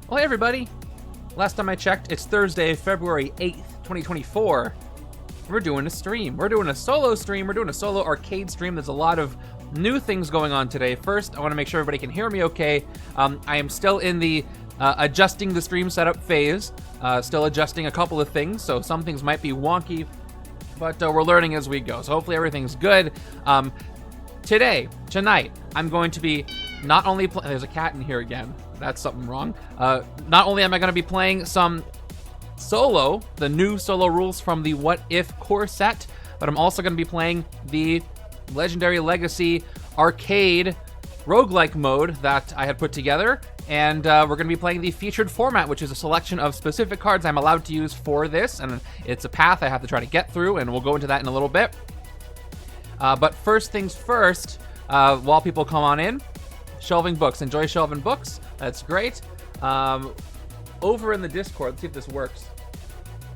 Well, hey everybody. Last time I checked, it's Thursday, February 8th, 2024. We're doing a stream. We're doing a solo stream. We're doing a solo arcade stream. There's a lot of new things going on today. First, I want to make sure everybody can hear me okay. I am still in the adjusting the stream setup phase. Still adjusting a couple of things, so some things might be wonky, but we're learning as we go. So hopefully everything's good. Tonight, I'm going to be not only there's a cat in here again. That's something wrong. Not only am I going to be playing some solo, the new solo rules from the What If core set, but I'm also going to be playing the Legendary Legacy arcade roguelike mode that I had put together. And we're going to be playing the featured format, which is a selection of specific cards I'm allowed to use for this. And it's a path I have to try to get through, and we'll go into that in a little bit. But first things first, while people come on in, shelving books. Enjoy shelving books. That's great. Over in the Discord, let's see if this works.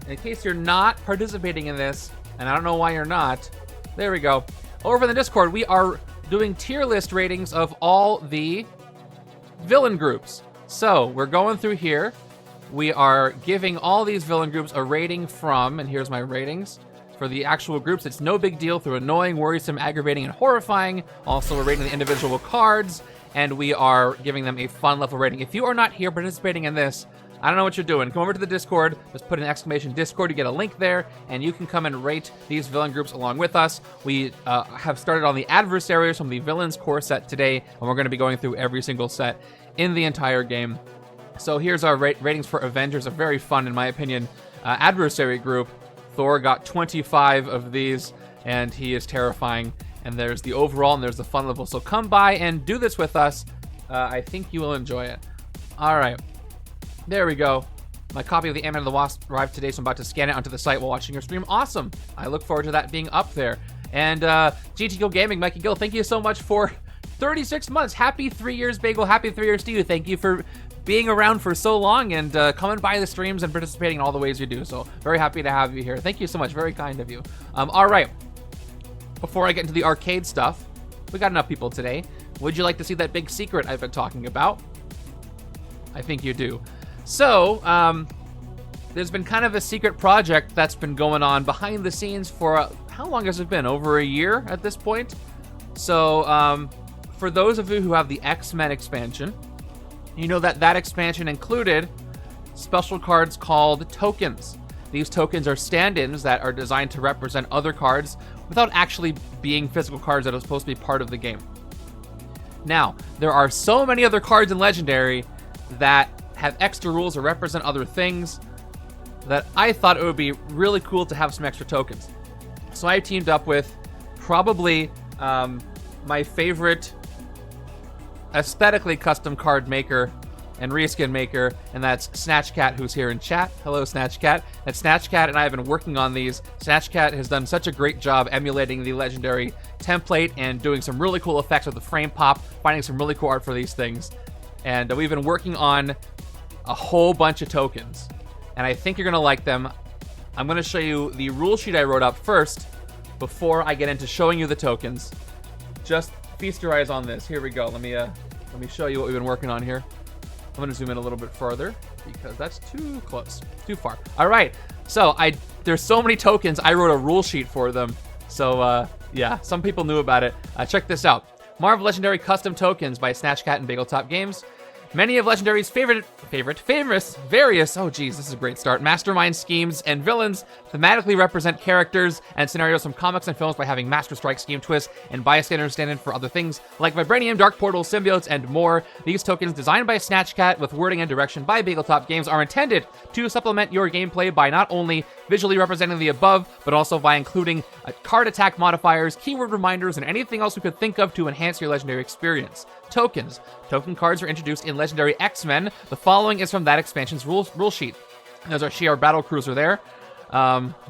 In case you're not participating in this, and I don't know why you're not, there we go. Over in the Discord, we are doing tier list ratings of all the villain groups. So we're going through here. We are giving all these villain groups a rating from, and here's my ratings. For the actual groups, it's no big deal through annoying, worrisome, aggravating, and horrifying. Also, we're rating the individual cards, and we are giving them a fun level rating. If you are not here participating in this, I don't know what you're doing. Come over to the Discord, just put an exclamation Discord, you get a link there, and you can come and rate these villain groups along with us. We have started on the adversaries from the villains core set today, and we're going to be going through every single set in the entire game. So here's our ratings for Avengers, a very fun, in my opinion, adversary group. Thor got 25 of these, and he is terrifying. And there's the overall, and there's the fun level. So come by and do this with us. I think you will enjoy it. All right. There we go. My copy of the Ant-Man and the Wasp arrived today, so I'm about to scan it onto the site while watching your stream. Awesome. I look forward to that being up there. And GTGO Gaming, Mikey Gill, thank you so much for 36 months. Happy 3 years, Bagel. Happy 3 years to you. Thank you for being around for so long and coming by the streams and participating in all the ways you do. So very happy to have you here. Thank you so much. Very kind of you. All right. Before I get into the arcade stuff, we got enough people today. Would you like to see that big secret I've been talking about? I think you do. So, there's been kind of a secret project that's been going on behind the scenes for, how long has it been? Over a year at this point? So, for those of you who have the X-Men expansion, you know that expansion included special cards called tokens. These tokens are stand-ins that are designed to represent other cards without actually being physical cards that are supposed to be part of the game. Now, there are so many other cards in Legendary that have extra rules or represent other things that I thought it would be really cool to have some extra tokens. So I teamed up with probably my favorite aesthetically custom card maker and reskin maker, and that's Snatchcat, who's here in chat. Hello, Snatchcat. And Snatchcat and I have been working on these. Snatchcat has done such a great job emulating the Legendary template and doing some really cool effects with the frame pop, finding some really cool art for these things. And we've been working on a whole bunch of tokens, and I think you're going to like them. I'm going to show you the rule sheet I wrote up first before I get into showing you the tokens. Just feast your eyes on this. Here we go. Let me show you what we've been working on here. I'm going to zoom in a little bit further because that's too close, too far. All right. So there's so many tokens. I wrote a rule sheet for them. So yeah, some people knew about it. Check this out. Marvel Legendary Custom Tokens by Snatchcat and Bageltop Games. Many of Legendary's various, oh geez, this is a great start, mastermind schemes and villains thematically represent characters and scenarios from comics and films by having Master Strike scheme twists and bystander stand-in for other things like Vibranium, Dark Portal, Symbiotes, and more. These tokens, designed by Snatchcat with wording and direction by Bageltop Games, are intended to supplement your gameplay by not only visually representing the above, but also by including card attack modifiers, keyword reminders, and anything else you could think of to enhance your Legendary experience. Tokens. Token cards are introduced in Legendary X-Men. The following is from that expansion's rule sheet. There's our Shi'ar battle cruiser there.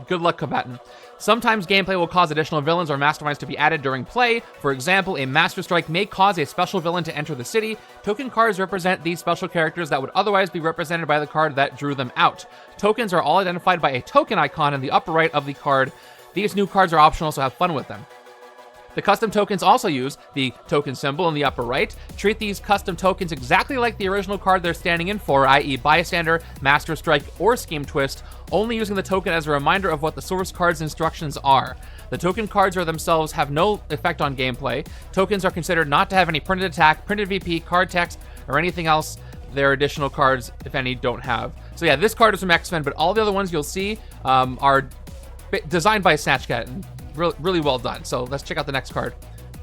Good luck, combatant. Sometimes gameplay will cause additional villains or masterminds to be added during play. For example, a Master Strike may cause a special villain to enter the city. Token cards represent these special characters that would otherwise be represented by the card that drew them out. Tokens are all identified by a token icon in the upper right of the card. These new cards are optional, so have fun with them. The custom tokens also use the token symbol in the upper right. Treat these custom tokens exactly like the original card they're standing in for, i.e. Bystander, Master Strike, or Scheme Twist, only using the token as a reminder of what the source card's instructions are. The token cards are themselves have no effect on gameplay. Tokens are considered not to have any printed attack, printed VP, card text, or anything else their additional cards, if any, don't have. So yeah, this card is from X-Men, but all the other ones you'll see are designed by Snatchcat, and really well done. So let's check out the next card,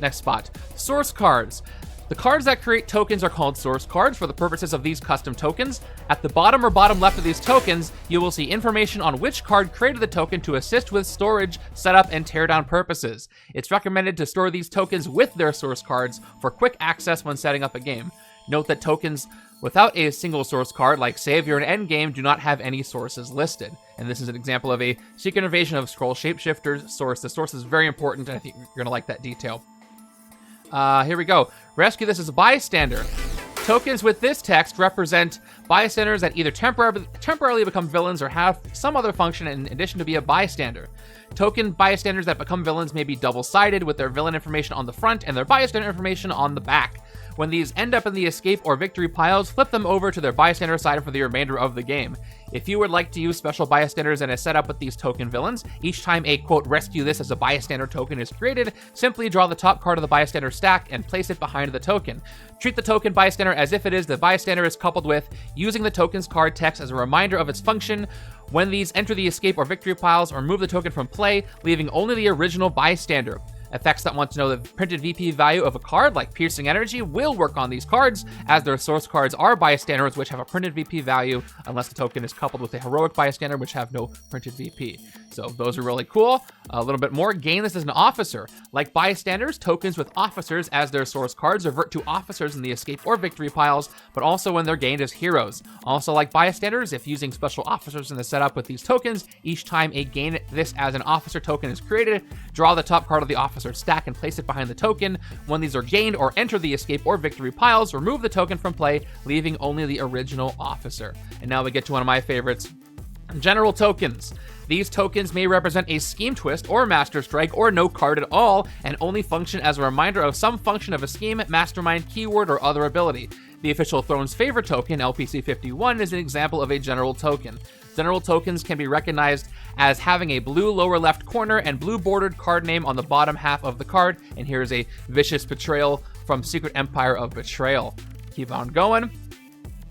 next spot. Source cards. The cards that create tokens are called source cards for the purposes of these custom tokens. At the bottom or bottom left of these tokens, you will see information on which card created the token to assist with storage, setup, and teardown purposes. It's recommended to store these tokens with their source cards for quick access when setting up a game. Note that tokens without a single source card, like Savior and Endgame, do not have any sources listed. And this is an example of a Secret Invasion of Skrull Shapeshifters source. The source is very important, and I think you're going to like that detail. Here we go. Rescue this as a bystander. Tokens with this text represent bystanders that either temporarily become villains or have some other function in addition to be a bystander. Token bystanders that become villains may be double-sided with their villain information on the front and their bystander information on the back. When these end up in the escape or victory piles, flip them over to their bystander side for the remainder of the game. If you would like to use special bystanders in a setup with these token villains, each time a, quote, rescue this as a bystander token is created, simply draw the top card of the bystander stack and place it behind the token. Treat the token bystander as if it is the bystander is coupled with, using the token's card text as a reminder of its function. When these enter the escape or victory piles, remove the token from play, leaving only the original bystander. Effects that want to know the printed VP value of a card, like Piercing Energy, will work on these cards, as their source cards are bystanders which have a printed VP value, unless the token is coupled with a heroic bystander which have no printed VP. So those are really cool. A little bit more, gain this as an officer. Like bystanders, tokens with officers as their source cards revert to officers in the escape or victory piles, but also when they're gained as heroes. Also like bystanders, if using special officers in the setup with these tokens, each time a gain this as an officer token is created, draw the top card of the officer stack and place it behind the token. When these are gained or enter the escape or victory piles, remove the token from play, leaving only the original officer. And now we get to one of my favorites, general tokens. These tokens may represent a Scheme Twist or Master Strike or no card at all, and only function as a reminder of some function of a scheme, mastermind, keyword, or other ability. The official Throne's Favor token, LPC 51, is an example of a general token. General tokens can be recognized as having a blue lower left corner and blue bordered card name on the bottom half of the card, and here's a Vicious Betrayal from Secret Empire of Betrayal. Keep on going.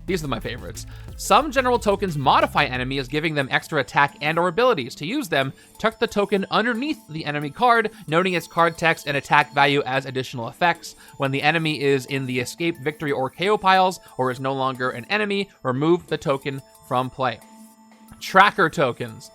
These are my favorites. Some general tokens modify enemies, giving them extra attack and or abilities. To use them, tuck the token underneath the enemy card, noting its card text and attack value as additional effects. When the enemy is in the escape, victory, or KO piles, or is no longer an enemy, remove the token from play. Tracker tokens.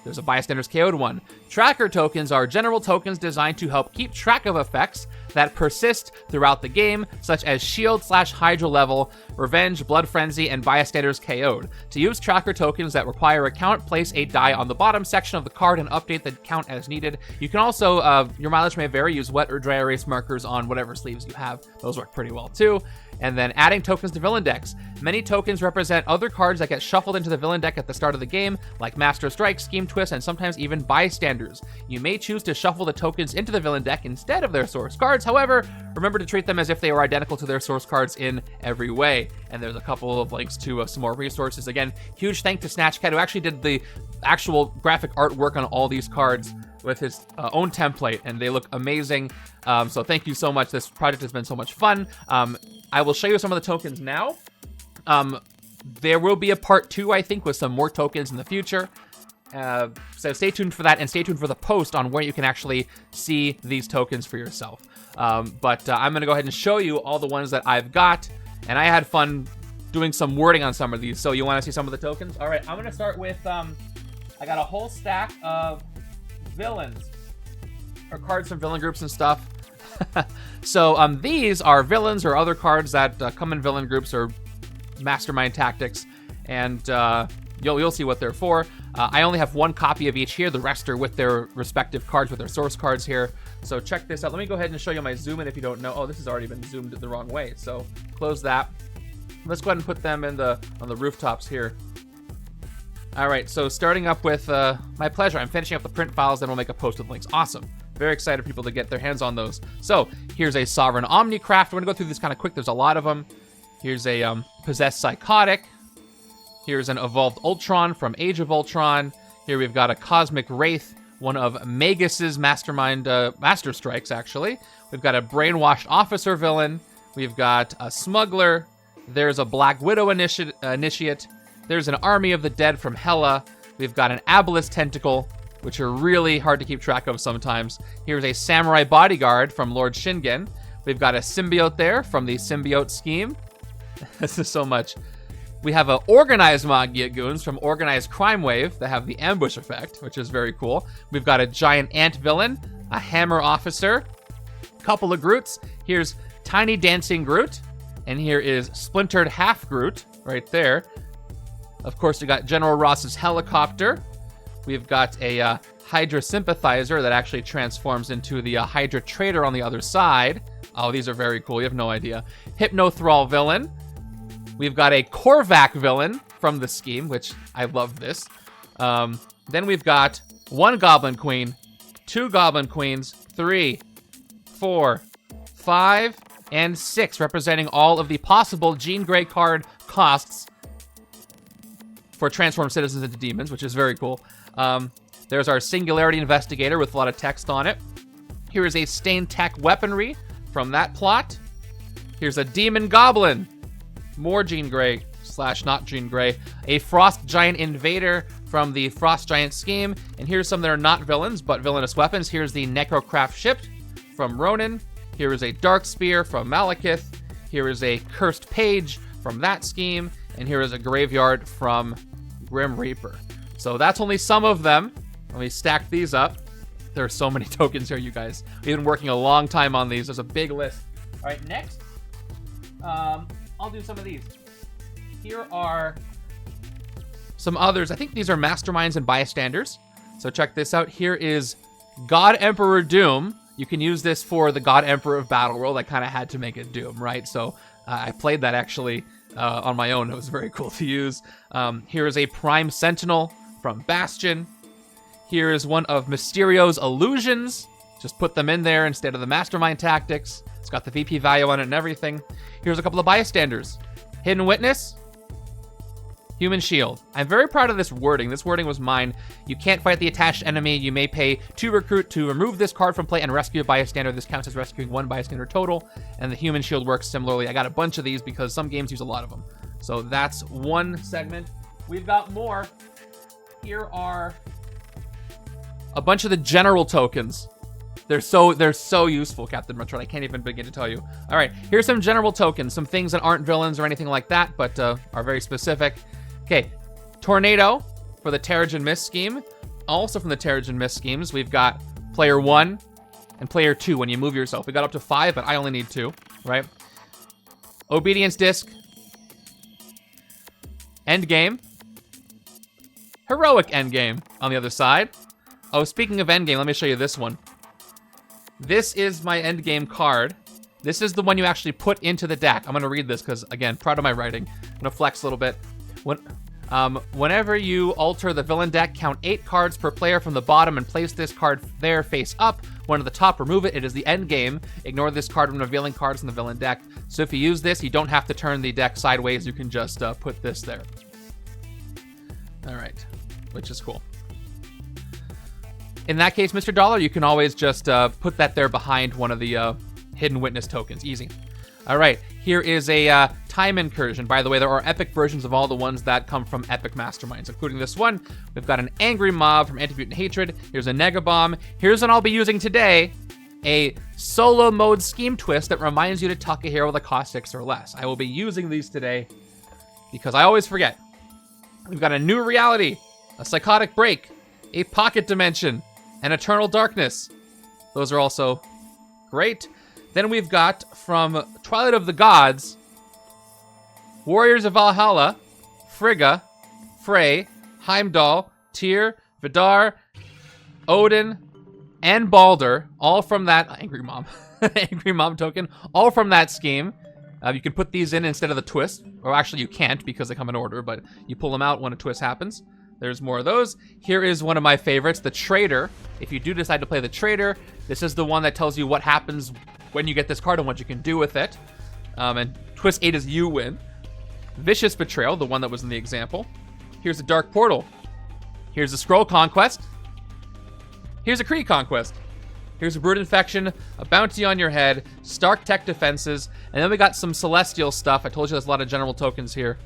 There's a bystander's KO'd one. Tracker tokens are general tokens designed to help keep track of effects that persist throughout the game, such as Shield/Hydra level, Revenge, Blood Frenzy, and Bystanders KO'd. To use tracker tokens that require a count, place a die on the bottom section of the card and update the count as needed. You can also, your mileage may vary, use wet or dry erase markers on whatever sleeves you have. Those work pretty well too. And then adding tokens to villain decks. Many tokens represent other cards that get shuffled into the villain deck at the start of the game, like Master Strike, Scheme Twist, and sometimes even Bystanders. You may choose to shuffle the tokens into the villain deck instead of their source cards. However, remember to treat them as if they were identical to their source cards in every way. And there's a couple of links to some more resources. Again, huge thank to Snatchcat, who actually did the actual graphic artwork on all these cards with his own template, and they look amazing. So thank you so much. This project has been so much fun. I will show you some of the tokens now. There will be a part 2, I think, with some more tokens in the future. So stay tuned for that, and stay tuned for the post on where you can actually see these tokens for yourself. But I'm going to go ahead and show you all the ones that I've got, and I had fun doing some wording on some of these. So you want to see some of the tokens? All right, I'm going to start with, I got a whole stack of villains, or cards from villain groups and stuff. So these are villains or other cards that come in villain groups or mastermind tactics, and you'll see what they're for. I only have one copy of each here. The rest are with their respective cards, with their source cards here. So check this out. Let me go ahead and show you my zoom in if you don't know. Oh, this has already been zoomed the wrong way. So close that. Let's go ahead and put them in on the rooftops here. All right, so starting up with my pleasure. I'm finishing up the print files, then we'll make a post with links. Awesome. Very excited for people to get their hands on those. So here's a Sovereign Omnicraft. We're gonna go through this kind of quick. There's a lot of them. Here's a Possessed Psychotic. Here's an Evolved Ultron from Age of Ultron. Here we've got a Cosmic Wraith, one of Magus's Mastermind Master Strikes, actually. We've got a Brainwashed Officer villain. We've got a Smuggler. There's a Black Widow Initiate. There's an Army of the Dead from Hela. We've got an Abyss Tentacle, which are really hard to keep track of sometimes. Here's a Samurai Bodyguard from Lord Shingen. We've got a Symbiote there from the Symbiote Scheme. This is so much. We have a Organized Magia Goons from Organized Crime Wave that have the Ambush effect, which is very cool. We've got a Giant Ant Villain, a Hammer Officer, a couple of Groots. Here's Tiny Dancing Groot, and here is Splintered Half Groot right there. Of course, we got General Ross's Helicopter. We've got a Hydra Sympathizer that actually transforms into the Hydra Trader on the other side. Oh, these are very cool. You have no idea. Hypno Thrall Villain. We've got a Korvac Villain from the Scheme, which I love this. Then we've got 1 Goblin Queen, 2 Goblin Queens, 3, 4, 5, and 6, representing all of the possible Jean Grey card costs for transform citizens into demons, which is very cool. There's our Singularity Investigator with a lot of text on it. Here is a Stain Tech Weaponry from that plot. Here's a Demon Goblin. More Jean Grey / not Jean Grey. A Frost Giant Invader from the Frost Giant Scheme. And here's some that are not villains, but villainous weapons. Here's the Necrocraft Ship from Ronin. Here is a Dark Spear from Malekith. Here is a Cursed Page from that Scheme. And here is a Graveyard from Grim Reaper. So that's only some of them. Let me stack these up. There are so many tokens here, you guys. We've been working a long time on these. There's a big list. All right, next, I'll do some of these. Here are some others. I think these are Masterminds and Bystanders. So check this out. Here is God Emperor Doom. You can use this for the God Emperor of Battleworld. I kind of had to make it Doom, right? So I played that actually on my own. It was very cool to use. Here is a Prime Sentinel from Bastion. Here is one of Mysterio's Illusions. Just put them in there instead of the Mastermind Tactics. It's got the VP value on it and everything. Here's a couple of Bystanders. Hidden Witness. Human Shield. I'm very proud of this wording. This wording was mine. You can't fight the attached enemy. You may pay 2 recruit to remove this card from play and rescue a bystander. This counts as rescuing 1 bystander total. And the Human Shield works similarly. I got a bunch of these because some games use a lot of them. So that's one segment. We've got more. Here are a bunch of the general tokens. They're so useful, Captain Metroid. I can't even begin to tell you. All right, here's some general tokens, some things that aren't villains or anything like that, but are very specific. Okay, Tornado for the Terrigen Mist scheme. Also from the Terrigen Mist schemes, we've got player 1 and player 2 when you move yourself. We got up to 5, but I only need 2, right? Obedience Disc. Endgame. Heroic Endgame on the other side. Oh, speaking of Endgame, let me show you this one. This is my Endgame card. This is the one you actually put into the deck. I'm going to read this because, again, proud of my writing. I'm going to flex a little bit. Whenever you alter the villain deck, count 8 cards per player from the bottom and place this card there face up. One at the top, remove it. It is the Endgame. Ignore this card when revealing cards in the villain deck. So if you use this, you don't have to turn the deck sideways. You can just put this there. All right, which is cool. In that case, Mr. Dollar, you can always just put that there behind one of the Hidden Witness tokens. Easy. All right, here is a Time Incursion. By the way, there are epic versions of all the ones that come from epic Masterminds, including this one. We've got an Angry Mob from Anti-Mutant Hatred. Here's a Negabomb. Here's one I'll be using today, a solo mode scheme twist that reminds you to tuck a hero with a cost 6 or less. I will be using these today because I always forget. We've got a New Reality, a Psychotic Break, a Pocket Dimension, and Eternal Darkness. Those are also great. Then we've got from Twilight of the Gods, Warriors of Valhalla, Frigga, Frey, Heimdall, Tyr, Vidar, Odin, and Balder, all from that Angry Mom, Angry Mom token, all from that scheme. You can put these in instead of the twist, or actually you can't because they come in order, but you pull them out when a twist happens. There's more of those. Here is one of my favorites, the Trader. If you do decide to play the Trader, this is the one that tells you what happens when you get this card and what you can do with it. And twist 8 is you win. Vicious Betrayal, the one that was in the example. Here's a Dark Portal. Here's a Scroll Conquest. Here's a Kree Conquest. Here's a Brood Infection, a Bounty on your head, Stark Tech Defenses, and then we got some Celestial stuff. I told you there's a lot of general tokens here.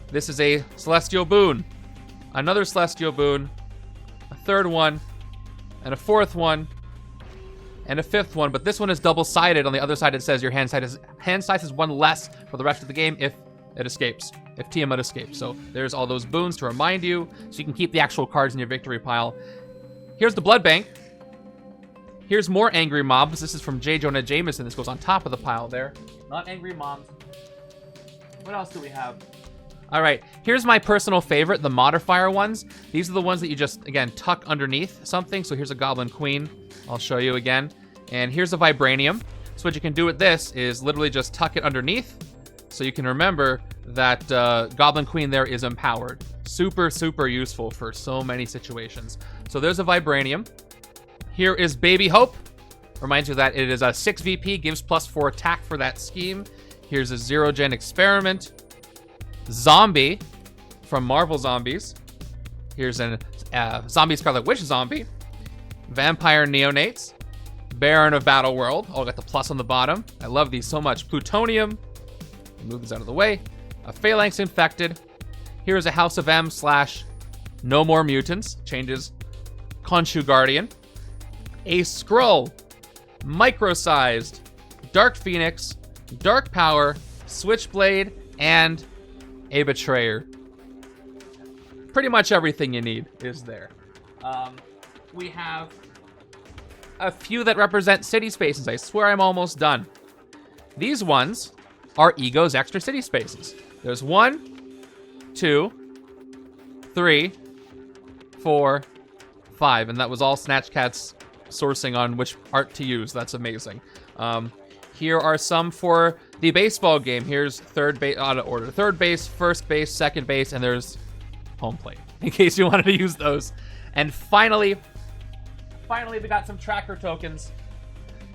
This is a Celestial Boon. Another Celestial Boon. A third one. And a fourth one. And a fifth one, but this one is double-sided. On the other side it says your hand size is one less for the rest of the game if it escapes. If Tiamat escapes. So there's all those boons to remind you, so you can keep the actual cards in your victory pile. Here's the Blood Bank. Here's more Angry Mobs. This is from J. Jonah Jameson. This goes on top of the pile there. Not Angry Mobs. What else do we have? All right, here's my personal favorite, the modifier ones. These are the ones that you just, again, tuck underneath something. So here's a Goblin Queen. I'll show you again. And here's a Vibranium. So what you can do with this is literally just tuck it underneath. So you can remember that Goblin Queen there is empowered. Super, super useful for so many situations. So there's a Vibranium. Here is Baby Hope. Reminds you that it is a 6 VP, gives +4 attack for that scheme. Here's a Zero Gen Experiment. Zombie from Marvel Zombies. Here's a Zombie Scarlet Witch Zombie. Vampire Neonates. Baron of Battle World. Oh, I got the plus on the bottom. I love these so much. Plutonium. Move these out of the way. A Phalanx Infected. Here is a House of M / No More Mutants. Changes Khonshu Guardian. A Skrull. Micro-sized. Dark Phoenix. Dark Power. Switchblade. And a Betrayer. Pretty much everything you need is there. We have a few that represent city spaces. I swear I'm almost done. These ones are Ego's extra city spaces. There's 1, 2, 3, 4, 5, and that was all Snatchcat's sourcing on which art to use. That's amazing. Here are some for the baseball game. Here's third base, out of order. Third base, first base, second base, and there's home plate, in case you wanted to use those. And finally, we got some tracker tokens.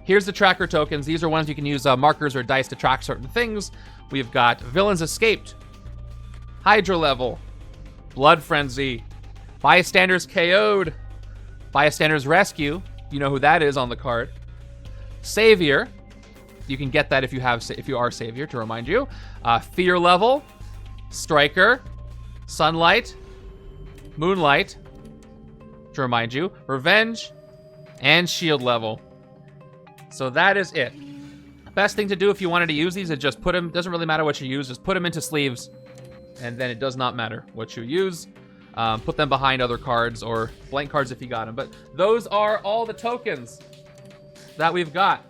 Here's the tracker tokens. These are ones you can use markers or dice to track certain things. We've got Villains Escaped, Hydra Level, Blood Frenzy, Bystanders KO'd, Bystanders Rescue. You know who that is on the card. Savior. You can get that if you are Savior, to remind you. Fear Level, Striker, Sunlight, Moonlight, to remind you. Revenge, and Shield Level. So that is it. Best thing to do if you wanted to use these is just put them, doesn't really matter what you use, just put them into sleeves, and then it does not matter what you use. Put them behind other cards or blank cards if you got them. But those are all the tokens that we've got.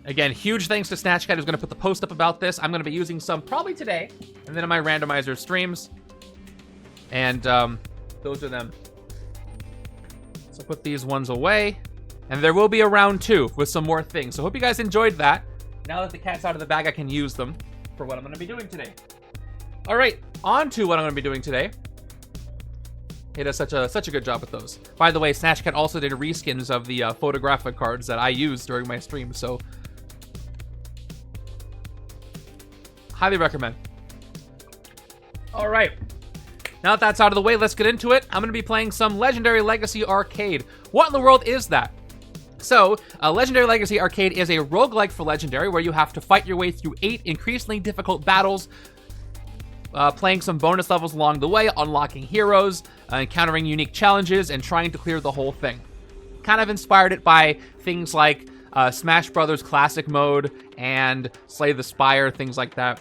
Again, huge thanks to Snatchcat who's going to put the post up about this. I'm going to be using some probably today, and then in my randomizer streams. And those are them. So put these ones away. And there will be a round 2 with some more things. So hope you guys enjoyed that. Now that the cat's out of the bag, I can use them for what I'm going to be doing today. All right, on to what I'm going to be doing today. He does such a good job with those. By the way, Snatchcat also did reskins of the photographic cards that I used during my stream, so highly recommend. All right, now that that's out of the way, let's get into it. I'm going to be playing some Legendary Legacy Arcade. What in the world is that? So, Legendary Legacy Arcade is a roguelike for Legendary where you have to fight your way through 8 increasingly difficult battles, playing some bonus levels along the way, unlocking heroes, encountering unique challenges, and trying to clear the whole thing. Kind of inspired it by things like Smash Brothers Classic Mode and Slay the Spire, things like that.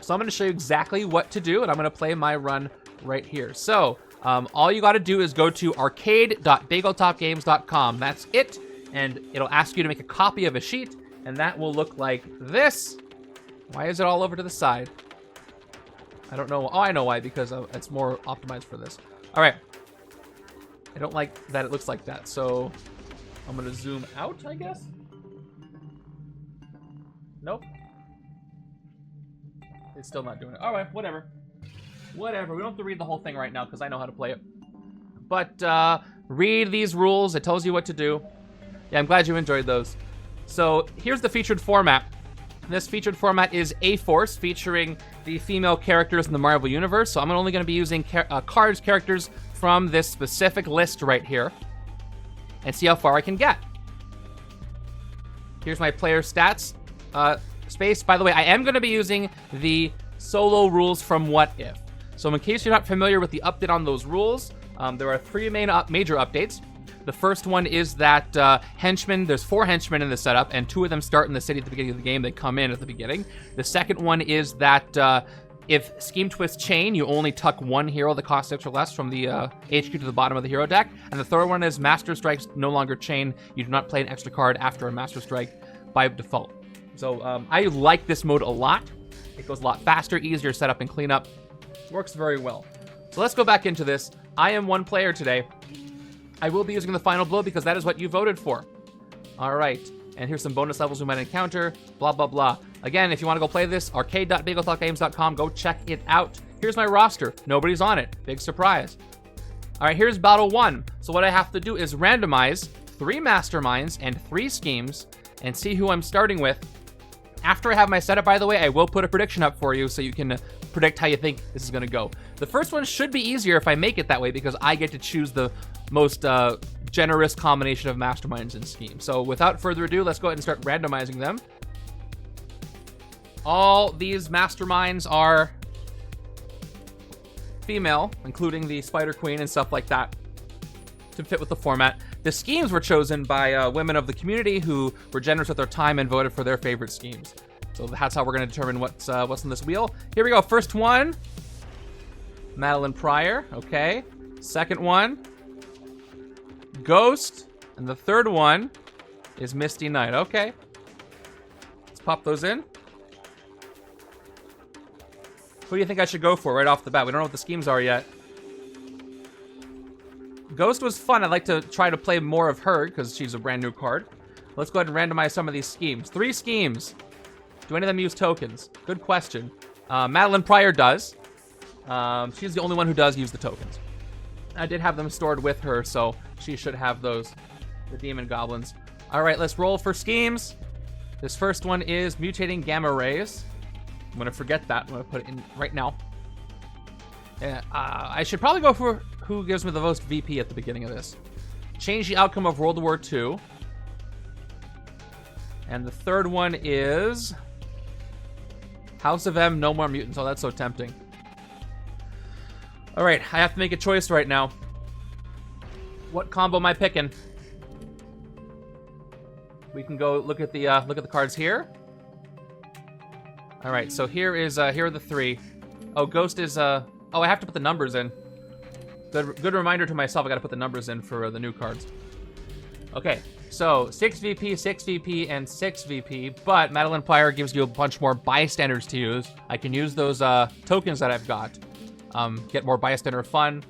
So I'm going to show you exactly what to do, and I'm going to play my run right here. So all you got to do is go to arcade.bageltopgames.com. That's it, and it'll ask you to make a copy of a sheet, and that will look like this. Why is it all over to the side? I don't know. Oh, I know why, because it's more optimized for this. All right. I don't like that it looks like that, so I'm going to zoom out, I guess. Nope. It's still not doing it. All right, whatever. Whatever, we don't have to read the whole thing right now because I know how to play it. But read these rules. It tells you what to do. Yeah, I'm glad you enjoyed those. So here's the featured format. This featured format is A-Force, featuring the female characters in the Marvel Universe. So I'm only going to be using characters from this specific list right here. And see how far I can get. Here's my player stats space. By the way, I am going to be using the solo rules from What If. So in case you're not familiar with the update on those rules, there are three major updates. The first one is that henchmen, there's 4 henchmen in the setup, and 2 of them start in the city at the beginning of the game. They come in at the beginning. The second one is that if Scheme Twist Chain, you only tuck 1 hero that costs 6 or less from the HQ to the bottom of the hero deck. And the third one is Master Strikes no longer chain. You do not play an extra card after a Master Strike by default. So I like this mode a lot. It goes a lot faster, easier setup and cleanup. Works very well. So let's go back into this. I am 1 player today. I will be using the Final Blow because that is what you voted for. All right. And here's some bonus levels we might encounter. Blah, blah, blah. Again, if you want to go play this, arcade.BagelTalkGames.com. Go check it out. Here's my roster. Nobody's on it. Big surprise. All right, here's Battle 1. So what I have to do is randomize 3 Masterminds and 3 Schemes and see who I'm starting with. After I have my setup, by the way, I will put a prediction up for you so you can predict how you think this is going to go. The first one should be easier if I make it that way because I get to choose the most generous combination of Masterminds and Schemes. So without further ado, let's go ahead and start randomizing them. All these Masterminds are female, including the Spider Queen and stuff like that, to fit with the format. The Schemes were chosen by women of the community who were generous with their time and voted for their favorite Schemes. So that's how we're going to determine what's on this wheel. Here we go. First one, Madelyne Pryor. Okay. Second one, Ghost. And the third one is Misty Knight. Okay. Let's pop those in. Who do you think I should go for right off the bat? We don't know what the Schemes are yet. Ghost was fun. I'd like to try to play more of her because she's a brand new card. Let's go ahead and randomize some of these Schemes. 3 Schemes. Do any of them use tokens? Good question. Madelyne Pryor does. She's the only one who does use the tokens. I did have them stored with her, so she should have those. The Demon Goblins. All right, let's roll for Schemes. This first one is Mutating Gamma Rays. I'm going to forget that. I'm going to put it in right now. I should probably go for who gives me the most VP at the beginning of this. Change the outcome of World War II. And the third one is House of M, No More Mutants. Oh, that's so tempting. All right, I have to make a choice right now. What combo am I picking? We can go look at the cards here. All right, so here are the 3. Oh, Ghost is oh, I have to put the numbers in. Good reminder to myself. I got to put the numbers in for the new cards. Okay, so 6 VP, 6 VP, and 6 VP. But Madelyne Pryor gives you a bunch more bystanders to use. I can use those tokens that I've got. Get more bystander fun.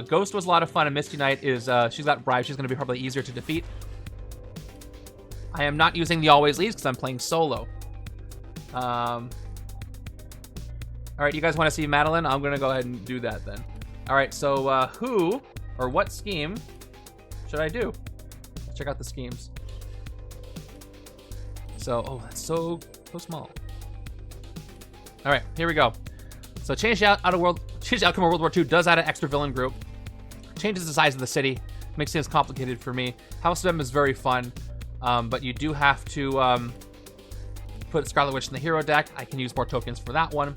Ghost was a lot of fun, and Misty Knight is she's got Bribe. She's going to be probably easier to defeat. I am not using the Always Leaves because I'm playing solo. All right, you guys want to see Madelyne? I'm going to go ahead and do that then. All right, so who or what Scheme should I do? Let's check out the Schemes. So, oh, that's so small. All right, here we go. So change the outcome of World War II does add an extra villain group. Changes the size of the city. Makes things complicated for me. House of M is very fun, but you do have to put Scarlet Witch in the hero deck. I can use more tokens for that one.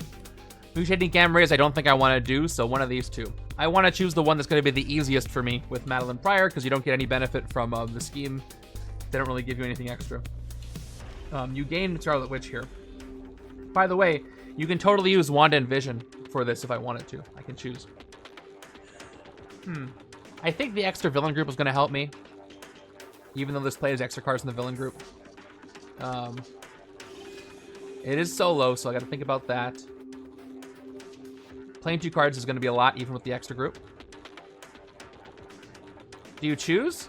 Mutating Gamma Rays I don't think I want to do, so one of these 2. I want to choose the one that's going to be the easiest for me with Madelyne Pryor because you don't get any benefit from the Scheme. They don't really give you anything extra. You gain Scarlet Witch here. By the way, you can totally use Wanda and Vision for this if I wanted to. I can choose. I think the extra villain group is going to help me, even though this plays extra cards in the villain group. It is solo, so I got to think about that. Playing 2 cards is going to be a lot, even with the extra group. Do you choose?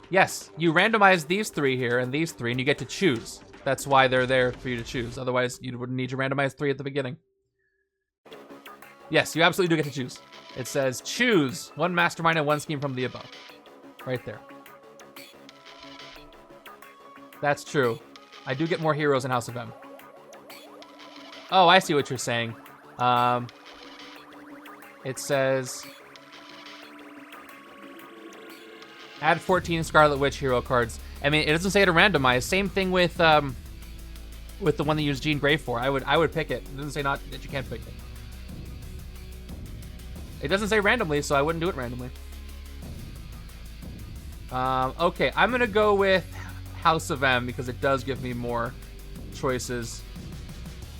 Yes, you randomize these 3 here and these 3, and you get to choose. That's why they're there for you to choose. Otherwise, you wouldn't need to randomize 3 at the beginning. Yes, you absolutely do get to choose. It says choose one mastermind and one scheme from the above. Right there. That's true. I do get more heroes in House of M. Oh, I see what you're saying. It says add 14 Scarlet Witch hero cards. I mean, it doesn't say to randomize. Same thing with the one that you use Jean Grey for. I would pick it. It doesn't say not that you can't pick it. It doesn't say randomly, so I wouldn't do it randomly. Okay, I'm gonna go with House of M because it does give me more choices.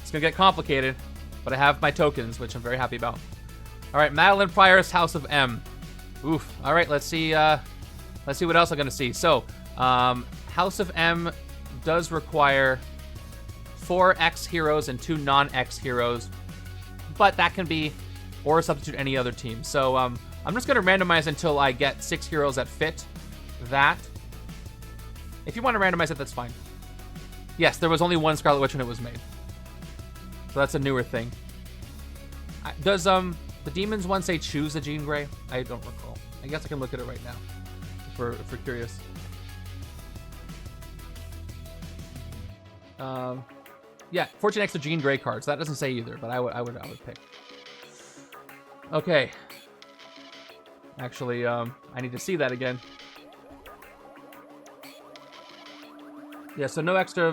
It's gonna get complicated, but I have my tokens, which I'm very happy about. All right, Madelyne, Pryor's House of M. Oof. All right, let's see what else I'm gonna see. So, House of M does require 4 X heroes and 2 non-X heroes, but that can be or substitute any other team. So, I'm just gonna randomize until I get 6 heroes that fit that. If you want to randomize it, that's fine. Yes, there was only 1 Scarlet Witch when it was made. So that's a newer thing. Does the Demons one say choose a Jean Grey? I don't recall. I guess I can look at it right now if we're curious. Yeah, 14 extra Jean Grey cards. That doesn't say either, but I would pick. Okay. Actually, I need to see that again. Yeah, so no extra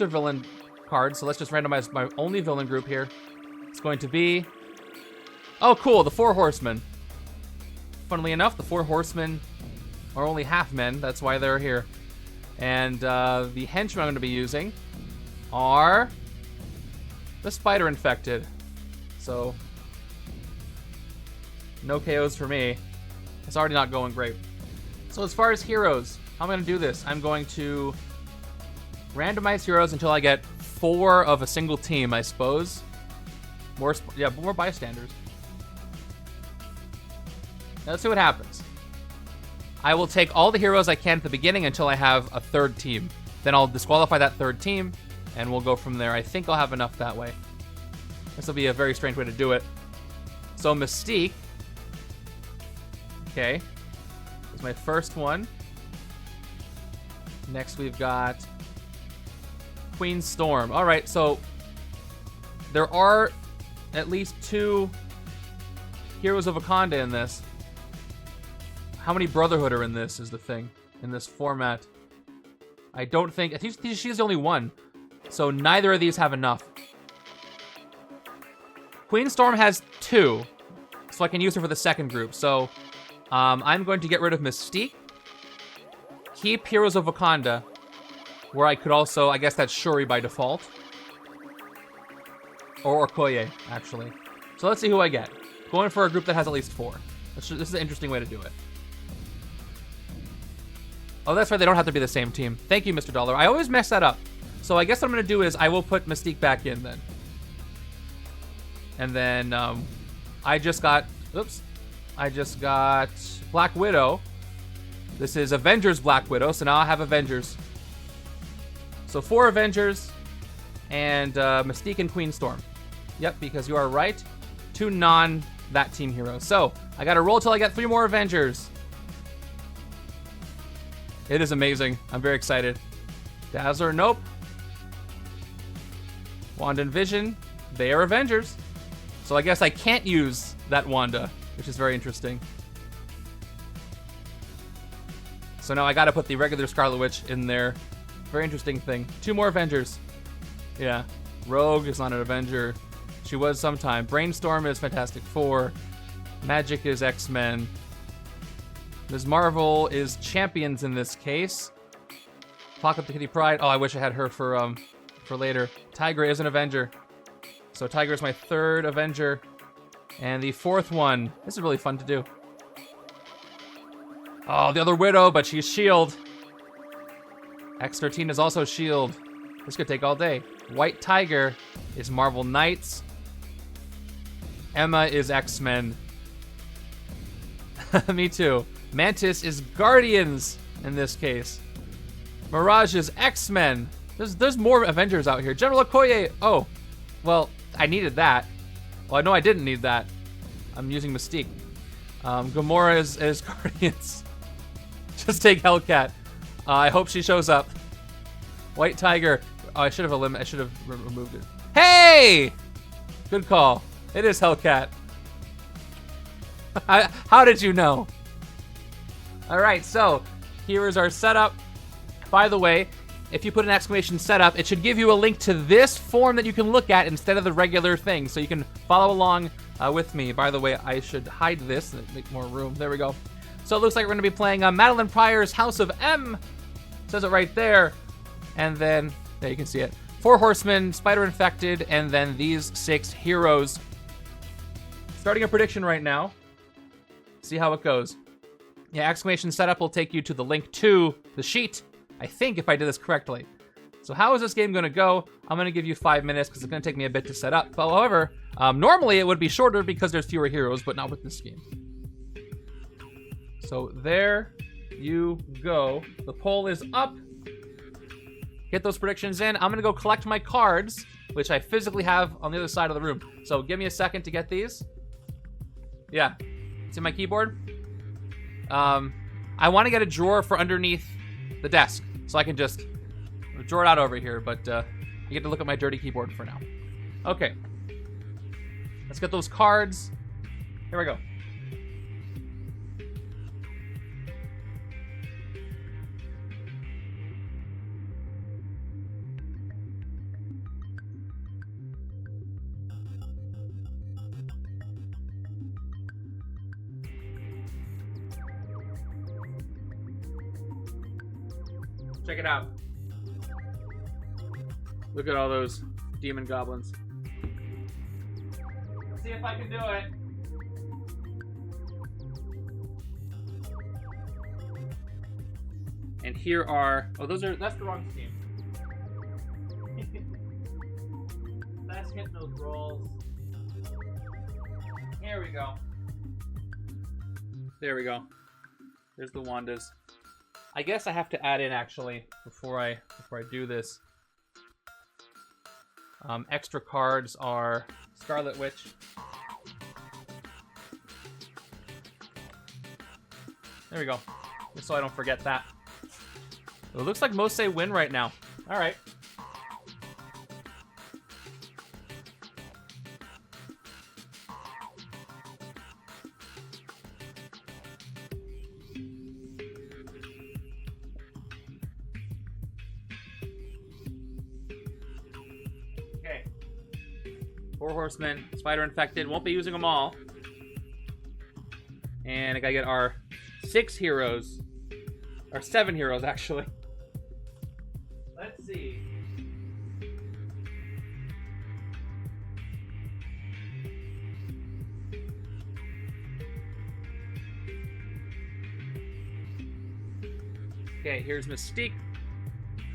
villain cards. So let's just randomize my only villain group here. It's going to be, oh cool, the 4 Horsemen. Funnily enough, the 4 Horsemen are only half men. That's why they're here. And the Henchmen I'm going to be using are the Spider Infected. So no KOs for me. It's already not going great. So as far as heroes, how am I going to do this? I'm going to randomize heroes until I get 4 of a single team, I suppose. More bystanders. Now, let's see what happens. I will take all the heroes I can at the beginning until I have a 3rd team. Then I'll disqualify that 3rd team, and we'll go from there. I think I'll have enough that way. This will be a very strange way to do it. So Mystique. Okay. Is my first one. Next we've got Queen Storm. All right, so there are at least 2 Heroes of Wakanda in this. How many Brotherhood are in this is the thing, in this format. I think she's the only one. So neither of these have enough. Queen Storm has 2, so I can use her for the second group. So I'm going to get rid of Mystique, keep Heroes of Wakanda, where I could also, I guess that's Shuri by default. Or Okoye, actually. So let's see who I get. Going for a group that has at least 4. This is an interesting way to do it. Oh, that's right, they don't have to be the same team. Thank you, Mr. Dollar. I always mess that up. So I guess what I'm going to do is I will put Mystique back in then. And then I just got Black Widow. This is Avengers Black Widow, so now I have Avengers. So 4 Avengers and Mystique and Queen Storm. Yep, because you are right. 2 non-that team heroes. So I got to roll till I get 3 more Avengers. It is amazing. I'm very excited. Dazzler, nope. Wanda and Vision, they are Avengers. So I guess I can't use that Wanda, which is very interesting. So now I gotta put the regular Scarlet Witch in there. Very interesting thing. 2 more Avengers. Yeah. Rogue is not an Avenger. She was sometime. Brainstorm is Fantastic Four. Magic is X-Men. Ms. Marvel is Champions in this case. Pocket the Kitty Pryde. Oh, I wish I had her for later. Tigra is an Avenger. So Tigra is my 3rd Avenger. And the 4th one. This is really fun to do. Oh, the other Widow, but she's S.H.I.E.L.D. X-13 is also S.H.I.E.L.D. This could take all day. White Tiger is Marvel Knights. Emma is X-Men. Me too. Mantis is Guardians in this case. Mirage is X-Men. There's more Avengers out here. General Okoye. Oh, well, I needed that. Well, I know I didn't need that. I'm using Mystique. Gamora is Guardians. Just take Hellcat. I hope she shows up. White Tiger. Oh, I should have removed it. Hey! Good call. It is Hellcat. How did you know? All right, so here is our setup. By the way, if you put an exclamation setup, it should give you a link to this form that you can look at instead of the regular thing, so you can follow along with me. By the way, I should hide this and make more room. There we go. So it looks like we're going to be playing Madelyne Pryor's House of M. It says it right there. And then, there you can see it. 4 Horsemen, Spider Infected, and then these 6 heroes. Starting a prediction right now. See how it goes. Yeah, exclamation setup will take you to the link to the sheet. I think, if I did this correctly. So how is this game going to go? I'm going to give you 5 minutes because it's going to take me a bit to set up. But however, normally it would be shorter because there's fewer heroes, but not with this game. So there you go. The poll is up. Get those predictions in. I'm going to go collect my cards, which I physically have on the other side of the room. So give me a second to get these. Yeah. See my keyboard? I want to get a drawer for underneath the desk, so I can just draw it out over here, but you get to look at my dirty keyboard for now. Okay. Let's get those cards. Here we go. Check it out. Look at all those demon goblins. Let's see if I can do it. And here are, that's the wrong team. That's hitting those rolls. Here we go. There we go. There's the Wandas. I guess I have to add in, actually, before I do this. Extra cards are Scarlet Witch. There we go. Just so I don't forget that. It looks like most say win right now. All right. Okay. 4 Horsemen, Spider Infected. Won't be using them all. And I gotta get our 6 heroes. Or 7 heroes, actually. Let's see. Okay, here's Mystique.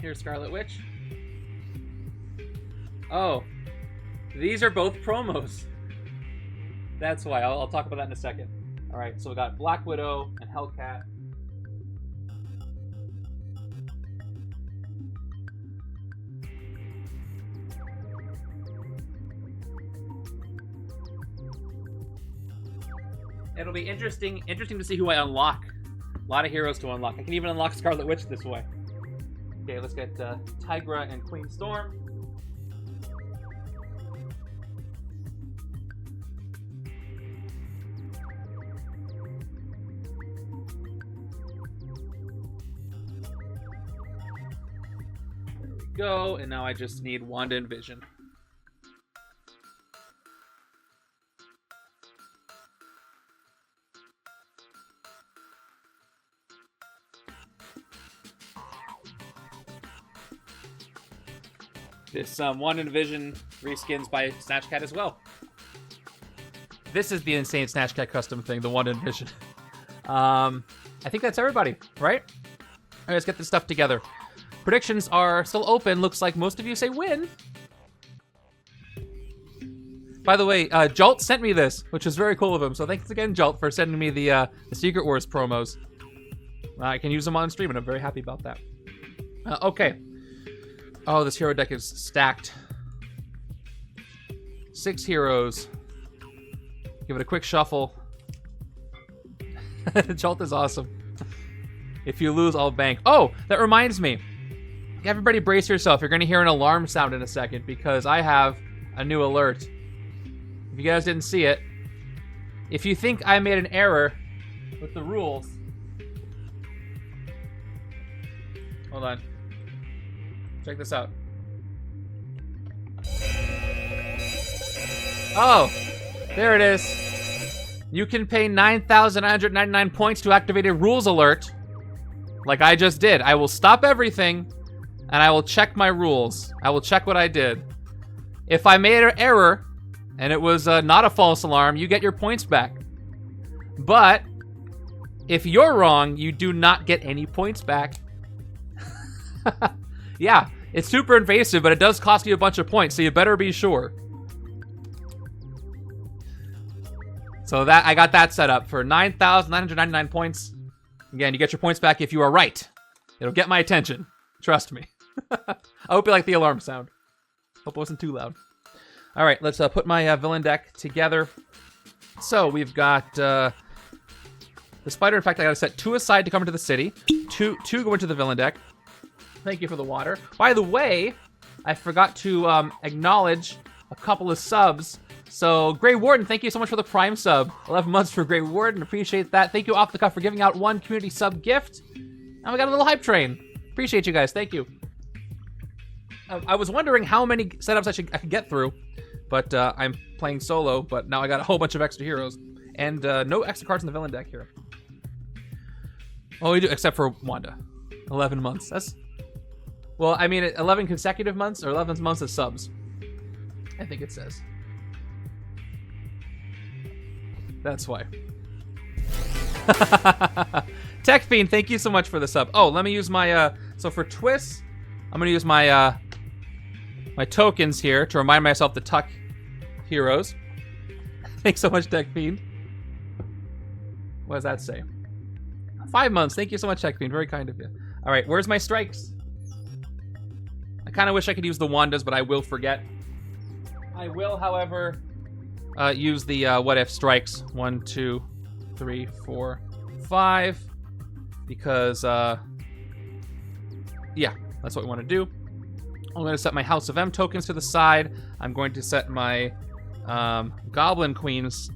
Here's Scarlet Witch. Oh, these are both promos. That's why. I'll talk about that in a second. All right, so we got Black Widow and Hellcat. It'll be interesting to see who I unlock. A lot of heroes to unlock. I can even unlock Scarlet Witch this way. Okay, let's get Tigra and Queen Storm. There we go, and now I just need Wanda and Vision. This Wanda and Vision reskins by Snatchcat as well. This is the insane Snatchcat custom thing, the Wanda and Vision. I think that's everybody, right? All right, let's get this stuff together. Predictions are still open. Looks like most of you say win. By the way, Jolt sent me this, which is very cool of him. So thanks again, Jolt, for sending me the Secret Wars promos. I can use them on stream, and I'm very happy about that. Okay. Oh, this hero deck is stacked. 6 heroes. Give it a quick shuffle. Jolt is awesome. If you lose, I'll bank. Oh, that reminds me. Everybody brace yourself. You're going to hear an alarm sound in a second because I have a new alert. If you guys didn't see it, if you think I made an error with the rules... Hold on. Check this out. Oh, there it is. You can pay 9,999 points to activate a rules alert. Like I just did. I will stop everything, and I will check my rules. I will check what I did. If I made an error, and it was not a false alarm, you get your points back. But if you're wrong, you do not get any points back. Yeah, it's super invasive, but it does cost you a bunch of points, so you better be sure. So that I got that set up for 9,999 points. Again, you get your points back if you are right. It'll get my attention. Trust me. I hope you like the alarm sound. Hope it wasn't too loud. All right, let's put my villain deck together. So we've got the spider. In fact, I got to set 2 aside to come into the city. Two go into the villain deck. Thank you for the water. By the way, I forgot to acknowledge a couple of subs. So, Grey Warden, thank you so much for the Prime sub. 11 months for Grey Warden. Appreciate that. Thank you, Off the Cuff, for giving out 1 community sub gift. And we got a little hype train. Appreciate you guys. Thank you. I was wondering how many setups I could get through, but I'm playing solo, but now I got a whole bunch of extra heroes. And no extra cards in the villain deck here. Oh, we do, except for Wanda. 11 months. That's... Well, I mean, 11 consecutive months, or 11 months of subs. I think it says. That's why. Tech Fiend, thank you so much for the sub. Oh, let me use my, so for twists, I'm gonna use my, my tokens here to remind myself to tuck heroes. Thanks so much, Tech Fiend. What does that say? 5 months, thank you so much, Tech Fiend, very kind of you. All right, where's my strikes? I kind of wish I could use the Wandas, but I will forget. I will, however, use the what if strikes. 1, 2, 3, 4, 5. Because, yeah, that's what we want to do. I'm going to set my House of M tokens to the side. I'm going to set my Goblin Queens,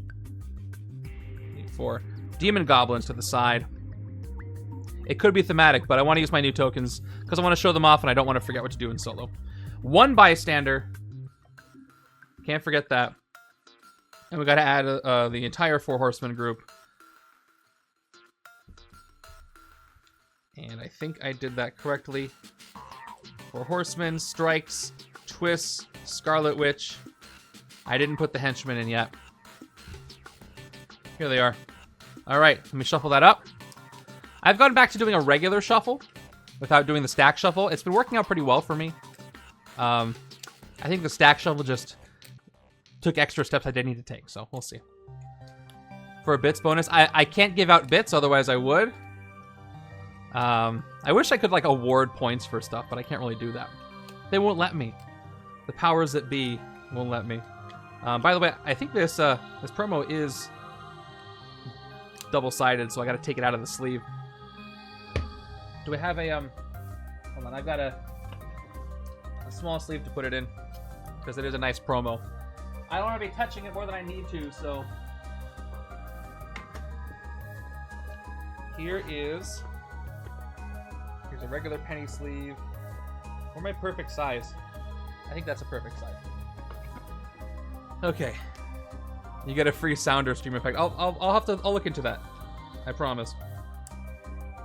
4 Demon Goblins to the side. It could be thematic, but I want to use my new tokens because I want to show them off and I don't want to forget what to do in solo. 1 bystander. Can't forget that. And we got to add the entire 4 Horsemen group. And I think I did that correctly. 4 Horsemen, strikes, twists, Scarlet Witch. I didn't put the Henchmen in yet. Here they are. All right, let me shuffle that up. I've gone back to doing a regular shuffle without doing the stack shuffle. It's been working out pretty well for me. I think the stack shuffle just took extra steps I didn't need to take, so we'll see. For a bits bonus, I can't give out bits, otherwise I would. I wish I could like award points for stuff, but I can't really do that. They won't let me. The powers that be won't let me. By the way, I think this this promo is double-sided, so I got to take it out of the sleeve. Do we have a hold on, I've got a small sleeve to put it in because it is a nice promo. I don't want to be touching it more than I need to, so here's a regular penny sleeve. Or my perfect size. I think that's a perfect size. Okay. You get a free sounder stream effect. I'll look into that. I promise.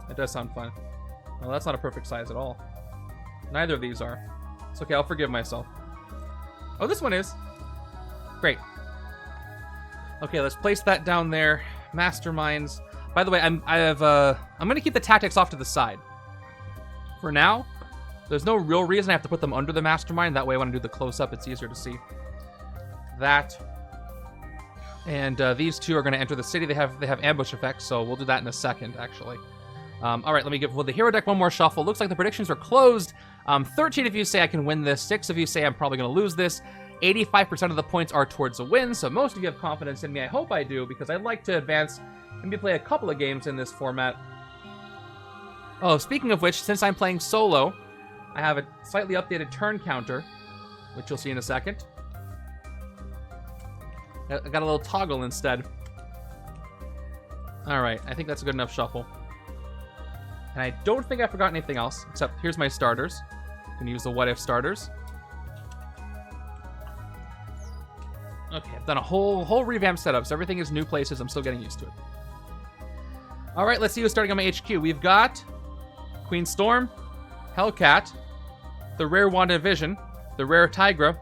It does sound fun. Well, that's not a perfect size at all. Neither of these are. It's okay, I'll forgive myself. Oh, this one is. Great. Okay, let's place that down there. Masterminds. By the way, I'm gonna keep the tactics off to the side. For now, there's no real reason I have to put them under the Mastermind. That way when I do the close-up, it's easier to see. That. And these two are going to enter the city. They have ambush effects, so we'll do that in a second, actually. All right, let me give the hero deck one more shuffle. Looks like the predictions are closed. 13 of you say I can win this. 6 of you say I'm probably going to lose this. 85% of the points are towards a win, so most of you have confidence in me. I hope I do, because I'd like to advance and maybe play a couple of games in this format. Oh, speaking of which, since I'm playing solo, I have a slightly updated turn counter, which you'll see in a second. I got a little toggle instead. Alright, I think that's a good enough shuffle. And I don't think I forgot anything else, except here's my starters. I'm gonna use the what if starters. Okay, I've done a whole revamp setup, so everything is new places. I'm still getting used to it. Alright, let's see who's starting on my HQ. We've got Queen Storm, Hellcat, the rare Wanda Vision, the rare Tigra,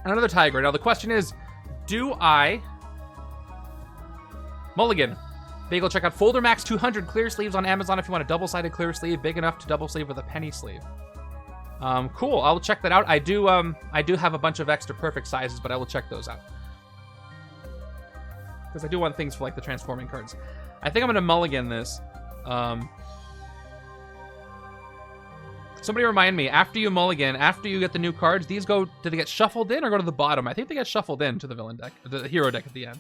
and another Tigra. Now the question is, do I mulligan? Bagel, check out Folder Max 200 clear sleeves on Amazon if you want a double-sided clear sleeve big enough to double sleeve with a penny sleeve. Cool, I'll check that out. I do have a bunch of extra perfect sizes, but I will check those out. Because I do want things for like the transforming cards. I think I'm gonna mulligan this. Somebody remind me, after you mulligan, after you get the new cards, these do they get shuffled in or go to the bottom? I think they get shuffled in to the villain deck, the hero deck at the end.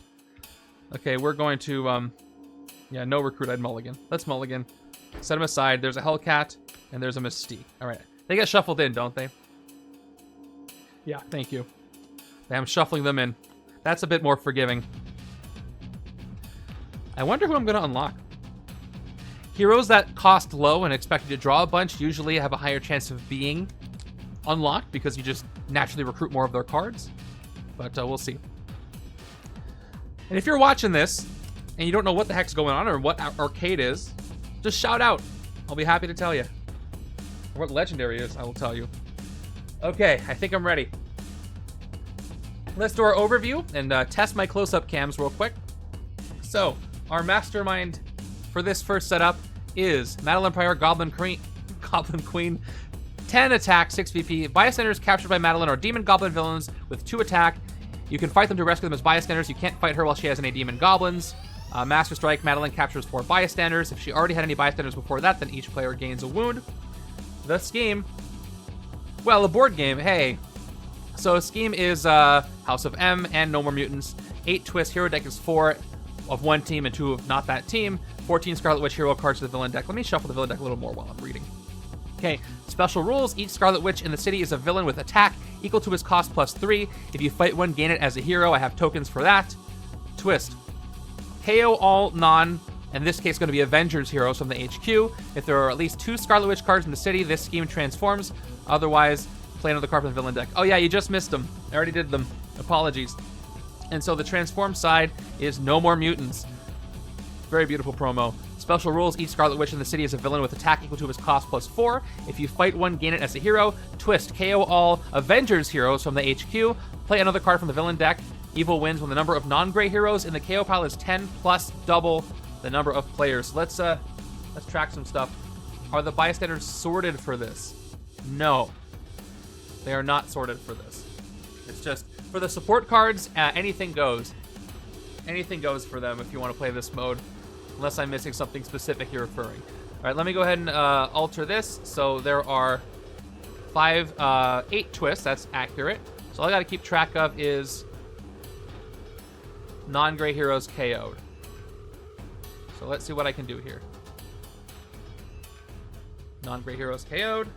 Okay, we're going to, yeah, no recruit, I'd mulligan. Let's mulligan. Set them aside. There's a Hellcat, and there's a Mystique. All right. They get shuffled in, don't they? Yeah, thank you. I'm shuffling them in. That's a bit more forgiving. I wonder who I'm going to unlock. Heroes that cost low and expect you to draw a bunch usually have a higher chance of being unlocked because you just naturally recruit more of their cards. But we'll see. And if you're watching this and you don't know what the heck's going on or what arcade is, just shout out. I'll be happy to tell you. Or what legendary is, I will tell you. Okay, I think I'm ready. Let's do our overview and test my close-up cams real quick. So, our Mastermind for this first setup is Madelyne, Pryor, Goblin Queen, 10 attack, 6 VP. Bystanders captured by Madelyne are demon goblin villains with 2 attack. You can fight them to rescue them as bystanders. You can't fight her while she has any demon goblins. Master Strike, Madelyne captures 4 bystanders. If she already had any bystanders before that, then each player gains a wound. The scheme, well, a board game, hey. So a scheme is House of M and No More Mutants. 8 twist, hero deck is 4 of one team and 2 of not that team. 14 Scarlet Witch hero cards to the villain deck. Let me shuffle the villain deck a little more while I'm reading. Okay, special rules. Each Scarlet Witch in the city is a villain with attack equal to his cost plus 3. If you fight one, gain it as a hero. I have tokens for that. Twist. KO all non, in this case going to be Avengers heroes from the HQ. If there are at least 2 Scarlet Witch cards in the city, this scheme transforms. Otherwise, play another card from the villain deck. Oh yeah, you just missed them. I already did them. Apologies. And so the transform side is No More Mutants. Very beautiful promo. Special rules. Each Scarlet Witch in the city is a villain with attack equal to his cost plus 4. If you fight one, gain it as a hero. Twist. KO all Avengers heroes from the HQ. Play another card from the villain deck. Evil wins when the number of non-gray heroes in the KO pile is 10 plus double the number of players. Let's track some stuff. Are the bystanders sorted for this? No. They are not sorted for this. It's just for the support cards, anything goes. Anything goes for them if you want to play this mode. Unless I'm missing something specific you're referring. All right, let me go ahead and alter this. So there are 8 twists. That's accurate. So all I got to keep track of is non-gray heroes KO'd. So let's see what I can do here. Non-gray heroes KO'd.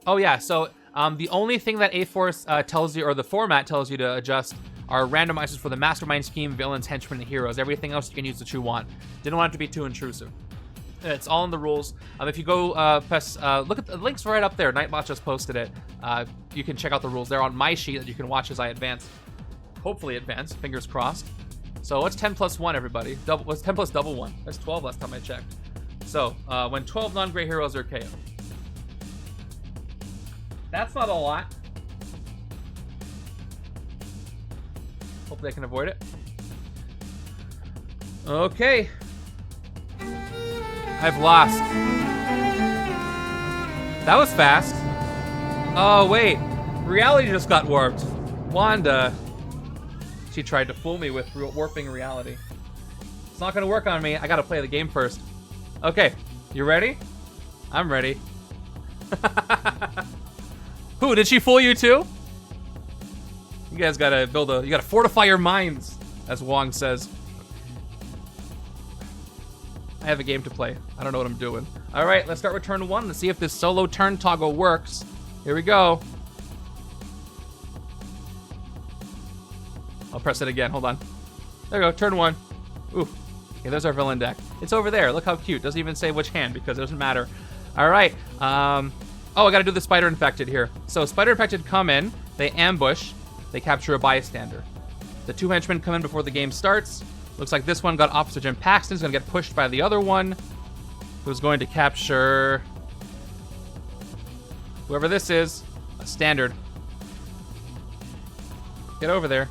Oh yeah, so the only thing that A-Force tells you, or the format tells you to adjust, are randomizers for the Mastermind scheme, villains, henchmen, and heroes. Everything else you can use what you want. Didn't want it to be too intrusive. It's all in the rules. If you go look at the links right up there. Nightbot just posted it. You can check out the rules. They're on my sheet that you can watch as I advance. Hopefully advance, fingers crossed. So what's 10 plus 1, everybody? What's 10 plus double 1? That's 12 last time I checked. So when 12 non-gray heroes are KO'd. That's not a lot. Hopefully I can avoid it. Okay. I've lost. That was fast. Oh, wait. Reality just got warped. Wanda. She tried to fool me with warping reality. It's not going to work on me. I got to play the game first. Okay. You ready? I'm ready. Who, did she fool you too? You guys gotta you gotta fortify your minds, as Wong says. I have a game to play. I don't know what I'm doing. All right, let's start with turn 1. Let's see if this solo turn toggle works. Here we go. I'll press it again, hold on. There we go, turn 1. Ooh, okay, there's our villain deck. It's over there, look how cute. Doesn't even say which hand because it doesn't matter. All right, oh, I gotta do the spider infected here. So spider infected come in, they ambush, they capture a bystander. The 2 henchmen come in before the game starts. Looks like this one got Officer Jim Paxton's gonna get pushed by the other one, who's going to capture whoever this is, a standard. Get over there.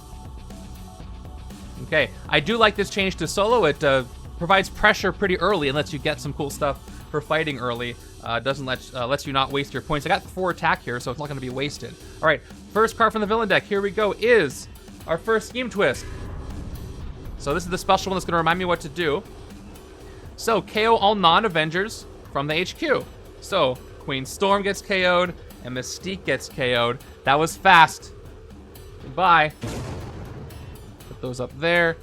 Okay, I do like this change to solo. It provides pressure pretty early and lets you get some cool stuff for fighting early. Doesn't lets you not waste your points. I got 4 attack here, so it's not going to be wasted. All right, first card from the villain deck. Here we go. Is our first scheme twist. So this is the special one that's going to remind me what to do. So KO all non-Avengers from the HQ. So Queen Storm gets KO'd and Mystique gets KO'd. That was fast. Goodbye. Put those up there.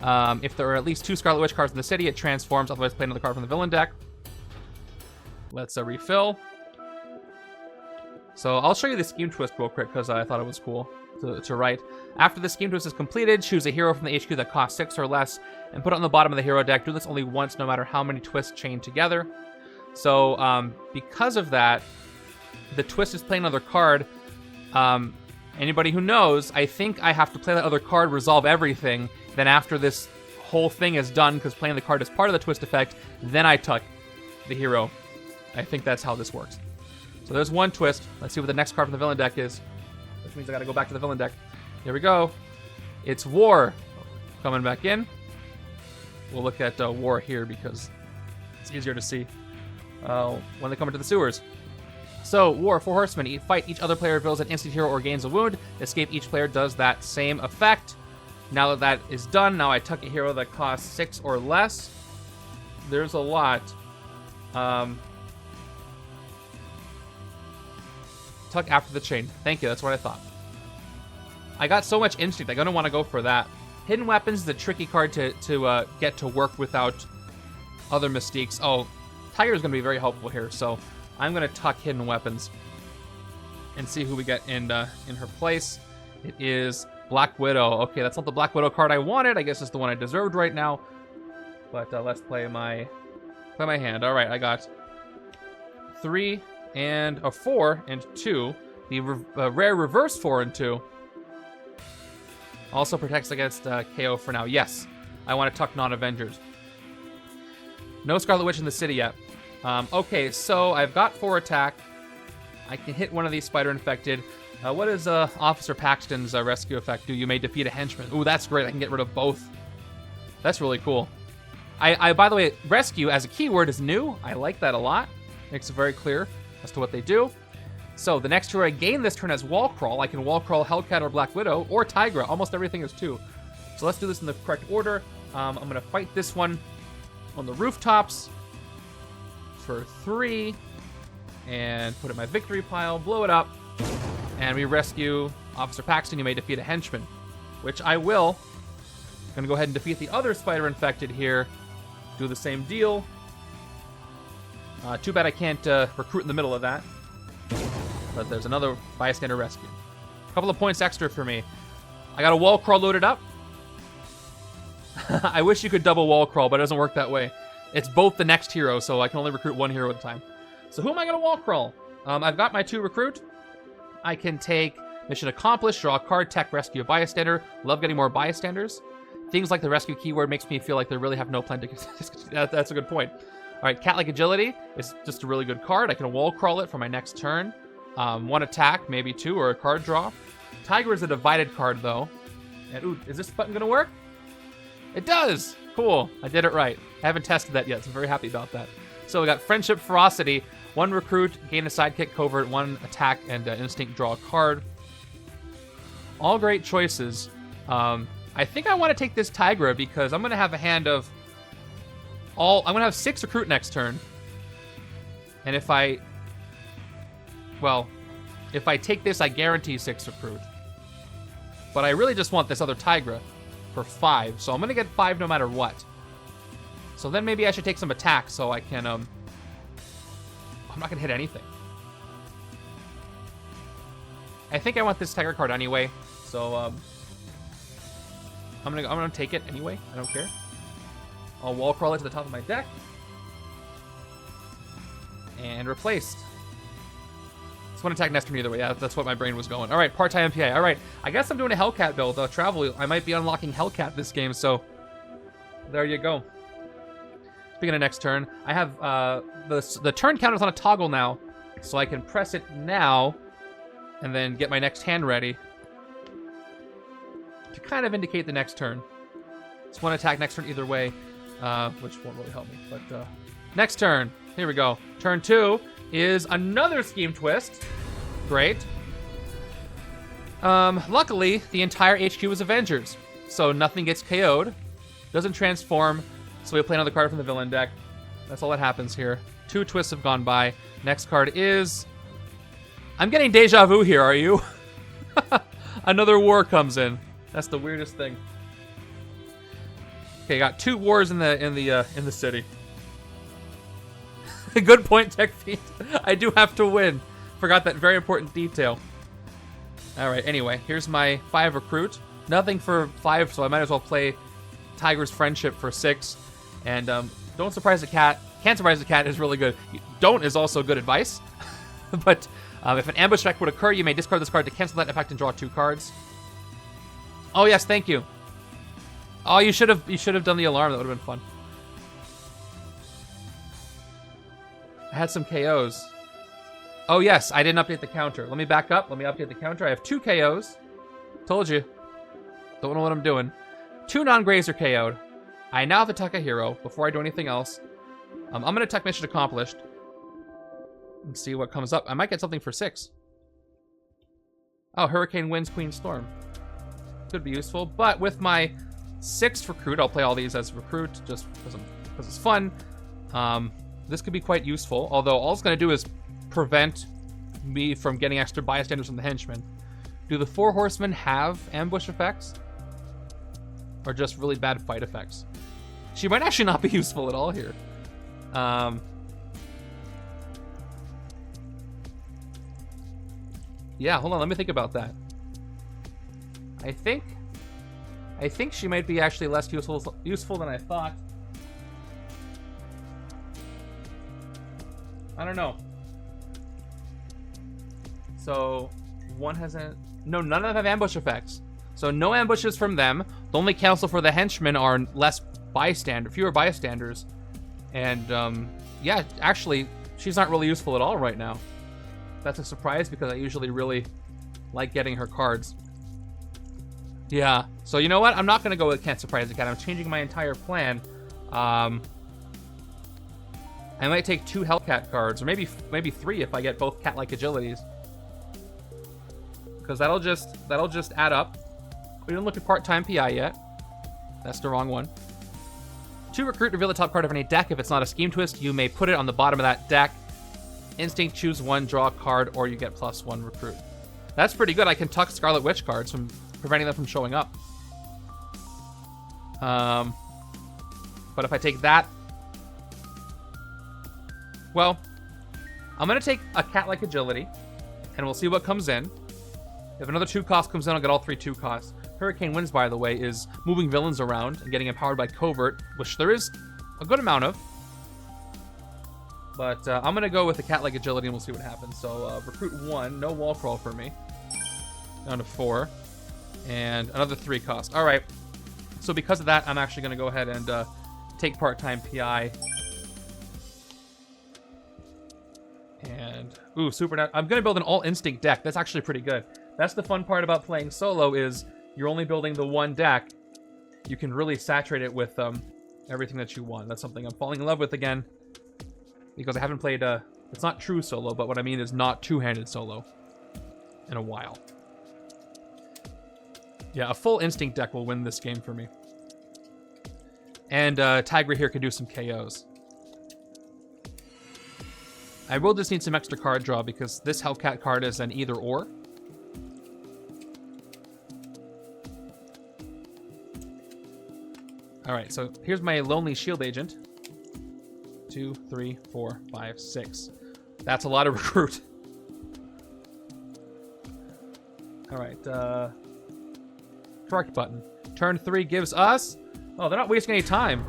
If there are at least 2 Scarlet Witch cards in the city, it transforms. Otherwise, play another card from the villain deck. Let's refill. So I'll show you the scheme twist real quick because I thought it was cool to write. After the scheme twist is completed, choose a hero from the HQ that costs 6 or less and put it on the bottom of the hero deck. Do this only once, no matter how many twists chain together. So because of that, the twist is playing another card. Anybody who knows, I think I have to play that other card, resolve everything. Then after this whole thing is done, because playing the card is part of the twist effect, then I tuck the hero. I think that's how this works. So there's 1 twist. Let's see what the next card from the villain deck is. Which means I gotta go back to the villain deck. Here we go. It's War. Coming back in. We'll look at War here because it's easier to see when they come into the sewers. So, War, 4 Horsemen. Fight each other player reveals an instant hero or gains a wound. Escape each player does that same effect. Now that that is done, now I tuck a hero that costs 6 or less. There's a lot. Tuck after the chain. Thank you, that's what I thought. I got so much instinct, I'm going to want to go for that. Hidden Weapons is a tricky card to get to work without other Mystiques. Oh, Tiger is going to be very helpful here, so I'm going to tuck Hidden Weapons and see who we get in her place. It is Black Widow. Okay, that's not the Black Widow card I wanted. I guess it's the one I deserved right now. But let's play my hand. All right, I got 3 and a 4 and 2. The rare reverse 4 and 2 also protects against KO for now. Yes, I want to tuck non-Avengers. No Scarlet Witch in the city yet. Okay, so I've got 4 attack. I can hit one of these spider infected. What does Officer Paxton's rescue effect do? You may defeat a henchman. Ooh, that's great. I can get rid of both. That's really cool. I by the way, rescue as a keyword is new. I like that a lot. Makes it very clear as to what they do. So the next hero I gain this turn has Wall Crawl. I can Wall Crawl Hellcat or Black Widow or Tigra. Almost everything is 2. So let's do this in the correct order. I'm going to fight this one on the rooftops for 3 and put it in my victory pile, blow it up, and we rescue Officer Paxton. You may defeat a henchman, which I will. I'm going to go ahead and defeat the other spider infected here. Do the same deal. Too bad I can't recruit in the middle of that. But there's another bystander rescue. A couple of points extra for me. I got a wall crawl loaded up. I wish you could double wall crawl, but it doesn't work that way. It's both the next hero, so I can only recruit 1 hero at a time. So who am I going to wall crawl? I've got my 2 recruit. I can take mission accomplished, draw a card, tech, rescue a bystander. Love getting more bystanders. Things like the rescue keyword makes me feel like they really have no plan to... That's a good point. All right, Cat-like agility is just a really good card. I can wall crawl it for my next turn. 1 attack, maybe 2, or a card draw. Tiger is a divided card, though. And ooh, is this button gonna work? It does! Cool, I did it right. I haven't tested that yet, so I'm very happy about that. So we got Friendship Ferocity, 1 recruit, gain a sidekick covert, 1 attack, and instinct draw a card. All great choices. I think I want to take this Tigra because I'm gonna have a hand of I'm gonna have 6 recruit next turn. And if I Well, if I take this, I guarantee 6 recruit. But I really just want this other Tigra for 5. So I'm going to get 5 no matter what. So then maybe I should take some attack so I can, I'm not going to hit anything. I think I want this Tiger card anyway. So, I'm gonna take it anyway. I don't care. I'll wall crawl it to the top of my deck. And replaced. It's one attack next turn either way. Yeah, that's what my brain was going. All right, part-time MPI. All right, I guess I'm doing a Hellcat build. Travel. I might be unlocking Hellcat this game, so there you go. Speaking of next turn, I have the turn counter's on a toggle now, so I can press it now and then get my next hand ready to kind of indicate the next turn. It's one attack next turn either way, which won't really help me. But next turn, here we go. Turn 2 is another Scheme Twist. Great. Luckily, the entire HQ is Avengers, so nothing gets KO'd. Doesn't transform, so we play another card from the villain deck. That's all that happens here. 2 twists have gone by. Next card is... I'm getting deja vu here, are you? Another war comes in. That's the weirdest thing. Okay, got 2 wars in the city. Good point, Tech Feet. I do have to win. Forgot that very important detail. All right. Anyway, here's my 5 recruit. Nothing for 5, so I might as well play Tiger's Friendship for 6. And don't surprise the cat. Can't surprise the cat is really good. Don't is also good advice. But if an ambush effect would occur, you may discard this card to cancel that effect and draw 2 cards. Oh yes, thank you. Oh, you should have done the alarm. That would have been fun. I had some KOs. Oh yes, I didn't update the counter. Let me back up. Let me update the counter. I have 2 KOs. Told you. Don't know what I'm doing. 2 non-grays are KO'd. I now have to tuck a hero before I do anything else. I'm going to tuck mission accomplished. And see what comes up. I might get something for 6. Oh, Hurricane Winds, Queen Storm. Could be useful. But with my 6th recruit, I'll play all these as recruit just because it's fun. This could be quite useful. Although all it's going to do is prevent me from getting extra bystanders from the Henchmen. Do the 4 Horsemen have ambush effects? Or just really bad fight effects? She might actually not be useful at all here. Yeah, hold on, let me think about that. I think she might be actually less useful than I thought. I don't know. So, one hasn't... No, none of them have ambush effects. So no ambushes from them. The only cancel for the henchmen are fewer bystanders. And, yeah, actually, she's not really useful at all right now. That's a surprise because I usually really like getting her cards. Yeah, so you know what? I'm not going to go with Can't Surprise the Cat. I'm changing my entire plan. I might take 2 Hellcat cards, or maybe 3 if I get both cat-like agilities. Because that'll just add up. We didn't look at part-time PI yet. That's the wrong one. 2 recruit, reveal the top card of any deck. If it's not a scheme twist, you may put it on the bottom of that deck. Instinct, choose 1, draw a card, or you get +1 recruit. That's pretty good. I can tuck Scarlet Witch cards from preventing them from showing up. But if I take that, well, I'm going to take a cat-like agility, and we'll see what comes in. If another 2 cost comes in, I'll get all 3 2 costs. Hurricane Winds, by the way, is moving villains around and getting empowered by Covert, which there is a good amount of. But I'm going to go with the cat-like agility, and we'll see what happens. So, recruit 1, no wall crawl for me. Down to 4. And another 3 cost. All right. So because of that, I'm actually going to go ahead and take part-time PI. And, ooh, I'm going to build an all-instinct deck. That's actually pretty good. That's the fun part about playing solo is you're only building the one deck. You can really saturate it with everything that you want. That's something I'm falling in love with again. Because I haven't played, it's not true solo, but what I mean is not two-handed solo in a while. Yeah, a full instinct deck will win this game for me. And Tigra here can do some KOs. I will just need some extra card draw because this Hellcat card is an either or. All right, so here's my Lonely Shield Agent. 2, 3, 4, 5, 6. That's a lot of recruit. All right, correct button. Turn 3 gives us... Oh, they're not wasting any time.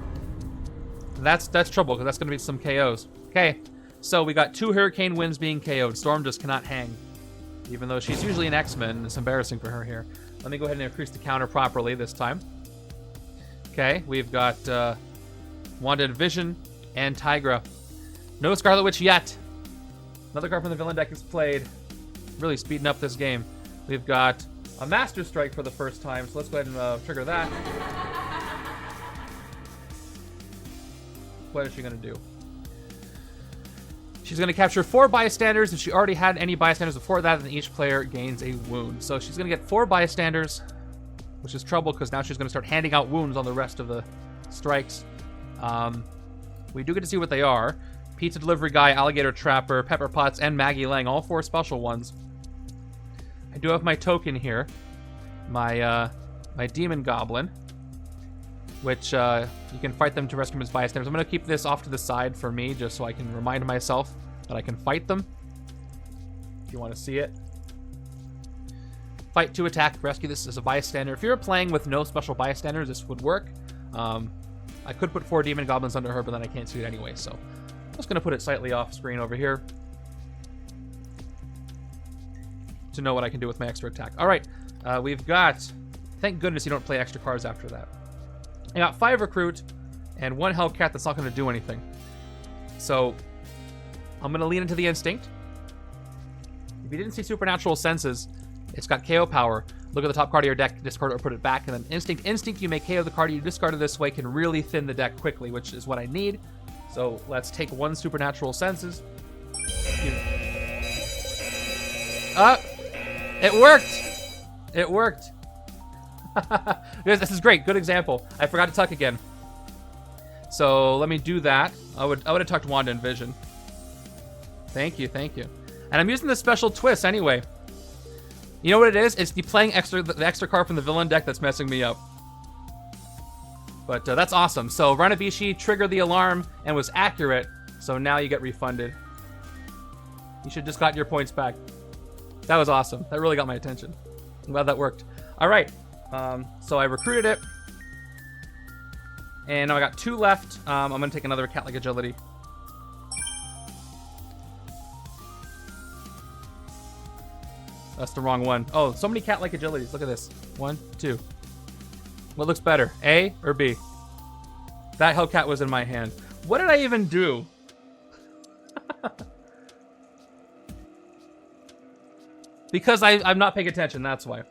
That's trouble, because that's going to be some KOs. Okay, so we got 2 Hurricane Winds being KO'd. Storm just cannot hang. Even though she's usually an X-Men, it's embarrassing for her here. Let me go ahead and increase the counter properly this time. Okay, we've got Wanda and Vision and Tigra. No Scarlet Witch yet. Another card from the villain deck is played. Really speeding up this game. We've got a Master Strike for the first time, so let's go ahead and trigger that. What is she going to do? She's going to capture 4 bystanders. If she already had any bystanders before that, then each player gains a wound. So she's going to get 4 bystanders, which is trouble because now she's going to start handing out wounds on the rest of the strikes. We do get to see what they are. Pizza Delivery Guy, Alligator Trapper, Pepper Potts, and Madelyne, all 4 special ones. I do have my token here. My Demon Goblin, which you can fight them to rescue them as bystanders. I'm going to keep this off to the side for me, just so I can remind myself that I can fight them. If you want to see it. Fight to attack, rescue this as a bystander. If you're playing with no special bystanders, this would work. I could put 4 Demon Goblins under her, but then I can't see it anyway, so I'm just going to put it slightly off screen over here to know what I can do with my extra attack. All right, we've got... Thank goodness you don't play extra cards after that. I got 5 Recruit and 1 Hellcat that's not going to do anything. So I'm going to lean into the Instinct. If you didn't see Supernatural Senses, it's got KO power. Look at the top card of your deck, discard it or put it back, and then Instinct. Instinct, you may KO the card you discarded this way, can really thin the deck quickly, which is what I need. So let's take 1 Supernatural Senses. It worked! It worked. This is great. Good example. I forgot to tuck again. So let me do that. I would have tucked Wanda and Vision. Thank you, thank you. And I'm using this special twist anyway. You know what it is? It's the playing the extra card from the villain deck that's messing me up. But that's awesome. So Ranabishi triggered the alarm and was accurate. So now you get refunded. You should just got your points back. That was awesome. That really got my attention. I'm glad that worked. All right. So I recruited it. And now I got 2 left. I'm going to take another cat-like agility. That's the wrong one. Oh, so many cat-like agilities. Look at this. 1, 2. What looks better, A or B? That Hellcat was in my hand. What did I even do? Because I'm not paying attention, that's why.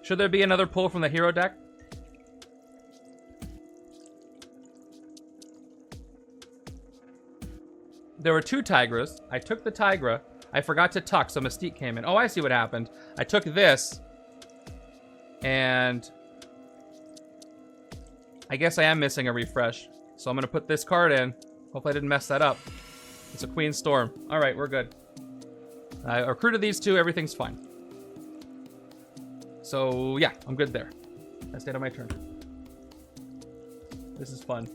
Should there be another pull from the hero deck? There were 2 Tigras. I took the Tigra. I forgot to tuck, so Mystique came in. Oh, I see what happened. I took this, and I guess I am missing a refresh. So I'm going to put this card in. Hopefully I didn't mess that up. It's a Queen Storm. All right, we're good. I recruited these 2. Everything's fine. So, yeah, I'm good there. That's the end of my turn. This is fun.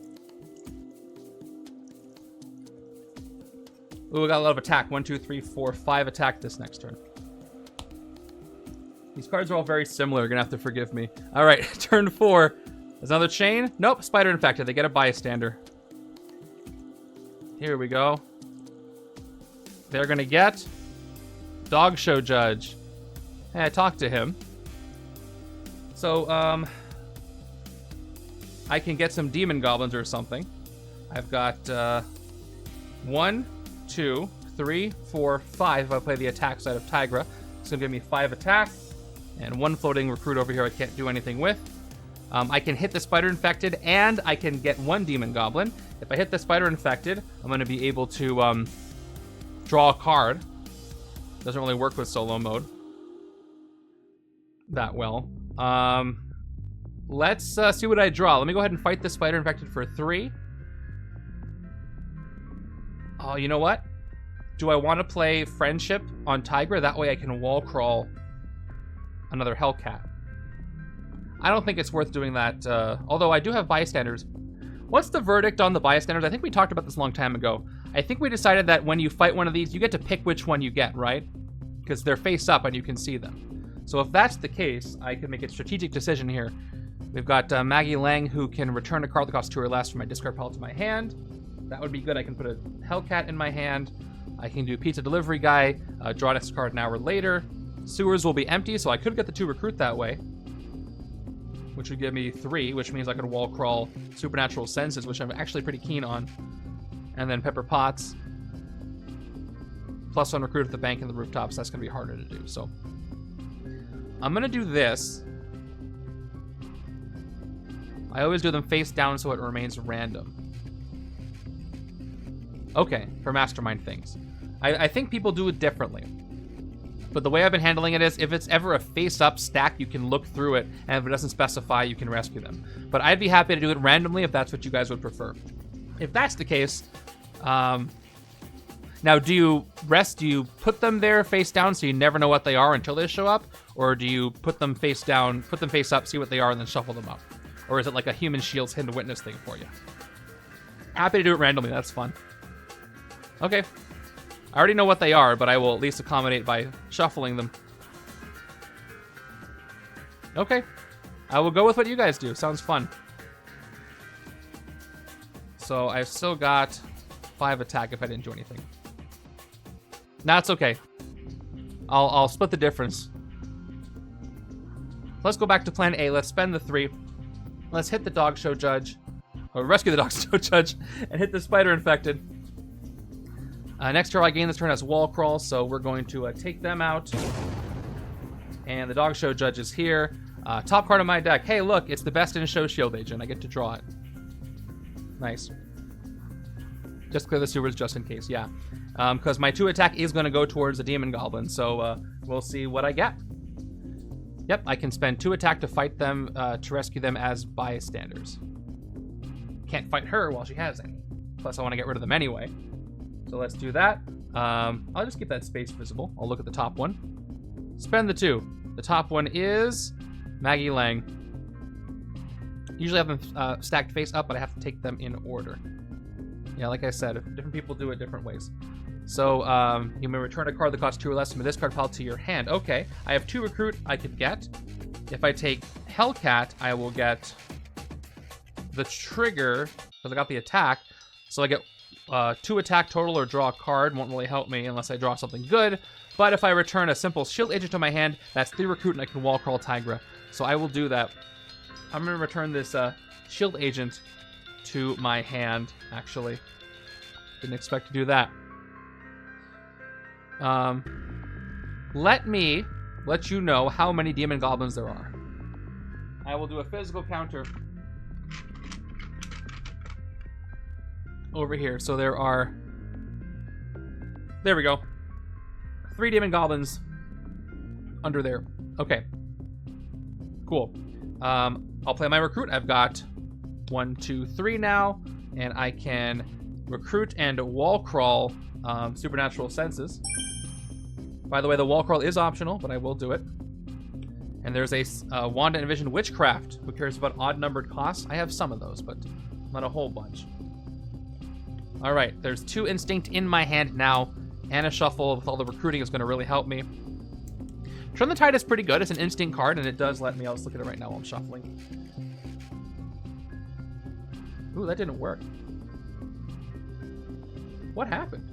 Ooh, we got a lot of attack. 1, 2, 3, 4, 5 attack this next turn. These cards are all very similar. You're going to have to forgive me. All right, turn 4. There's another chain. Nope, Spider Infected. They get a bystander. Here we go. They're going to get Dog Show Judge. Hey, I talked to him. So, I can get some Demon Goblins or something. I've got 1, 2, 3, 4, 5 if I play the attack side of Tigra. It's going to give me 5 attack. And 1 floating recruit over here I can't do anything with. I can hit the Spider Infected, and I can get 1 Demon Goblin. If I hit the Spider Infected, I'm going to be able to draw a card. Doesn't really work with solo mode that well. Let's see what I draw. Let me go ahead and fight the Spider Infected for 3. Oh, you know what? Do I want to play Friendship on Tigra? That way I can wall crawl another Hellcat. I don't think it's worth doing that, although I do have bystanders. What's the verdict on the bystanders? I think we talked about this a long time ago. I think we decided that when you fight one of these, you get to pick which one you get, right? Because they're face up and you can see them. So if that's the case, I can make a strategic decision here. We've got Madelyne, who can return a card that costs 2 or less from my discard pile to my hand. That would be good. I can put a Hellcat in my hand. I can do Pizza Delivery Guy, draw next card an hour later. Sewers will be empty, so I could get the 2 recruit that way, which would give me 3, which means I could wall crawl Supernatural Senses, which I'm actually pretty keen on. And then Pepper Potts. +1 recruit at the bank and the rooftops. That's going to be harder to do, so I'm going to do this. I always do them face down so it remains random. Okay, for Mastermind things. I think people do it differently. But the way I've been handling it is, if it's ever a face-up stack, you can look through it, and if it doesn't specify, you can rescue them. But I'd be happy to do it randomly if that's what you guys would prefer. If that's the case, now do you put them there face down so you never know what they are until they show up? Or do you put them face down, put them face up, see what they are, and then shuffle them up? Or is it like a Human Shield's Hidden Witness thing for you? Happy to do it randomly, that's fun. Okay. I already know what they are, but I will at least accommodate by shuffling them. Okay. I will go with what you guys do. Sounds fun. So I've still got 5 attack if I didn't do anything. That's okay. I'll split the difference. Let's go back to plan A. Let's spend the 3. Let's hit the dog show judge. Or rescue the dog show judge and hit the spider infected. Next turn I gain this turn has wall crawl, so we're going to take them out. And the dog show judge is here. Top card of my deck. Hey, look, it's the best in show shield agent. I get to draw it. Nice. Just clear the sewers just in case, yeah. Because my 2 attack is going to go towards the demon goblin, so we'll see what I get. Yep, I can spend 2 attack to fight them, to rescue them as bystanders. Can't fight her while she has any. Plus, I want to get rid of them anyway. So let's do that. I'll just keep that space visible. I'll look at the top one. Spend the 2. The top one is Madelyne. Usually I have them stacked face up, but I have to take them in order. Yeah, like I said, different people do it different ways. So you may return a card that costs 2 or less from this card pile to your hand. Okay, I have 2 recruit I could get. If I take Hellcat, I will get the trigger, because I got the attack. So I get 2 attack total or draw a card. Won't really help me unless I draw something good. But if I return a simple shield agent to my hand, that's 3 recruit and I can wall crawl Tigra. So I will do that. I'm going to return this shield agent to my hand, actually. Didn't expect to do that. Let me let you know how many demon goblins there are. I will do a physical counter over here. So there are, there we go, 3 demon goblins under there. Okay, cool. I'll play my recruit. I've got 1, 2, 3 now, and I can recruit and wall crawl Supernatural Senses. By the way, the wall crawl is optional, but I will do it. And there's a Wanda Envisioned Witchcraft, who cares about odd-numbered costs. I have some of those, but not a whole bunch. All right, there's 2 Instinct in my hand now, and a Shuffle with all the recruiting is going to really help me. Turn the Tide is pretty good. It's an Instinct card, and it does let me... I'll just look at it right now while I'm shuffling. Ooh, that didn't work. What happened?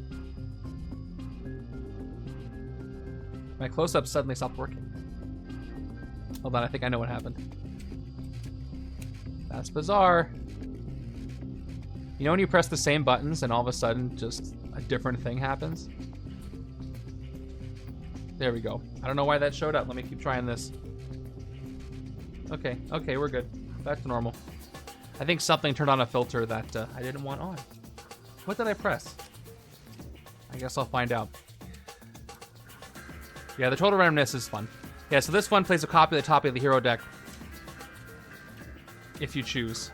My close-up suddenly stopped working. Hold on, I think I know what happened. That's bizarre. You know when you press the same buttons and all of a sudden just a different thing happens? There we go. I don't know why that showed up. Let me keep trying this. Okay, okay, we're good. Back to normal. I think something turned on a filter that I didn't want on. What did I press? I guess I'll find out. Yeah, the total randomness is fun. Yeah, so this one plays a copy of the top of the hero deck, if you choose.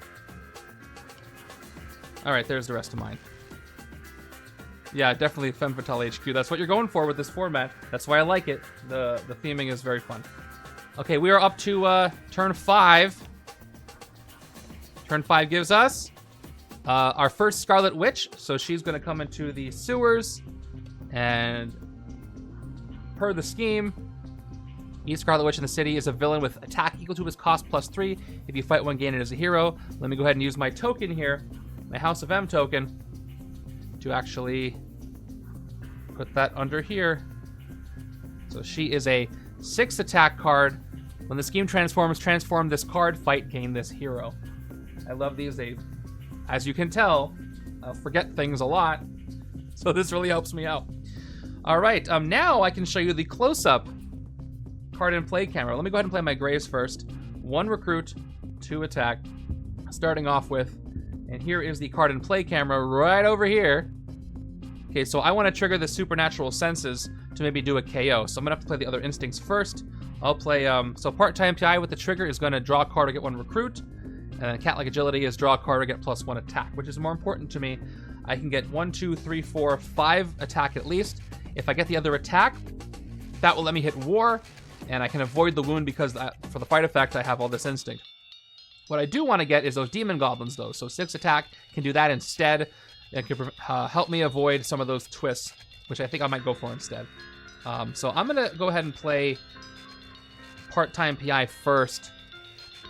All right, there's the rest of mine. Yeah, definitely Femme Fatale HQ. That's what you're going for with this format. That's why I like it. The theming is very fun. Okay, we are up to turn 5. Turn 5 gives us our first Scarlet Witch. So she's going to come into the sewers. And per the scheme, each Scarlet Witch in the city is a villain with attack equal to his cost +3. If you fight one, gain it as a hero. Let me go ahead and use my token here, my House of M token, to actually put that under here. So she is a 6 attack card. When the scheme transforms, transform this card, fight, gain this hero. I love these. As you can tell, I'll forget things a lot. So this really helps me out. All right, now I can show you the close-up card and play camera. Let me go ahead and play my Graves first. 1 recruit, 2 attack. Starting off with, and here is the card and play camera right over here. Okay, so I want to trigger the supernatural senses to maybe do a KO. So I'm gonna have to play the other instincts first. I'll play, so part-time PI with the trigger is gonna draw a card or get 1 recruit. And then cat-like agility is draw a card or get +1 attack, which is more important to me. I can get 1, 2, 3, 4, 5 attack at least. If I get the other attack, that will let me hit war, and I can avoid the wound because for the fight effect, I have all this instinct. What I do want to get is those demon goblins, though. So 6 attack can do that instead. It can help me avoid some of those twists, which I think I might go for instead. So I'm going to go ahead and play part-time PI first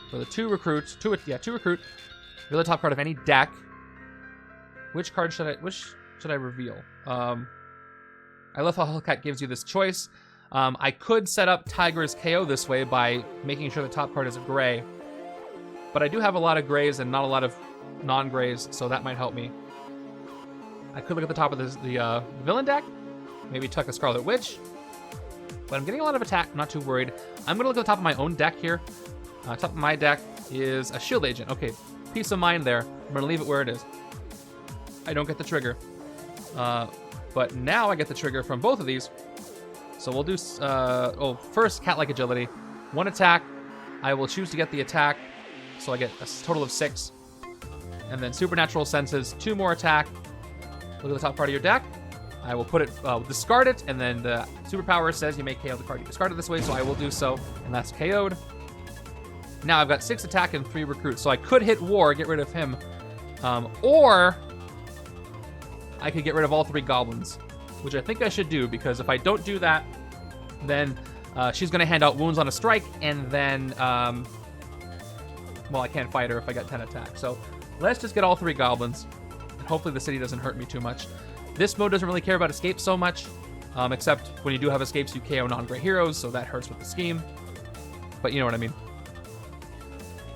for the 2 recruits. 2 recruit. Reveal the top card of any deck. Which card should I reveal? I love how Hellcat gives you this choice. I could set up Tigra's KO this way by making sure the top card is a gray. But I do have a lot of grays and not a lot of non-grays, so that might help me. I could look at the top of the villain deck, maybe tuck a Scarlet Witch. But I'm getting a lot of attack, I'm not too worried. I'm going to look at the top of my own deck here. Top of my deck is a Shield Agent. Okay, peace of mind there. I'm going to leave it where it is. I don't get the trigger. But now I get the trigger from both of these. So we'll do, first, cat-like agility. 1 attack. I will choose to get the attack. So I get a total of 6. And then supernatural senses, 2 more attack. Look at the top part of your deck. I will put it, discard it, and then the superpower says you may KO the card you discarded this way, so I will do so, and that's KO'd. Now I've got 6 attack and 3 recruits, so I could hit war, get rid of him, or I could get rid of all 3 goblins, which I think I should do, because if I don't do that, then she's going to hand out wounds on a strike, and then, well, I can't fight her if I got 10 attack. So let's just get all 3 goblins, and hopefully the city doesn't hurt me too much. This mode doesn't really care about escapes so much, except when you do have escapes, you KO non-gray heroes, so that hurts with the scheme. But you know what I mean.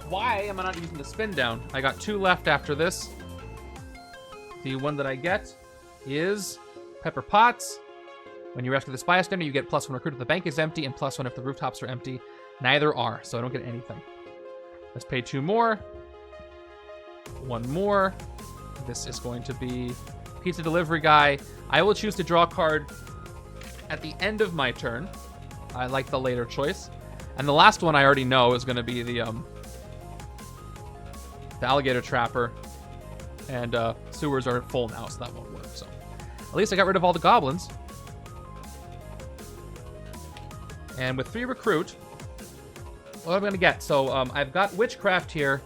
Why am I not using the spin down? I got 2 left after this. The one that I get is Pepper Potts. When you rescue this bystander, you get +1 recruit if the bank is empty and +1 if the rooftops are empty. Neither are, so I don't get anything. Let's pay 2 more. 1 more. This is going to be Pizza Delivery Guy. I will choose to draw a card at the end of my turn. I like the later choice. And the last one I already know is going to be the Alligator Trapper. And sewers are full now, so that won't work. So at least I got rid of all the goblins. And with 3 recruit, what am I going to get? So I've got Witchcraft here.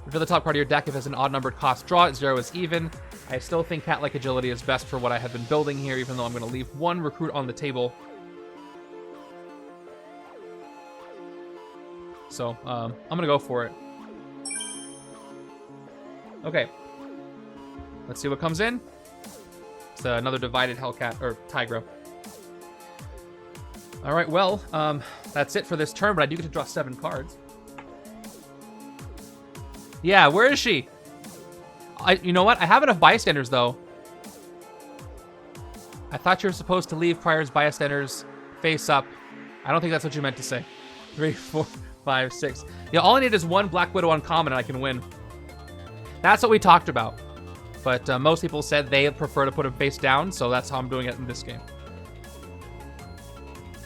Reveal the top card of your deck if it has an odd-numbered cost. Draw it. 0 is even. I still think Cat-like Agility is best for what I have been building here, even though I'm going to leave 1 recruit on the table. So I'm going to go for it. Okay. Let's see what comes in. It's another divided Hellcat, or Tigra. All right, well, that's it for this turn, but I do get to draw 7 cards. Yeah, where is she? You know what? I have enough bystanders, though. I thought you were supposed to leave Pryor's bystanders face up. I don't think that's what you meant to say. 3, 4, 5, 6. Yeah, all I need is 1 Black Widow uncommon and I can win. That's what we talked about. But most people said they prefer to put him face down, so that's how I'm doing it in this game.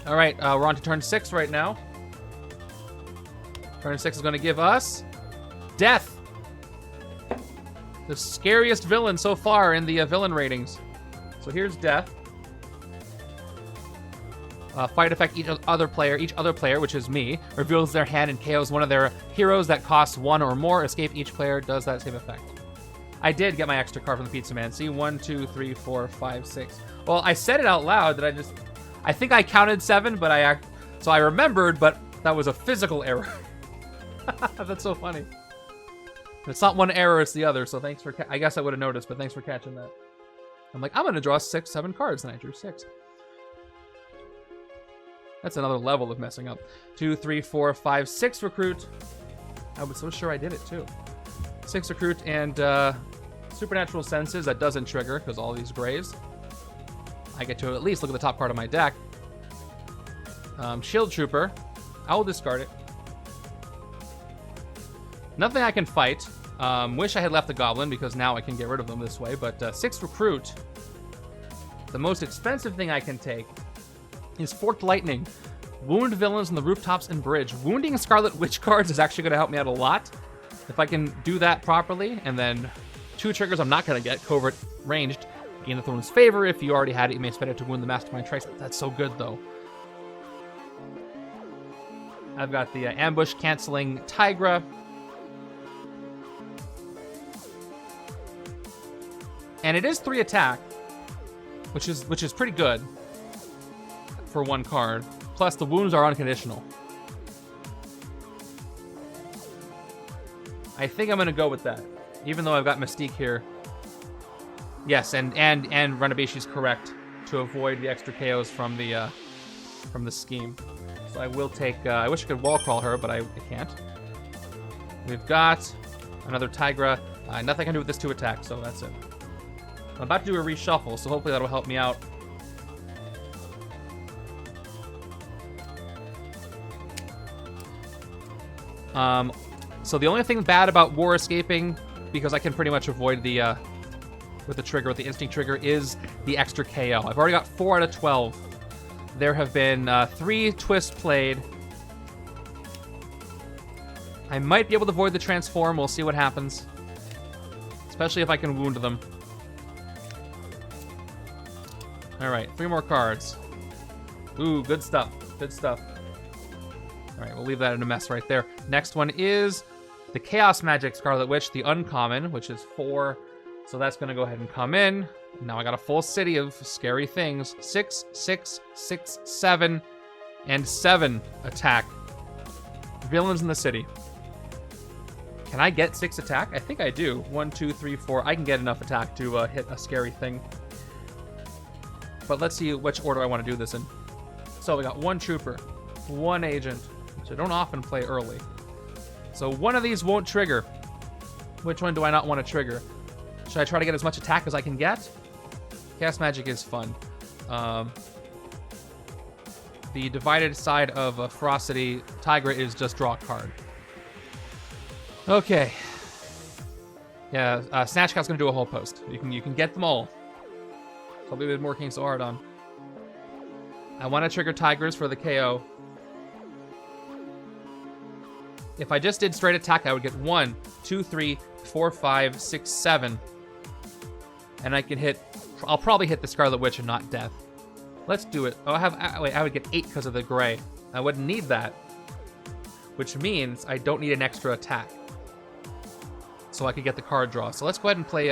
All right, we're on to turn 6 right now. Turn 6 is going to give us Death. The scariest villain so far in the villain ratings. So here's death. Fight effect, each other player, which is me, reveals their hand and KOs one of their heroes that costs 1 or more. Escape, each player does that same effect. I did get my extra card from the Pizza Man. See, 1, 2, 3, 4, 5, 6. Well, I said it out loud. I think I counted 7, but so I remembered, but that was a physical error. That's so funny. It's not one error, it's the other. So thanks for, I guess I would have noticed, but thanks for catching that. I'm like, I'm gonna draw 6, 7 cards, and I drew 6. That's another level of messing up. 2, 3, 4, 5, 6 recruit. I was so sure I did it too. 6 recruit and supernatural senses. That doesn't trigger because all these grays. I get to at least look at the top card of my deck. Shield Trooper. I will discard it. Nothing I can fight. Wish I had left the Goblin because now I can get rid of them this way. But 6 recruit. The most expensive thing I can take is Forked Lightning. Wound villains on the rooftops and bridge. Wounding Scarlet Witch cards is actually going to help me out a lot. If I can do that properly, and then 2 triggers I'm not going to get. Covert, ranged. Gain the Throne's favor. If you already had it, you may spend it to wound the Mastermind Trice. That's so good, though. I've got the ambush canceling Tigra. And it is 3 attack, which is pretty good for 1 card. Plus, the wounds are unconditional. I think I'm going to go with that, even though I've got Mystique here. Yes, and Renabishi's correct to avoid the extra KOs from the scheme. So I will take. I wish I could wall crawl her, but I can't. We've got another Tigra. Nothing I can do with this 2 attack, so that's it. I'm about to do a reshuffle, so hopefully that'll help me out. So the only thing bad about War Escaping, because I can pretty much avoid the with the instinct trigger, is the extra KO. I've already got 4 out of 12. There have been 3 twists played. I might be able to avoid the transform. We'll see what happens. Especially if I can wound them. Alright, 3 more cards. Ooh, good stuff. Good stuff. Alright, we'll leave that in a mess right there. Next one is the Chaos Magic Scarlet Witch, the uncommon, which is 4. So that's going to go ahead and come in. Now I got a full city of scary things. 6, 6, 6, 7, and 7 attack. Villains in the city. Can I get 6 attack? I think I do. 1, 2, 3, 4. I can get enough attack to hit a scary thing. But let's see which order I want to do this in. So we got 1 trooper, 1 agent, which I don't often play early. So one of these won't trigger. Which one do I not want to trigger? Should I try to get as much attack as I can get? Chaos Magic is fun. The divided side of Ferocity Tigra is just draw a card. Okay. Yeah, Snatchcat's gonna do a whole post. You can get them all. Probably been working so hard on. I want to trigger Tigers for the KO. If I just did straight attack, I would get 1, 2, 3, 4, 5, 6, 7. And I can hit... I'll probably hit the Scarlet Witch and not Death. Let's do it. Oh, I would get 8 because of the gray. I wouldn't need that. Which means I don't need an extra attack. So I could get the card draw. So let's go ahead and play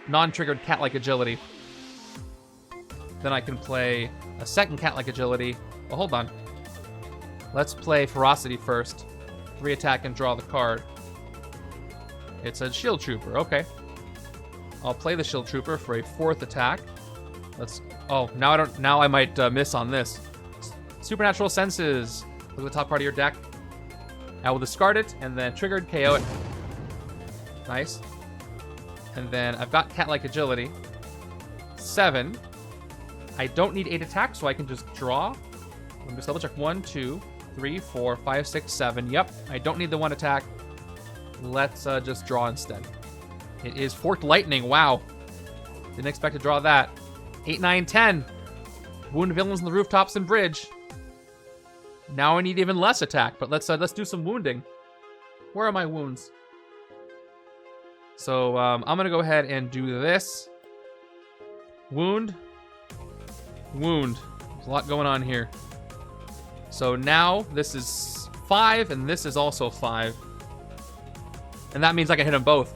non-triggered Cat-like Agility. Then I can play a second Cat-like Agility. Well, hold on. Let's play Ferocity first. 3 attack and draw the card. It's a Shield Trooper. Okay. I'll play the Shield Trooper for a 4th attack. Let's... Oh, now I might miss on this. Supernatural Senses. Look at the top part of your deck. I will discard it and then triggered KO it. Nice. And then I've got Cat-like Agility. 7. I don't need 8 attacks, so I can just draw. Let me just double check. 1, 2, 3, 4, 5, 6, 7. Yep, I don't need the 1 attack. Let's just draw instead. It is Forked Lightning. Wow. Didn't expect to draw that. 8, 9, 10. Wound villains on the rooftops and bridge. Now I need even less attack, but let's do some wounding. Where are my wounds? So I'm gonna go ahead and do this. Wound. Wound. There's a lot going on here. So now this is 5, and this is also 5. And that means I can hit them both.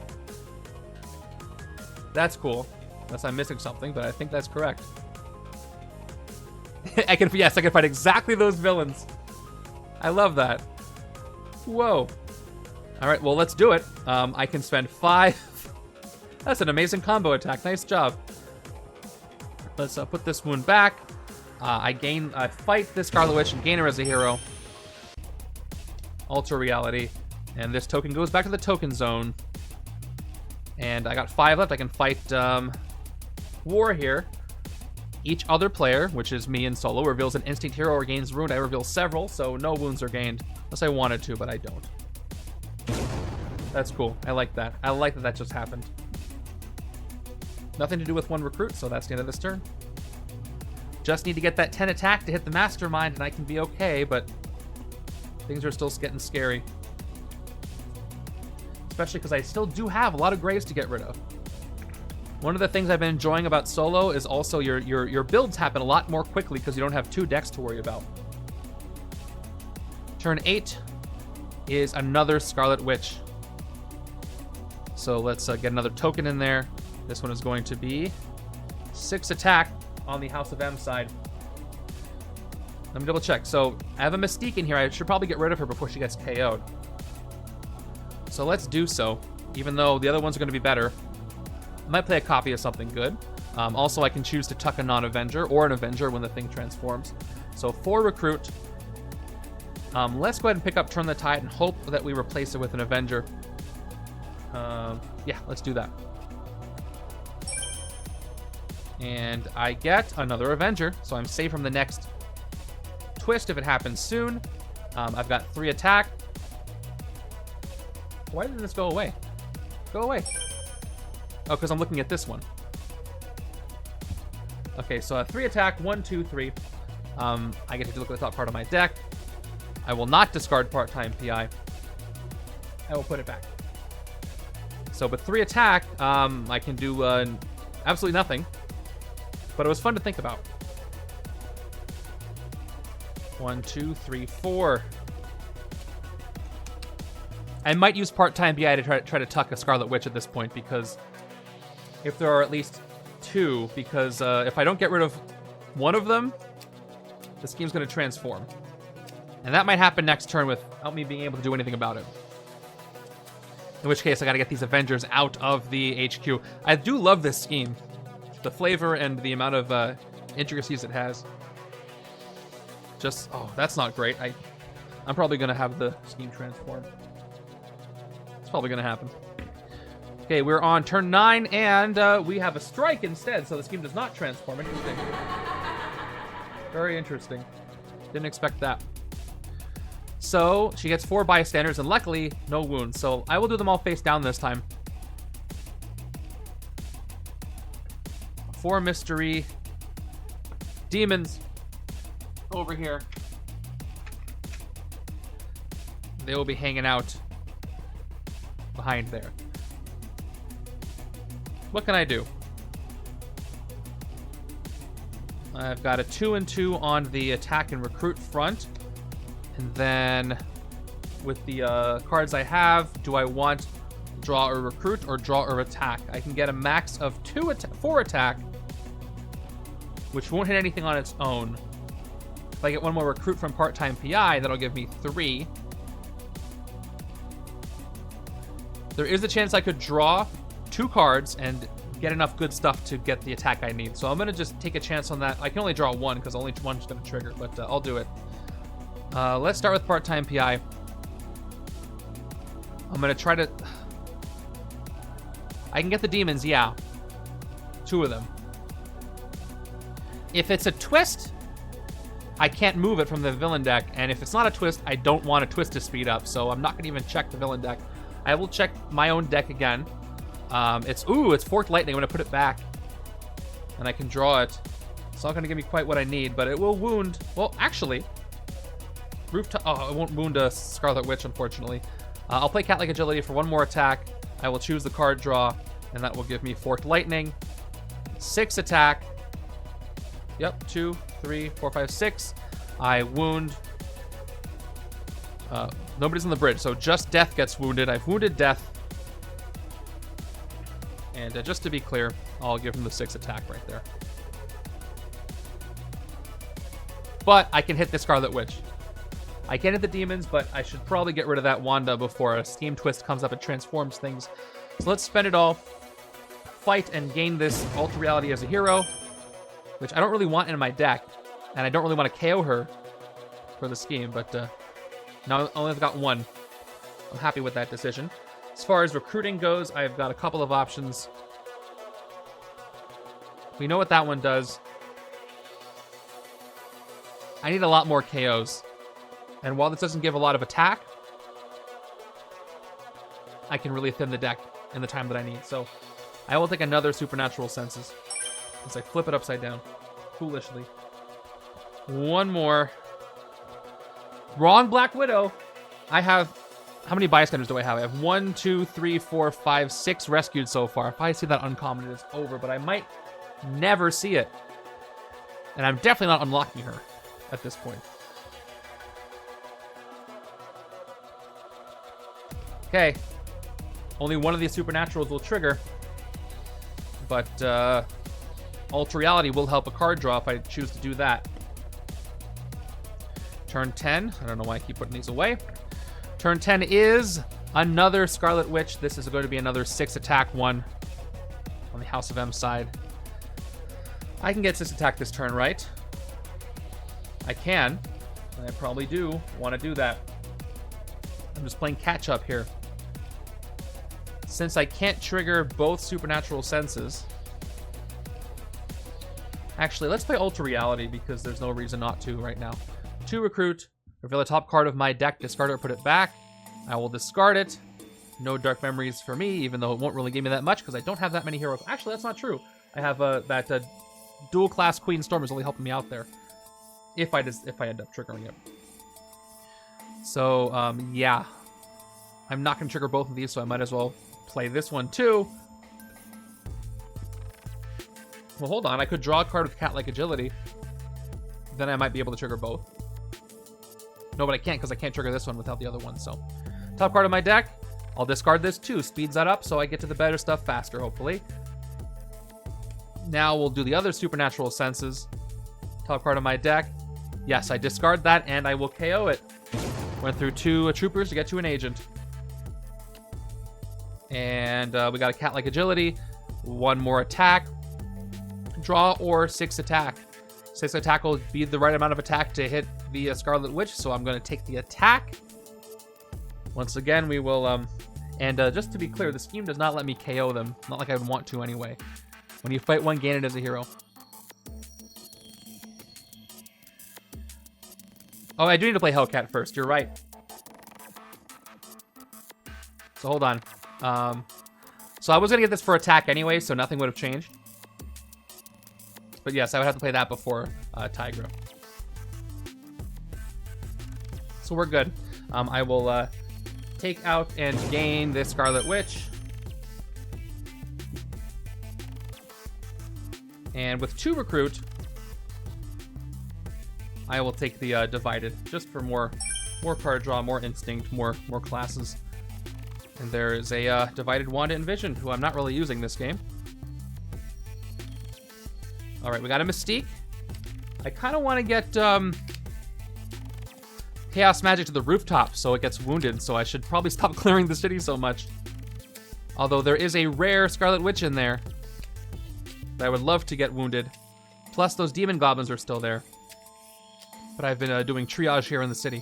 That's cool. Unless I'm missing something, but I think that's correct. I can fight exactly those villains. I love that. Whoa. All right, well, let's do it. I can spend 5. That's an amazing combo attack. Nice job. Let's put this wound back. I fight this Scarlet Witch and gain her as a hero. Alter reality. And this token goes back to the token zone. And I got 5 left. I can fight War here. Each other player, which is me in solo, reveals an instinct hero or gains a wound. I reveal several, so no wounds are gained. Unless I wanted to, but I don't. That's cool. I like that. I like that that just happened. Nothing to do with one recruit, so that's the end of this turn. Just need to get that 10 attack to hit the Mastermind, and I can be okay, but things are still getting scary. Especially because I still do have a lot of grays to get rid of. One of the things I've been enjoying about solo is also your builds happen a lot more quickly because you don't have 2 decks to worry about. Turn 8 is another Scarlet Witch. So let's get another token in there. This one is going to be 6 attack on the House of M side. Let me double check. So I have a Mystique in here. I should probably get rid of her before she gets KO'd. So let's do so, even though the other ones are going to be better. I might play a copy of something good. Also, I can choose to tuck a non-Avenger or an Avenger when the thing transforms. So 4 recruit. Let's go ahead and pick up Turn the Tide and hope that we replace it with an Avenger. Yeah, let's do that. And I get another Avenger, so I'm safe from the next twist if it happens soon. I've got 3 attack. Why didn't this go away? Go away. Oh, because I'm looking at this one. Okay, so 3 attack, 1, 2, 3. I get to look at the top part of my deck. I will not discard part-time PI. I will put it back. So with 3 attack, I can do absolutely nothing. But it was fun to think about. 1, 2, 3, 4. I might use part-time PI to try to tuck a Scarlet Witch at this point, because if there are at least 2, because if I don't get rid of one of them, the scheme's going to transform. And that might happen next turn without me being able to do anything about it. In which case, I got to get these Avengers out of the HQ. I do love this scheme. The flavor and the amount of intricacies it has. Just, oh, that's not great. I'm probably going to have the scheme transform. It's probably going to happen. Okay, we're on turn 9, and we have a strike instead, so the scheme does not transform. Interesting. Very interesting. Didn't expect that. So, she gets 4 bystanders, and luckily, no wounds. So, I will do them all face down this time. 4 mystery demons over here. They will be hanging out behind there. What can I do? I've got a 2 and 2 on the attack and recruit front. And then with the cards I have, do I want draw or recruit or draw or attack? I can get a max of 4 attack, which won't hit anything on its own. If I get one more recruit from part-time PI, that'll give me 3. There is a chance I could draw 2 cards and get enough good stuff to get the attack I need. So I'm going to just take a chance on that. I can only draw 1 because only 1's going to trigger, but I'll do it. Let's start with part-time PI. I'm going to try to... I can get the demons, yeah. 2 of them. If it's a twist, I can't move it from the villain deck. And if it's not a twist, I don't want a twist to speed up. So I'm not going to even check the villain deck. I will check my own deck again. It's Forked Lightning. I'm going to put it back. And I can draw it. It's not going to give me quite what I need, but it will wound. Well, actually... it won't wound a Scarlet Witch, unfortunately. I'll play Cat-like Agility for 1 more attack. I will choose the card draw, and that will give me Forked Lightning. 6 attack. Yep, 2, 3, 4, 5, 6. I wound. Nobody's on the bridge, so just Death gets wounded. I've wounded Death. And just to be clear, I'll give him the 6 attack right there. But I can hit the Scarlet Witch. I can hit the demons, but I should probably get rid of that Wanda before a Steam Twist comes up and transforms things. So let's spend it all. Fight and gain this Ultra Reality as a hero, which I don't really want in my deck. And I don't really want to KO her for the scheme, but now I only got 1. I'm happy with that decision. As far as recruiting goes, I've got a couple of options. We know what that one does. I need a lot more KOs. And while this doesn't give a lot of attack, I can really thin the deck in the time that I need. So I will take another Supernatural Senses as I flip it upside down, foolishly. One more. Wrong Black Widow. I have... How many bystanders do I have? I have 1, 2, 3, 4, 5, 6 rescued so far. If I see that uncommon, it is over, but I might never see it. And I'm definitely not unlocking her at this point. Okay. Only one of these Supernaturals will trigger. But Ultra Reality will help a card draw if I choose to do that. Turn 10. I don't know why I keep putting these away. Turn 10 is another Scarlet Witch. This is going to be another 6 attack one on the House of M side. I can get 6 attack this turn, right? I can. And I probably do want to do that. I'm just playing catch up here. Since I can't trigger both Supernatural Senses. Actually, let's play Ultra Reality because there's no reason not to right now. 2 recruit. Reveal the top card of my deck, discard it or put it back. I will discard it. No Dark Memories for me, even though it won't really give me that much because I don't have that many heroes. Actually, that's not true. I have that dual class Queen Storm is only helping me out there. If I end up triggering it. So, yeah. I'm not going to trigger both of these, so I might as well play this one too. Well, hold on. I could draw a card with Cat-like Agility. Then I might be able to trigger both. No, but I can't because I can't trigger this one without the other one. So, top card of my deck. I'll discard this too. Speeds that up so I get to the better stuff faster, hopefully. Now we'll do the other Supernatural Senses. Top card of my deck. Yes, I discard that and I will KO it. Went through 2 troopers to get to an agent. And we got a Cat-like Agility. 1 more attack. Draw or 6 attack. 6 attack will be the right amount of attack to hit the Scarlet Witch, so I'm going to take the attack. Once again, we will... just to be clear, the scheme does not let me KO them. Not like I would want to anyway. When you fight one, gain it as a hero. Oh, I do need to play Hellcat first. You're right. So hold on. So I was going to get this for attack anyway, so nothing would have changed. But yes, I would have to play that before Tigra. So we're good. I will take out and gain this Scarlet Witch. And with 2 recruit, I will take the Divided, just for more card draw, more instinct, more classes. And there is a Divided Wanda and Vision, who I'm not really using this game. Alright, we got a Mystique. I kind of want to get Chaos Magic to the rooftop so it gets wounded, so I should probably stop clearing the city so much. Although there is a rare Scarlet Witch in there that I would love to get wounded. Plus those demon goblins are still there. But I've been doing triage here in the city.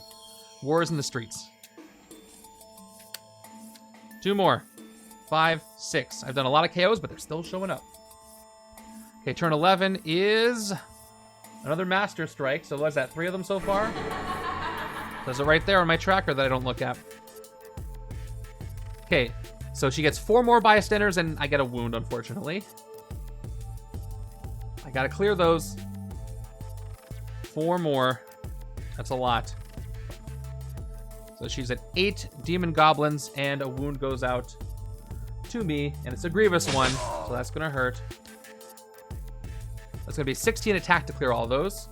Wars in the streets. 2 more. 5, 6. I've done a lot of KOs, but they're still showing up. Okay, turn 11 is another Master Strike. So what's that, 3 of them so far? There's it right there on my tracker that I don't look at. Okay, so she gets 4 more bystanders and I get a wound, unfortunately. I gotta clear those. 4 more. That's a lot. So she's at 8 demon goblins and a wound goes out to me, and it's a grievous one, so that's gonna hurt. That's going to be 16 attack to clear all those.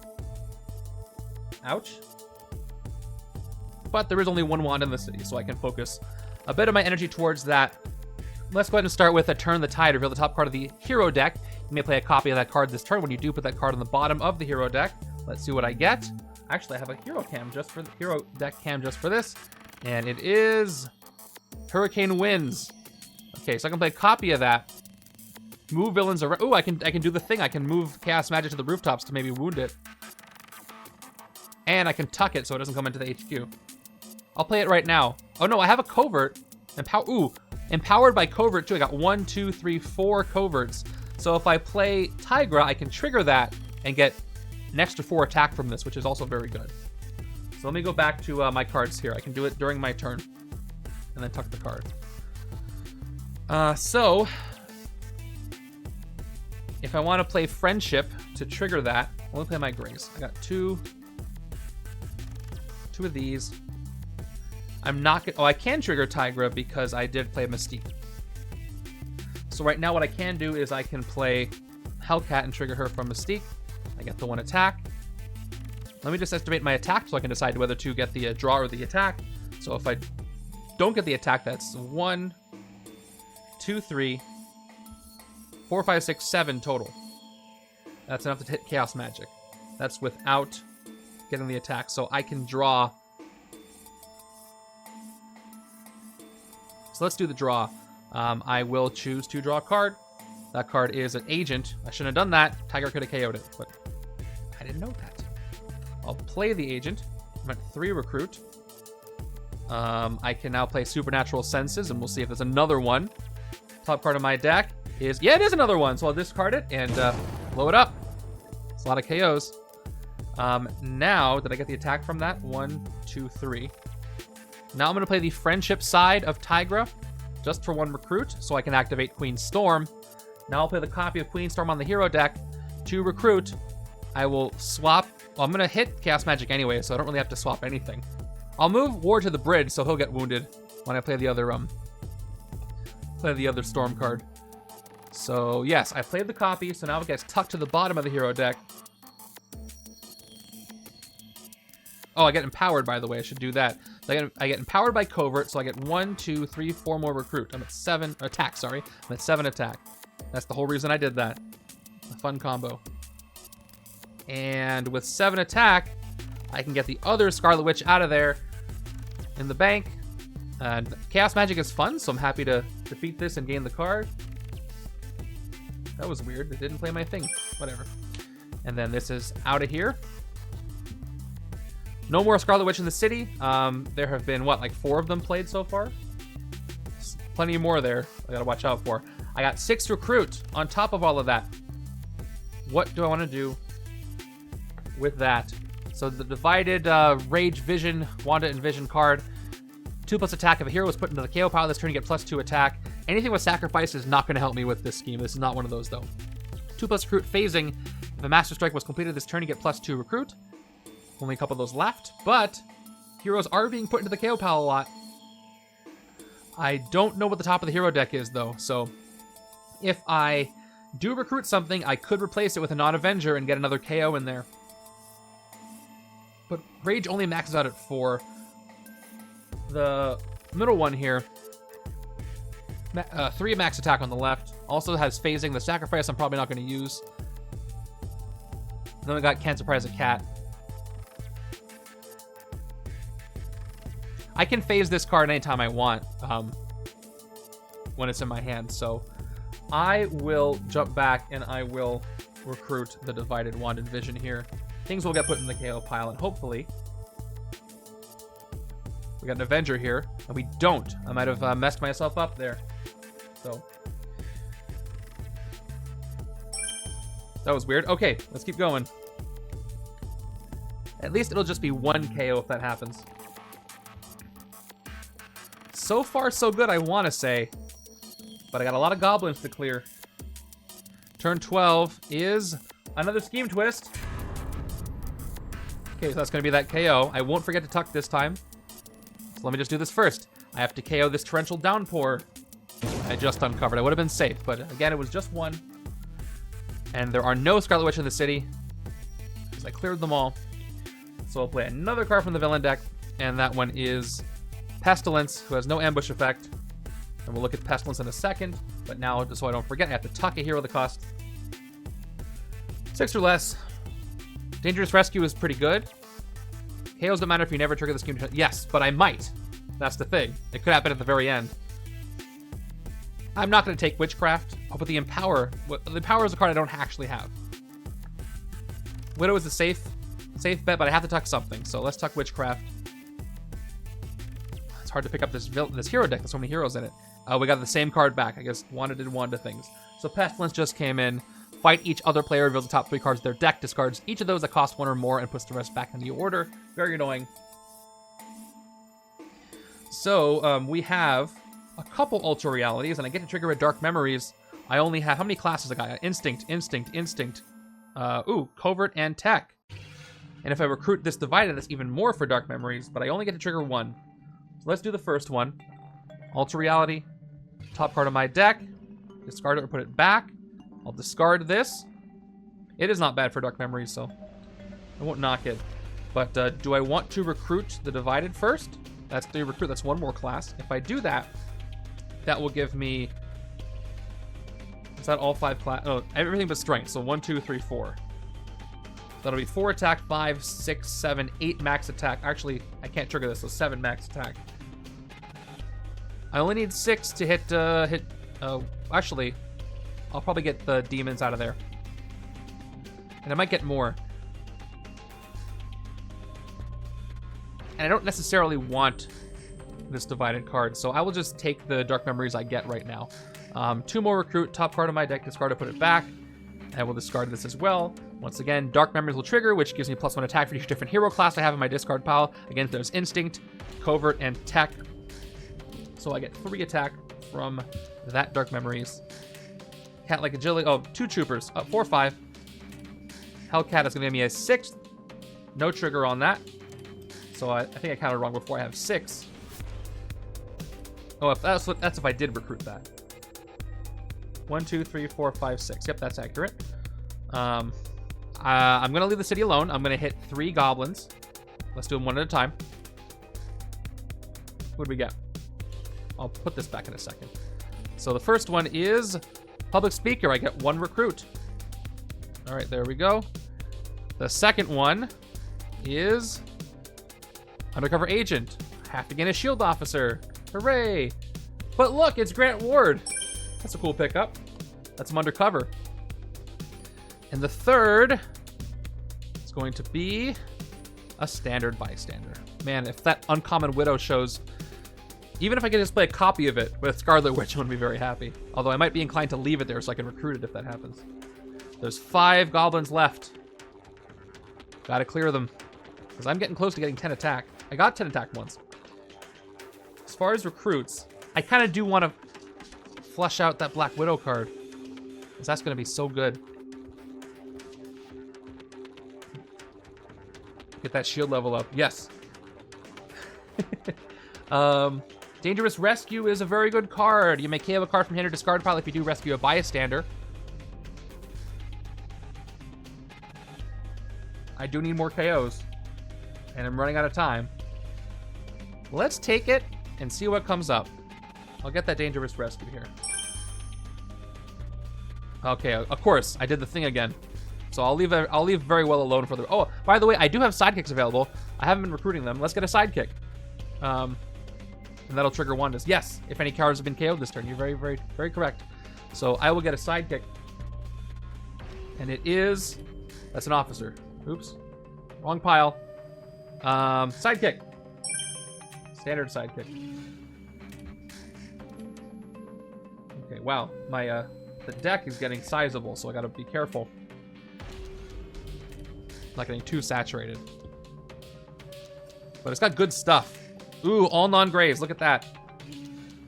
Ouch. But there is only one Wanda in the city, so I can focus a bit of my energy towards that. Let's go ahead and start with a Turn the Tide. Reveal the top card of the hero deck. You may play a copy of that card this turn. When you do, put that card on the bottom of the hero deck. Let's see what I get. Actually, I have a hero cam just for the hero deck cam just for this. And it is Hurricane Winds. Okay, so I can play a copy of that. Move villains around. Ooh, I can do the thing. I can move Chaos Magic to the rooftops to maybe wound it. And I can tuck it so it doesn't come into the HQ. I'll play it right now. Oh no, I have a covert. Empowered by covert too. I got 1, 2, 3, 4 coverts. So if I play Tigra, I can trigger that and get an extra 4 attack from this, which is also very good. So let me go back to my cards here. I can do it during my turn and then tuck the card. So if I want to play Friendship to trigger that, I'll only play my grays. I got two of these. I'm not gonna, oh, I can trigger Tigra because I did play Mystique. So right now what I can do is I can play Hellcat and trigger her from Mystique. I get the 1 attack. Let me just estimate my attack so I can decide whether to get the draw or the attack. So if I don't get the attack, that's 1, 2, 3, 4, 5, 6, 7 total. That's enough to hit Chaos Magic. That's without getting the attack. So I can draw. So let's do the draw. I will choose to draw a card. That card is an agent. I shouldn't have done that. Tiger could have KO'd it, but I didn't know that. I'll play the agent. I'm at 3 recruit. I can now play Supernatural Senses, and we'll see if there's another one. Top card of my deck is, yeah, it is another one. So I'll discard it and blow it up. It's a lot of KOs. Now, did I get the attack from that? 1, 2, 3. Now I'm going to play the Friendship side of Tigra, just for 1 recruit, so I can activate Queen Storm. Now I'll play the copy of Queen Storm on the hero deck to recruit. I will swap. Well, I'm going to hit Chaos Magic anyway, so I don't really have to swap anything. I'll move Ward to the bridge, so he'll get wounded when I play the other Storm card. So yes, I played the copy, so now it gets tucked to the bottom of the hero deck. Oh, I get empowered, by the way. I should do that. So I get empowered by covert, so I get 1, 2, 3, 4 more recruit. I'm at 7 attack, sorry. I'm at 7 attack. That's the whole reason I did that. A fun combo. And with 7 attack, I can get the other Scarlet Witch out of there in the bank. And Chaos Magic is fun, so I'm happy to defeat this and gain the card. That was weird. It didn't play my thing. Whatever. And then this is out of here. No more Scarlet Witch in the city. There have been, what, like 4 of them played so far? Plenty more there I gotta watch out for. I got 6 recruit on top of all of that. What do I want to do with that? So the divided Rage Vision, Wanda and Vision card. 2+ attack. If a hero was put into the KO pile this turn, you get +2 attack. Anything with sacrifice is not going to help me with this scheme. This is not one of those, though. 2+ recruit phasing. If a Master Strike was completed this turn, you get +2 recruit. Only a couple of those left, but heroes are being put into the KO pile a lot. I don't know what the top of the hero deck is, though, so if I do recruit something, I could replace it with a non-Avenger and get another KO in there. But Rage only maxes out at 4. The middle one here, 3 max attack on the left, also has phasing. The sacrifice I'm probably not going to use. Then we got Can't Surprise a Cat. I can phase this card anytime I want when it's in my hand, so I will jump back and I will recruit the Divided Wand and Vision here. Things will get put in the KO pile, and hopefully we got an Avenger here, and we don't. I might have messed myself up there. So that was weird. Okay, let's keep going. At least it'll just be 1 KO if that happens. So far, so good, I want to say. But I got a lot of goblins to clear. Turn 12 is another Scheme Twist. Okay, so that's going to be that KO. I won't forget to tuck this time. So let me just do this first. I have to KO this Torrential Downpour I just uncovered. I would have been safe, but again, it was just 1. And there are no Scarlet Witch in the city, because I cleared them all. So I'll play another card from the villain deck, and that one is Pestilence, who has no ambush effect. And we'll look at Pestilence in a second, but now, just so I don't forget, I have to tuck a hero the cost 6 or less. Dangerous Rescue is pretty good. KOs don't matter if you never trigger the scheme. Yes, but I might. That's the thing. It could happen at the very end. I'm not going to take Witchcraft. I'll put the Empower. The Empower is a card I don't actually have. Widow is a safe bet, but I have to tuck something. So let's tuck Witchcraft. It's hard to pick up this hero deck. There's so many heroes in it. We got the same card back. I guess Wanda did Wanda things. So Pestilence just came in. Fight each other player reveals the top 3 cards of their deck, discards each of those that cost 1 or more, and puts the rest back in the order. Very annoying. So we have a couple Ultra Realities, and I get to trigger a Dark Memories. I only have, how many classes I got? Instinct, Covert, and Tech. And if I recruit this Divided, that's even more for Dark Memories, but I only get to trigger 1. So let's do the first one. Ultra Reality, top card of my deck. Discard it or put it back. I'll discard this. It is not bad for Dark Memories, so I won't knock it. But do I want to recruit the Divided first? That's 3 recruit. That's 1 more class. If I do that, that will give me... Is that all 5 class? Oh, everything but strength. So 1, 2, 3, 4. That'll be 4 attack, 5, 6, 7, 8 max attack. Actually, I can't trigger this, so 7 max attack. I only need 6 to hit... actually, I'll probably get the demons out of there. And I might get more. And I don't necessarily want this Divided card, so I will just take the Dark Memories I get right now. 2 more recruit, top card of my deck, discard to put it back. I will discard this as well. Once again, Dark Memories will trigger, which gives me +1 attack for each different hero class I have in my discard pile. Again, there's Instinct, Covert, and Tech. So I get 3 attack from that Dark Memories. Cat-like Agility, 2 Troopers, 4, 5. Hellcat is going to give me a 6th. No trigger on that. So I think I counted wrong before. I have 6. Oh, that's if I did recruit that. 1, 2, 3, 4, 5, 6. Yep, that's accurate. I'm going to leave the city alone. I'm going to hit 3 goblins. Let's do them one at a time. What do we get? I'll put this back in a second. So the first one is Public Speaker. I get 1 recruit. All right, there we go. The second one is Undercover Agent. Have to gain a shield officer. Hooray! But look, it's Grant Ward. That's a cool pickup. That's him undercover. And the third is going to be a Standard Bystander. Man, if that Uncommon Widow shows, even if I could just play a copy of it with Scarlet Witch, I wouldn't be very happy. Although I might be inclined to leave it there so I can recruit it if that happens. There's 5 goblins left. Gotta clear them. Because I'm getting close to getting 10 attack. I got 10 attack once. As far as recruits, I kind of do want to flush out that Black Widow card. Because that's going to be so good. Get that shield level up. Yes. Dangerous Rescue is a very good card. You may KO a card from hand or discard pile if you do rescue a bystander. I do need more KOs. And I'm running out of time. Let's take it and see what comes up. I'll get that Dangerous Rescue here. Okay, of course, I did the thing again. So I'll leave very well alone for the... Oh, by the way, I do have sidekicks available. I haven't been recruiting them. Let's get a sidekick. And that'll trigger Wanda's. Yes, if any cards have been KO'd this turn. You're very, very, very correct. So I will get a sidekick. And it is... That's an officer. Oops. Wrong pile. Sidekick. Standard sidekick. Okay, wow. My, the deck is getting sizable, so I gotta be careful. Not getting too saturated. But it's got good stuff. Ooh, all non-graves. Look at that.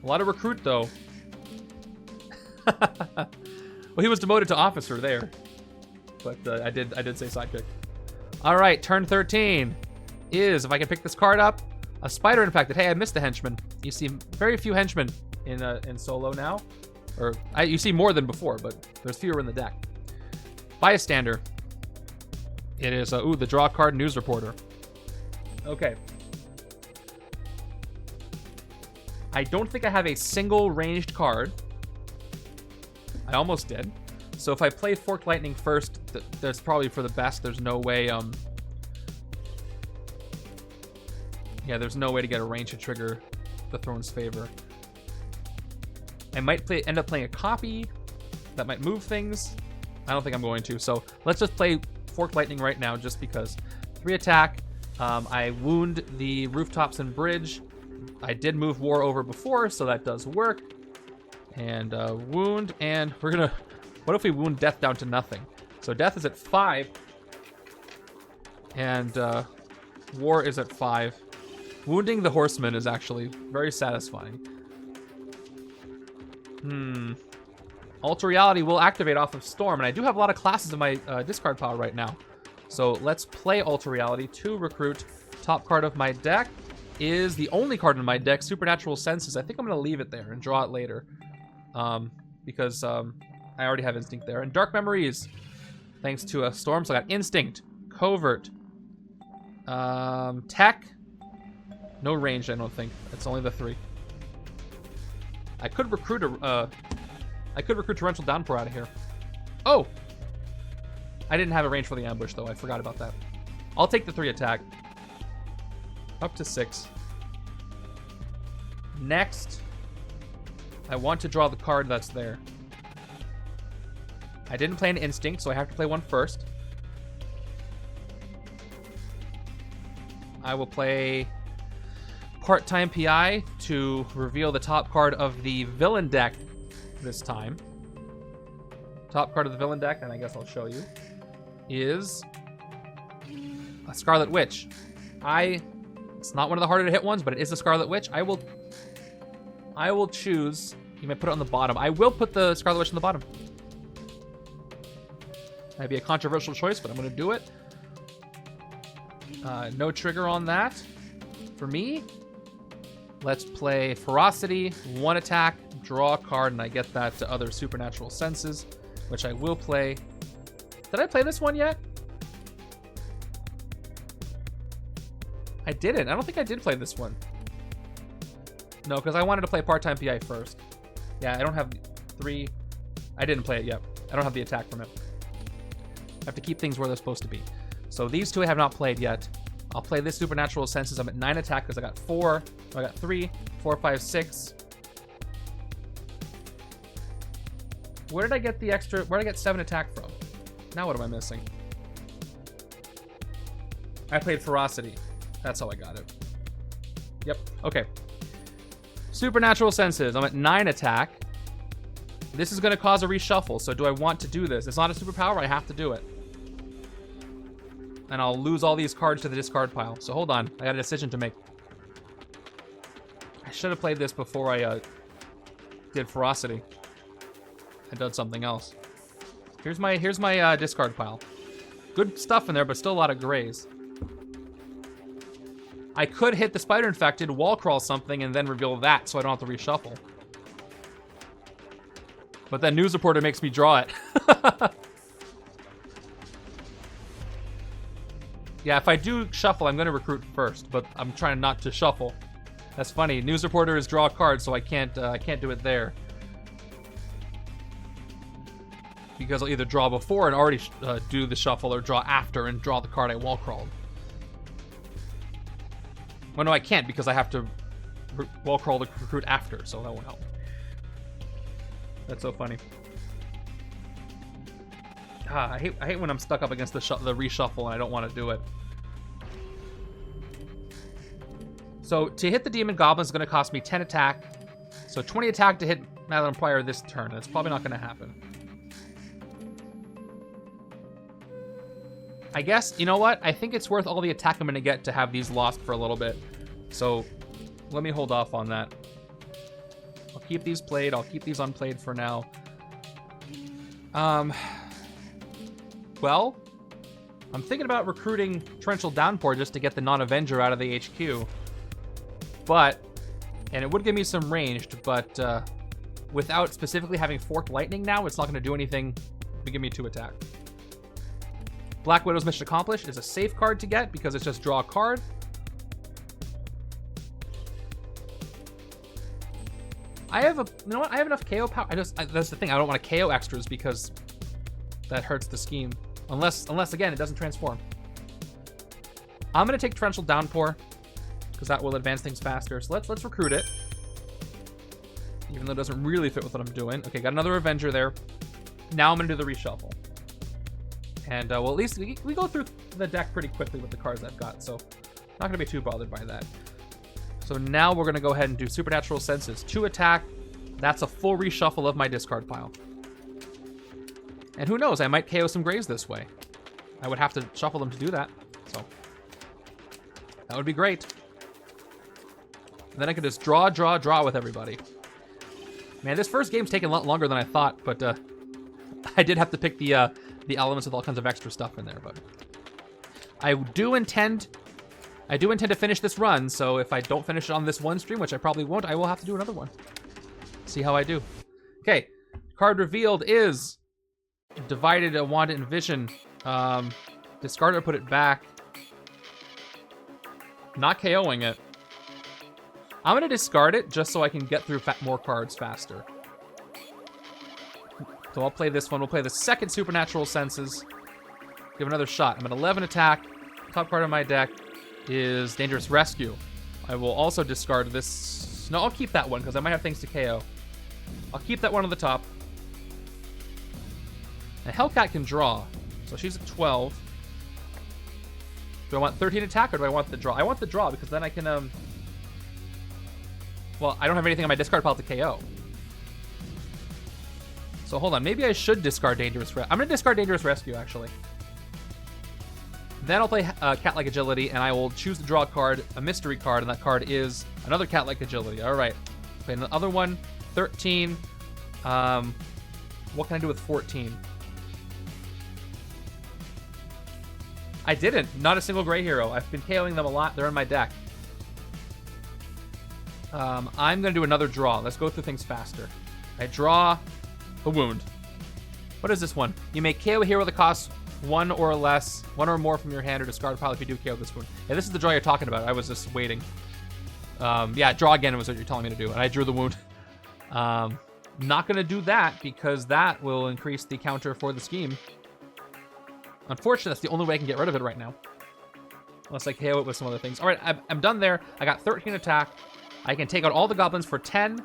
A lot of recruit, though. Well, he was demoted to officer there. But I did say sidekick. All right, turn 13 is, if I can pick this card up, a Spider Infected. Hey, I missed the Henchmen. You see very few Henchmen in solo now. Or you see more than before, but there's fewer in the deck. Bystander. It is, ooh, the draw card news reporter. Okay. I don't think I have a single ranged card. I almost did. So if I play Forked Lightning first, that's probably for the best. There's no way, yeah, there's no way to get a range to trigger the Throne's favor. I might end up playing a copy. That might move things. I don't think I'm going to. So let's just play Forked Lightning right now just because. 3 attack. I wound the rooftops and bridge. I did move War over before, so that does work. And wound, and we're gonna... What if we wound Death down to nothing? So Death is at 5. And War is at 5. Wounding the Horsemen is actually very satisfying. Alter Reality will activate off of Storm, and I do have a lot of classes in my discard pile right now. So let's play Alter Reality to recruit. Top card of my deck is the only card in my deck, Supernatural Senses. I think I'm going to leave it there and draw it later. Because I already have Instinct there. And Dark Memories, thanks to a Storm. So I got Instinct, Covert, Tech. No range, I don't think. It's only the 3. I could recruit Torrential Downpour out of here. Oh! I didn't have a range for the ambush, though. I forgot about that. I'll take the 3 attack. Up to 6. Next, I want to draw the card that's there. I didn't play an Instinct, so I have to play one first. I will play Part-Time PI to reveal the top card of the villain deck this time. Top card of the villain deck, and I guess I'll show you, is a Scarlet Witch. It's not one of the harder to hit ones, but it is a Scarlet Witch. I will choose, you may put it on the bottom. I will put the Scarlet Witch on the bottom. Might be a controversial choice, but I'm going to do it. No trigger on that. For me, let's play Ferocity, 1 attack, draw a card, and I get that to other Supernatural Senses, which I will play. Did I play this one yet? I didn't. I don't think I did play this one. No, because I wanted to play Part-Time PI first. Yeah, I don't have 3. I didn't play it yet. I don't have the attack from it. I have to keep things where they're supposed to be. So these 2 I have not played yet. I'll play this Supernatural Senses. I'm at 9 attack because I got 4. I got 3, 4, 5, 6. Where did I get the extra? Where did I get 7 attack from? Now what am I missing? I played Ferocity. That's how I got it. Yep. Okay. Supernatural Senses. I'm at 9 attack. This is going to cause a reshuffle, so do I want to do this? It's not a superpower. I have to do it. And I'll lose all these cards to the discard pile. So hold on. I got a decision to make. I should have played this before I did Ferocity. I did something else. Here's my discard pile. Good stuff in there, but still a lot of grays. I could hit the Spider Infected, wall crawl something, and then reveal that so I don't have to reshuffle. But then News Reporter makes me draw it. Yeah, if I do shuffle, I'm going to recruit first, but I'm trying not to shuffle. That's funny. News Reporter is draw a card, so I can't do it there. Because I'll either draw before and already do the shuffle, or draw after and draw the card I wall crawled. Well, no, I can't because I have to wall crawl the recruit after, so that won't help. That's so funny. I hate when I'm stuck up against the reshuffle and I don't want to do it. So to hit the Demon Goblin is going to cost me 10 attack. So 20 attack to hit Madelyne Pryor this turn. That's probably not going to happen. I guess, you know what? I think it's worth all the attack I'm going to get to have these lost for a little bit. So let me hold off on that. I'll keep these played. I'll keep these unplayed for now. Well, I'm thinking about recruiting Torrential Downpour just to get the non-Avenger out of the HQ. But, and it would give me some ranged, but without specifically having Forked Lightning now, it's not going to do anything to give me 2 attack. Black Widow's mission accomplished is a safe card to get because it's just draw a card. I have you know what? I have enough KO power. That's the thing. I don't want to KO extras because that hurts the scheme. Unless again, it doesn't transform. I'm gonna take Torrential Downpour because that will advance things faster. So let's recruit it. Even though it doesn't really fit with what I'm doing. Okay, got another Avenger there. Now I'm gonna do the reshuffle. And well, at least we go through the deck pretty quickly with the cards I've got, so not gonna be too bothered by that. So now we're gonna go ahead and do Supernatural Senses. 2 attack. That's a full reshuffle of my discard pile. And who knows, I might KO some Graves this way. I would have to shuffle them to do that, so that would be great. And then I could just draw with everybody. Man, this first game's taking a lot longer than I thought, but I did have to pick the elements with all kinds of extra stuff in there. But I do intend to finish this run, so if I don't finish it on this one stream, which I probably won't, I will have to do another one. See how I do. Okay, card revealed is Divided Wanda and Vision. Discard it or put it back. Not KOing it. I'm going to discard it just so I can get through more cards faster. So I'll play this one. We'll play the second Supernatural Senses. Give another shot. I'm at 11 attack. Top card of my deck is Dangerous Rescue. I will also discard this. No, I'll keep that one because I might have things to KO. I'll keep that one on the top. And Hellcat can draw. So she's at 12. Do I want 13 attack or do I want the draw? I want the draw because then I can... Well, I don't have anything on my discard pile to KO. So hold on, maybe I should discard Dangerous Rescue. I'm going to discard Dangerous Rescue, actually. Then I'll play Cat-like Agility, and I will choose to draw a card, a mystery card, and that card is another Cat-like Agility. All right. Play another one, 13. What can I do with 14? I didn't. Not a single gray hero. I've been KOing them a lot. They're in my deck. I'm going to do another draw. Let's go through things faster. I draw a wound. What is this one? You may KO a hero that costs 1 or less, 1 or more from your hand or discard a pile if you do KO this wound. Yeah, this is the draw you're talking about. I was just waiting. Yeah, draw again was what you're telling me to do, and I drew the wound. Not going to do that because that will increase the counter for the scheme. Unfortunately, that's the only way I can get rid of it right now. Unless I KO it with some other things. All right, I'm done there. I got 13 attack. I can take out all the goblins for 10.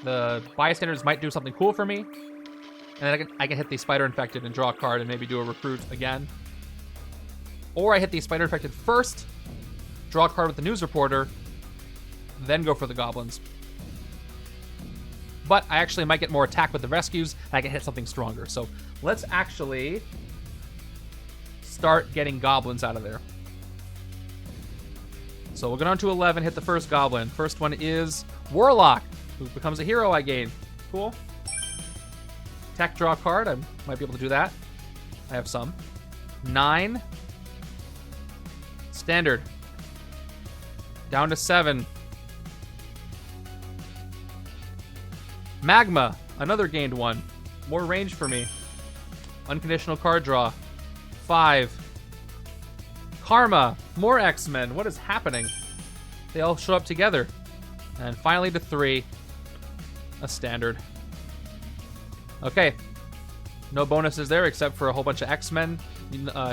The bystanders might do something cool for me. And then I can hit the Spider Infected and draw a card and maybe do a recruit again. Or I hit the Spider Infected first, draw a card with the News Reporter, then go for the goblins. But I actually might get more attack with the rescues, and I can hit something stronger. So let's actually start getting goblins out of there. So we'll go down to 11, hit the first goblin. First one is Warlock, who becomes a hero I gain. Cool. Tech, draw a card. I might be able to do that. I have some. 9. Standard. Down to 7. Magma, another gained 1. More range for me. Unconditional card draw. 5. Karma, more X-Men. What is happening? They all show up together. And finally to 3. A standard. Okay. No bonuses there except for a whole bunch of X-Men,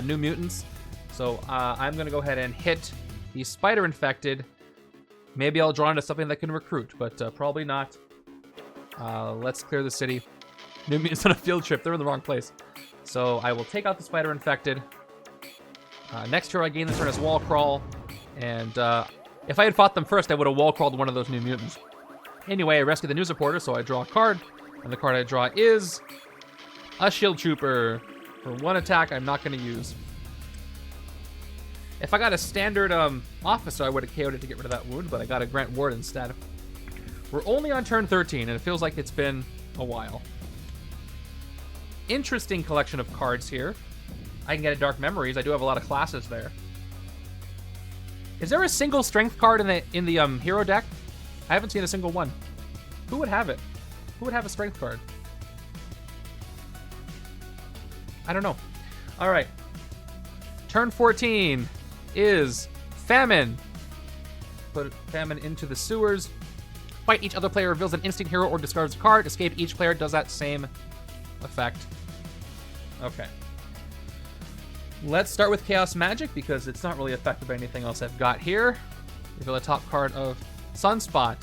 New Mutants. So I'm going to go ahead and hit the Spider Infected. Maybe I'll draw into something that can recruit, but probably not. Let's clear the city. New Mutants on a field trip. They're in the wrong place. So I will take out the Spider Infected. Next turn I gain this turn is Wall Crawl. And if I had fought them first, I would have Wall Crawled one of those New Mutants. Anyway, I rescue the News Reporter, so I draw a card. And the card I draw is a Shield Trooper. For 1 attack, I'm not going to use. If I got a standard officer, I would have KO'd it to get rid of that wound, but I got a Grant Ward instead. We're only on turn 13, and it feels like it's been a while. Interesting collection of cards here. I can get a Dark Memories. I do have a lot of classes there. Is there a single strength card in the hero deck? I haven't seen a single one. Who would have it? Who would have a strength card? I don't know. All right. Turn 14 is Famine. Put Famine into the sewers. Fight each other player reveals an instinct hero or discards a card. Escape each player does that same effect. Okay. Let's start with Chaos Magic because it's not really affected by anything else I've got here. Reveal the top card of Sunspot.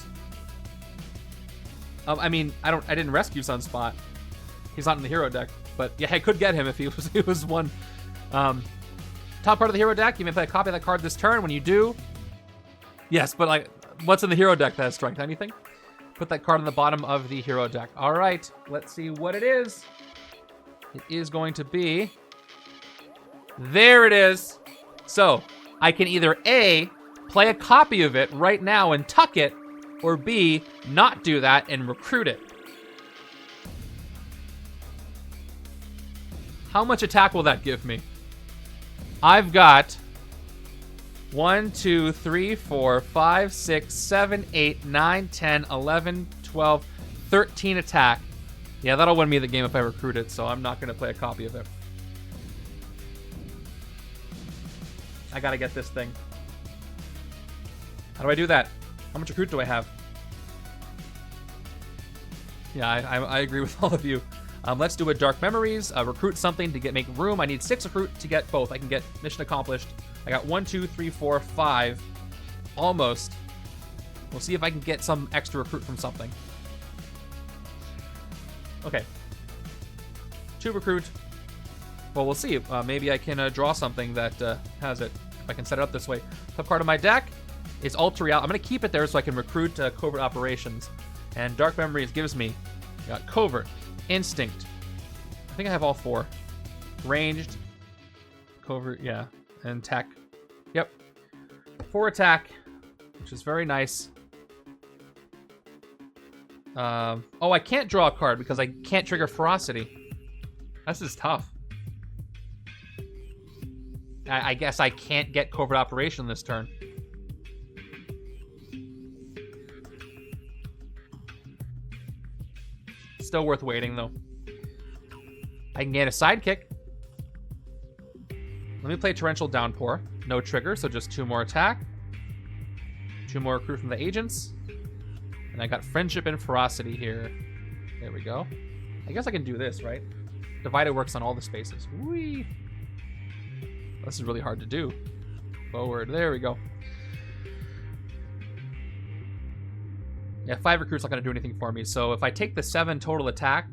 I didn't rescue Sunspot. He's not in the hero deck, but yeah, I could get him if he was one. Top card of the hero deck. You may play a copy of that card this turn. When you do, yes, but like, what's in the hero deck that has strength? Anything? Put that card on the bottom of the hero deck. All right, let's see what it is. It is going to be. There it is. So I can either A, play a copy of it right now and tuck it, or B, not do that and recruit it. How much attack will that give me? I've got 1, 2, 3, 4, 5, 6, 7, 8, 9, 10, 11, 12, 13 attack. Yeah, that'll win me the game if I recruit it, so I'm not going to play a copy of it. I gotta get this thing. How do I do that? How much recruit do I have? Yeah, I agree with all of you. Let's do a Dark Memories. Recruit something to make room. I need 6 recruit to get both. I can get mission accomplished. I got 1, 2, 3, 4, 5. Almost. We'll see if I can get some extra recruit from something. Okay. 2 recruit. Well, we'll see. Maybe I can draw something that has it. If I can set it up this way. Top card of my deck is Alter Reality. I'm going to keep it there so I can recruit Covert Operations. And Dark Memories gives me, I got Covert, Instinct. I think I have all 4. Ranged, Covert, yeah, and Tech. Yep. 4 attack, which is very nice. Oh, I can't draw a card because I can't trigger Ferocity. This is tough. I guess I can't get Covert Operation this turn. Still worth waiting, though. I can get a Sidekick. Let me play Torrential Downpour. No trigger, so just 2 more attack. 2 more recruit from the agents. And I got Friendship and Ferocity here. There we go. I guess I can do this, right? Divided works on all the spaces. Whee! This is really hard to do. Forward. There we go. Yeah, 5 recruits not going to do anything for me. So if I take the 7 total attack,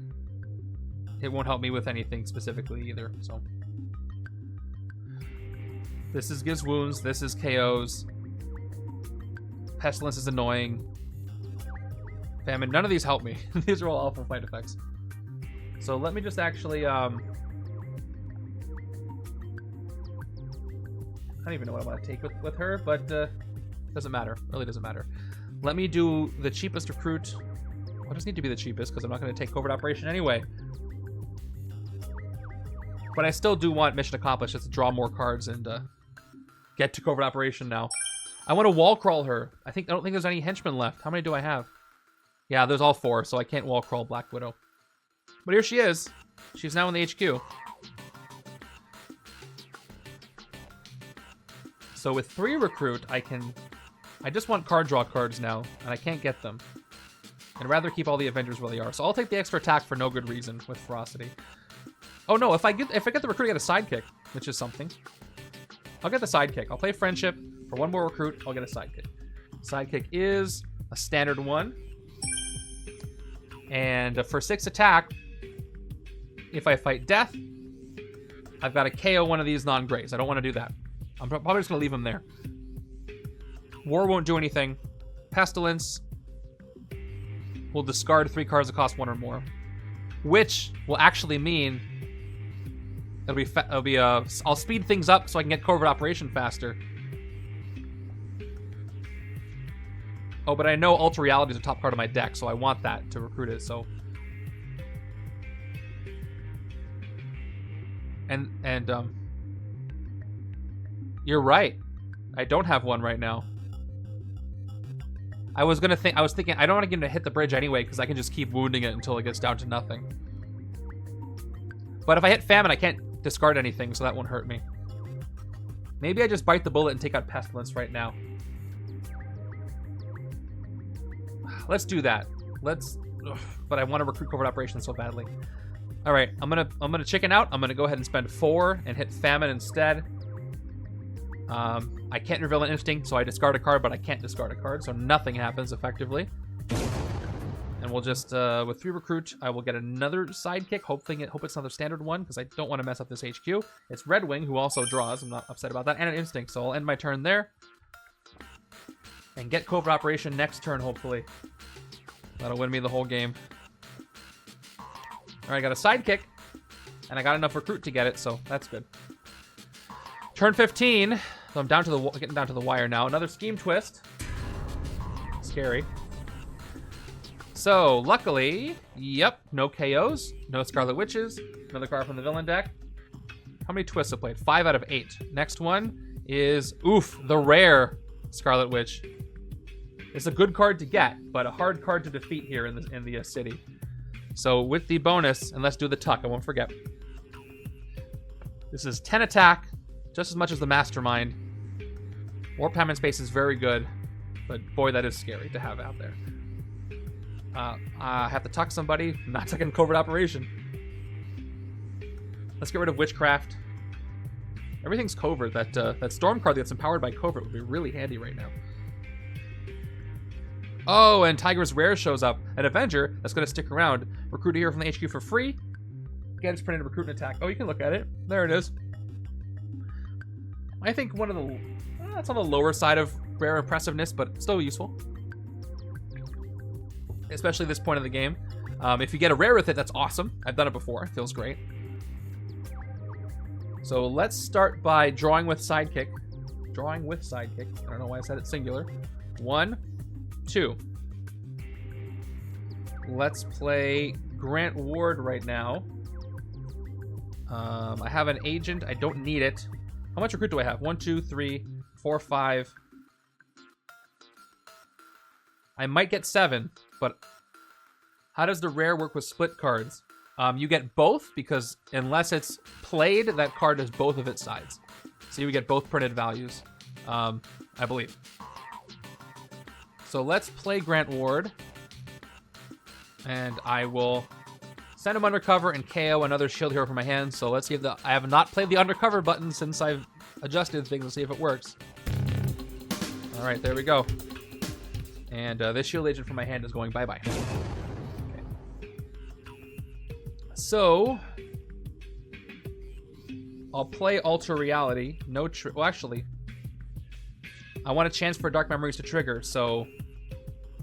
it won't help me with anything specifically either. So this gives wounds. This is KOs. Pestilence is annoying. Famine. None of these help me. These are all awful fight effects. So let me just actually... I don't even know what I want to take with her, but doesn't matter. Really doesn't matter. Let me do the cheapest recruit. Well, I just need to be the cheapest because I'm not going to take Covert Operation anyway. But I still do want Mission Accomplished, just to draw more cards and get to Covert Operation now. I want to wall crawl her. I don't think there's any henchmen left. How many do I have? Yeah, there's all 4, so I can't wall crawl Black Widow. But here she is. She's now in the HQ. So with 3 recruit, I just want card draw cards now, and I can't get them. I'd rather keep all the Avengers where they are. So I'll take the extra attack for no good reason with Ferocity. Oh no, if I get the recruit, I get a Sidekick, which is something. I'll get the Sidekick. I'll play Friendship. For 1 more recruit, I'll get a Sidekick. Sidekick is a standard 1. And for 6 attack, if I fight Death, I've got to KO one of these non-grays. I don't want to do that. I'm probably just going to leave him there. War won't do anything. Pestilence will discard 3 cards that cost 1 or more. Which will actually mean I'll speed things up so I can get Covert Operation faster. Oh, but I know Alter Reality is the top card of my deck, so I want that to recruit it, so... And you're right. I don't have one right now. I was thinking, I don't want to get him to hit the bridge anyway, because I can just keep wounding it until it gets down to nothing. But if I hit Famine, I can't discard anything, so that won't hurt me. Maybe I just bite the bullet and take out Pestilence right now. Let's do that. But I want to recruit Covert Operations so badly. All right, I'm gonna chicken out. I'm gonna go ahead and spend 4 and hit Famine instead. I can't reveal an instinct, so I discard a card, but I can't discard a card, so nothing happens effectively. And we'll just, with 3 recruit, I will get another sidekick, hope it's another standard one, because I don't want to mess up this HQ. It's Red Wing, who also draws. I'm not upset about that, and an instinct, so I'll end my turn there. And get Covert Operation next turn, hopefully. That'll win me the whole game. All right, I got a sidekick, and I got enough recruit to get it, so that's good. Turn 15, so I'm getting down to the wire now. Another Scheme Twist. Scary. So, luckily, yep, no KOs, no Scarlet Witches, another card from the villain deck. How many twists I played? 5 out of 8. Next one is, oof, the rare Scarlet Witch. It's a good card to get, but a hard card to defeat here in the city. So with the bonus, and let's do the tuck, I won't forget. This is 10 attack, just as much as the Mastermind. Warp Time and Space is very good, but boy, that is scary to have out there. I have to tuck somebody. I'm not tucking Covert Operation. Let's get rid of Witchcraft. Everything's covert. That Storm card that's empowered by Covert would be really handy right now. Oh, and Tigra's Rare shows up. An Avenger that's going to stick around. Recruit a hero from the HQ for free. Get its printed recruit and attack. Oh, you can look at it. There it is. I think one of the... that's on the lower side of rare impressiveness, but still useful. Especially this point of the game. If you get a rare with it, that's awesome. I've done it before. It feels great. So let's start by drawing with sidekick. Drawing with sidekick. I don't know why I said it singular. 1, 2. Let's play Grant Ward right now. I have an agent. I don't need it. How much recruit do I have? 1, 2, 3, 4, 5. I might get 7, but how does the rare work with split cards? You get both, because unless it's played, that card has both of its sides. So you get both printed values, I believe. So let's play Grant Ward. And I will send him undercover and KO another shield hero from my hand. So let's see if I have not played the undercover button since I've adjusted things. Let's see if it works. All right, there we go. And this shield agent from my hand is going bye-bye. Okay. So I'll play Alter Reality. No, well, actually, I want a chance for Dark Memories to trigger, so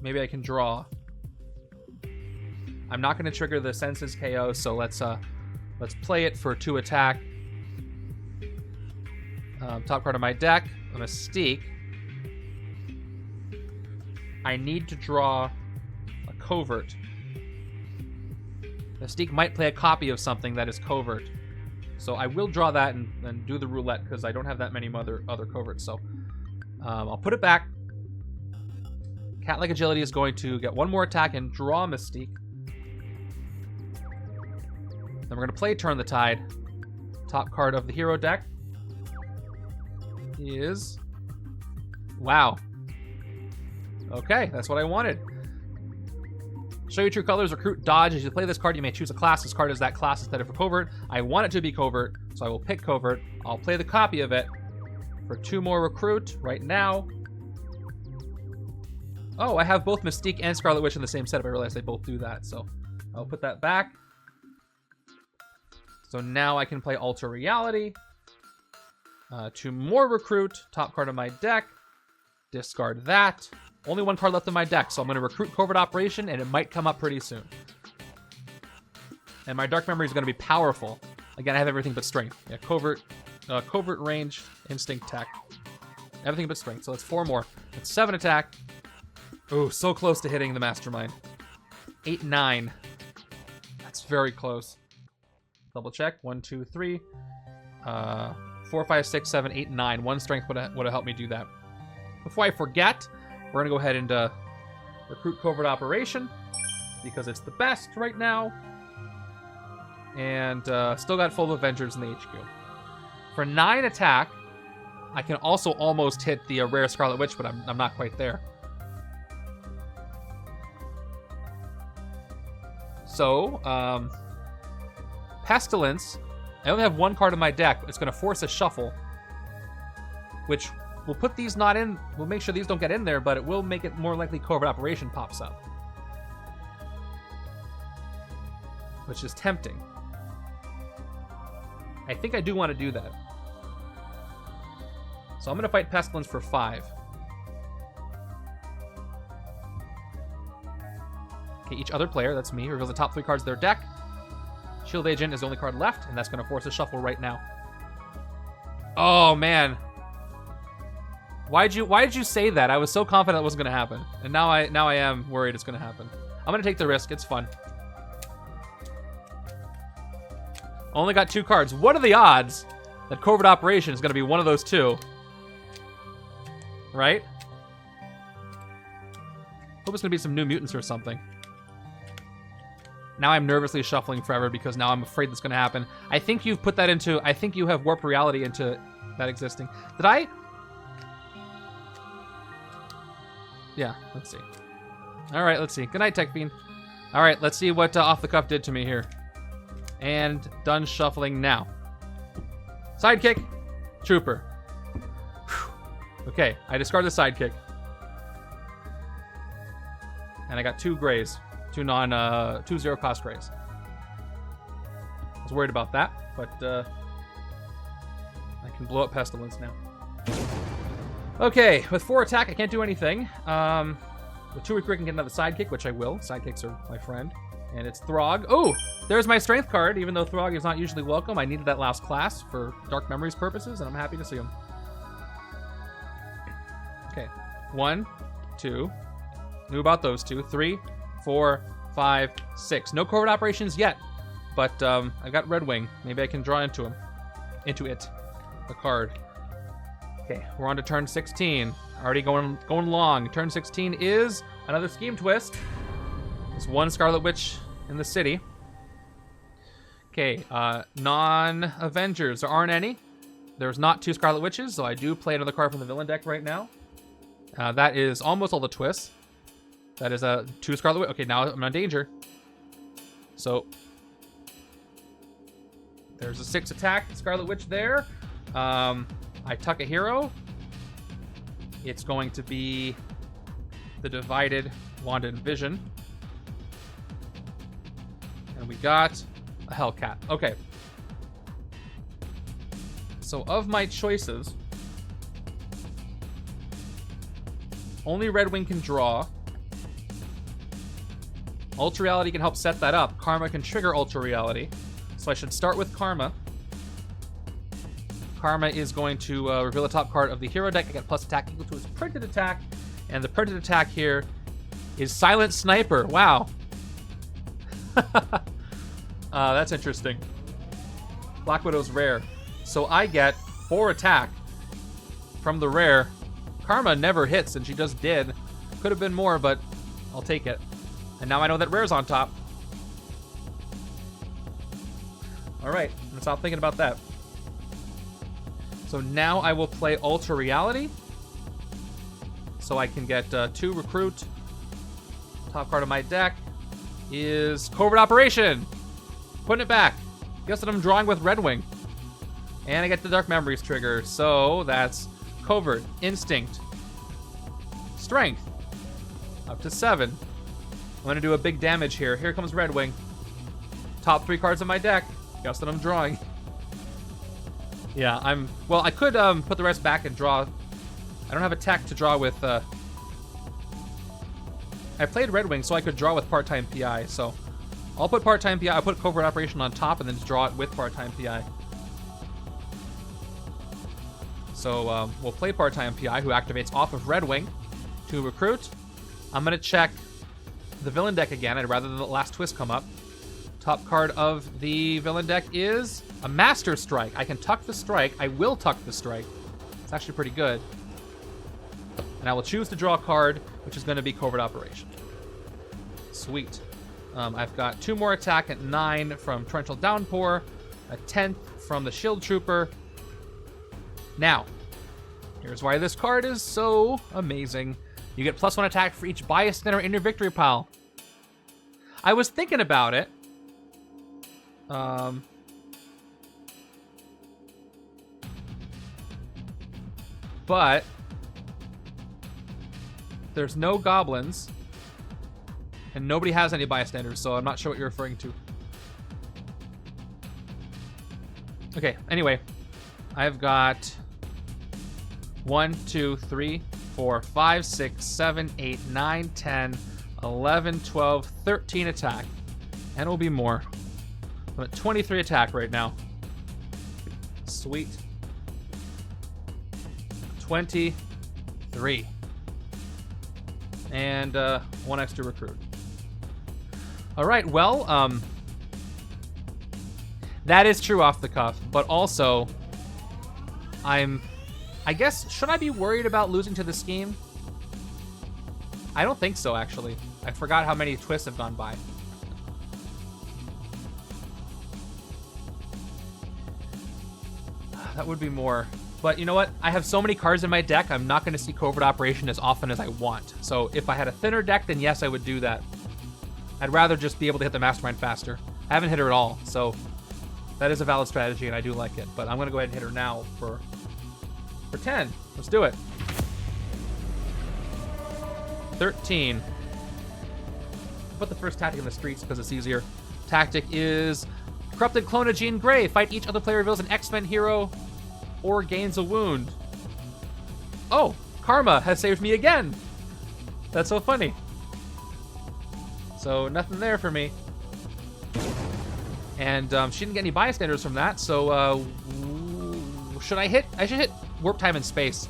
maybe I can draw. I'm not going to trigger the Senses KO, so let's play it for 2 attack. Top card of my deck, a Mystique. I need to draw a Covert. Mystique might play a copy of something that is Covert. So I will draw that and do the roulette, because I don't have that many other Coverts. So I'll put it back. Cat-like Agility is going to get 1 more attack and draw Mystique. Then we're going to play Turn the Tide. Top card of the hero deck is... Wow. Okay, that's what I wanted. Show your true colors, recruit, dodge. As you play this card, you may choose a class. This card is that class instead of for Covert. I want it to be Covert, so I will pick Covert. I'll play the copy of it for 2 more recruit right now. Oh, I have both Mystique and Scarlet Witch in the same setup. I realized they both do that, so I'll put that back. So now I can play Alter Reality. 2 more recruit. Top card of my deck. Discard that. Only 1 card left in my deck, so I'm going to recruit Covert Operation, and it might come up pretty soon. And my Dark Memory is going to be powerful. Again, I have everything but Strength. Yeah, Covert Range, Instinct, Tech. Everything but Strength, so it's 4 more. It's 7 attack. Ooh, so close to hitting the Mastermind. 8, 9. That's very close. Double check. 1, 2, 3. 4, 5, 6, 7, 8, 9. 1 Strength would have helped me do that. Before I forget, we're going to go ahead and recruit Covert Operation, because it's the best right now. And still got full Avengers in the HQ. For 9 attack, I can also almost hit the rare Scarlet Witch, but I'm not quite there. So, Pestilence. I only have one card in my deck. It's going to force a shuffle, which will put these not in. We'll make sure these don't get in there, but it will make it more likely Covert Operation pops up, which is tempting. I think I do want to do that. So I'm going to fight Pestilence for 5. Okay, each other player, that's me, reveals the top 3 cards of their deck. Shield Agent is the only card left, and that's going to force a shuffle right now. Oh, man. Why did you say that? I was so confident it wasn't going to happen. And now I am worried it's going to happen. I'm going to take the risk. It's fun. Only got 2 cards. What are the odds that Covert Operation is going to be one of those 2? Right? Hope it's going to be some New Mutants or something. Now I'm nervously shuffling forever because now I'm afraid that's going to happen. I think you've put that into... I think you have warped reality into that existing. Did I? Yeah, let's see. All right, let's see. Good night, Tech Fiend. All right, let's see what Off the Cuff did to me here. And done shuffling now. Sidekick, Trooper. Whew. Okay, I discard the Sidekick. And I got 2 grays. 2 0 cost grays. I was worried about that, but I can blow up Pestilence now. Okay, with 4 attack, I can't do anything. With 2 recruit, I can get another Sidekick, which I will. Sidekicks are my friend. And it's Throg. Oh, there's my strength card. Even though Throg is not usually welcome, I needed that last class for Dark Memories purposes, and I'm happy to see him. Okay, 1, 2. Knew about those 2. 3, 4, 5, 6. No Covert Operations yet, but I got Red Wing. Maybe I can draw into him. Into it. The card. Okay, we're on to turn 16. Already going long. Turn 16 is another Scheme Twist. There's 1 Scarlet Witch in the city. Okay, non-Avengers. There aren't any. There's not 2 Scarlet Witches, so I do play another card from the villain deck right now. That is almost all the twists. That is 2 Scarlet Witch. Okay, now I'm in danger. So there's a 6 attack Scarlet Witch there. I tuck a hero. It's going to be the Divided Wanda and Vision. And we got a Hellcat. Okay. So of my choices, only Red Wing can draw. Ultra Reality can help set that up. Karma can trigger Ultra Reality. So I should start with Karma. Karma is going to reveal the top card of the hero deck. I get plus attack equal to his printed attack. And the printed attack here is Silent Sniper. Wow. That's interesting. Black Widow's rare. So I get 4 attack from the rare. Karma never hits, and she just did. Could have been more, but I'll take it. And now I know that rare's on top. All right, let's stop thinking about that. So now I will play Ultra Reality. So I can get 2 recruit. Top card of my deck is Covert Operation. Putting it back. Guess that I'm drawing with Red Wing. And I get the Dark Memories trigger. So that's Covert, Instinct, Strength. Up to 7. I'm going to do a big damage here. Here comes Red Wing. Top 3 cards of my deck. Guess that I'm drawing. Yeah, well, I could put the rest back and draw. I don't have a tech to draw with. I played Red Wing, so I could draw with Part-Time PI. So I'll put Part-Time PI. I'll put Covert Operation on top and then just draw it with Part-Time PI. So we'll play Part-Time PI, who activates off of Red Wing to recruit. I'm going to check the villain deck again. I'd rather the last twist come up. Top card of the villain deck is a Master Strike. I can tuck the strike. I will tuck the strike. It's actually pretty good. And I will choose to draw a card, which is going to be Covert Operation. Sweet. I've got 2 more attack at 9 from Torrential Downpour, a 10th from the Shield Trooper. Now, Here's why this card is so amazing. You get +1 attack for each bystander in your victory pile. I was thinking about it. But there's no goblins, and nobody has any bystanders, so I'm not sure what you're referring to. Okay, anyway, I've got 1, 2, 3, 4, 5, 6, 7, 8, 9, 10, 11, 12, 13 attack. And it will be more. I'm at 23 attack right now. Sweet. 23. And 1 extra recruit. All right, well, that is true off the cuff, but also, I guess, should I be worried about losing to the scheme? I don't think so, actually. I forgot how many twists have gone by. That would be more. But you know what? I have so many cards in my deck, I'm not going to see Covert Operation as often as I want. So if I had a thinner deck, then yes, I would do that. I'd rather just be able to hit the Mastermind faster. I haven't hit her at all, so that is a valid strategy, and I do like it. But I'm going to go ahead and hit her now for 10. Let's do it. 13. Put the first tactic in the streets because it's easier. Tactic is Corrupted Clone of Jean Grey. Fight each other player reveals an X-Men hero or gains a wound. Oh, Karma has saved me again. That's so funny. So nothing there for me. And she didn't get any bystanders from that, so should I hit? I should hit Warp Time and Space.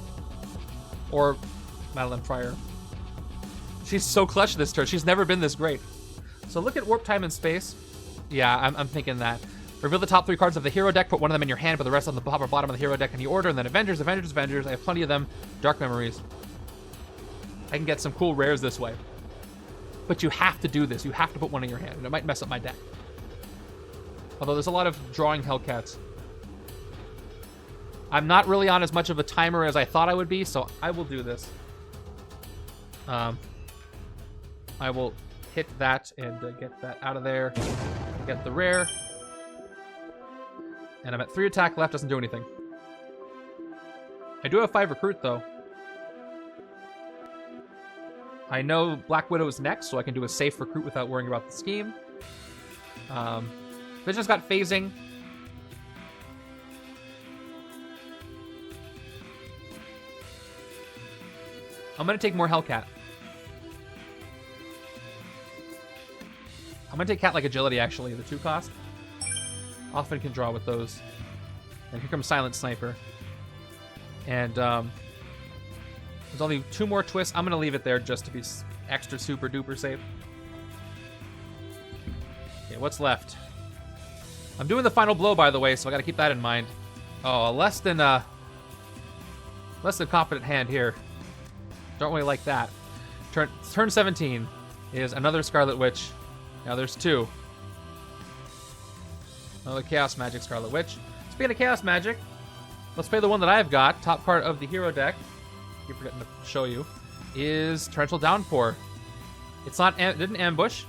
Or Madelyne Pryor. She's so clutch this turn. She's never been this great. So look at Warp Time and Space. Yeah, I'm thinking that. Reveal the top 3 cards of the hero deck, put one of them in your hand, put the rest on the top or bottom of the hero deck in the order, and then Avengers, Avengers, Avengers. I have plenty of them. Dark Memories. I can get some cool rares this way. But you have to do this. You have to put one in your hand, and it might mess up my deck. Although there's a lot of drawing Hellcats. I'm not really on as much of a timer as I thought I would be, so I will do this. I will hit that and get that out of there. Get the rare. And I'm at 3 attack left, doesn't do anything. I do have 5 recruit, though. I know Black Widow's next, so I can do a safe recruit without worrying about the scheme. Vision's got phasing. I'm going to take more Hellcat. I'm going to take Cat like Agility, actually, the 2 cost. Often can draw with those. And here comes Silent Sniper. And there's only 2 more twists. I'm going to leave it there just to be extra super duper safe. Okay, what's left? I'm doing the final blow, by the way, so I got to keep that in mind. Oh, less than competent hand here. Don't really like that. Turn 17 is another Scarlet Witch. Now there's 2. Another Chaos Magic Scarlet Witch. Speaking of Chaos Magic, let's play the one that I've got. Top card of the hero deck. Keep forgetting to show you. Is Torrential Downpour. It's not. It didn't ambush.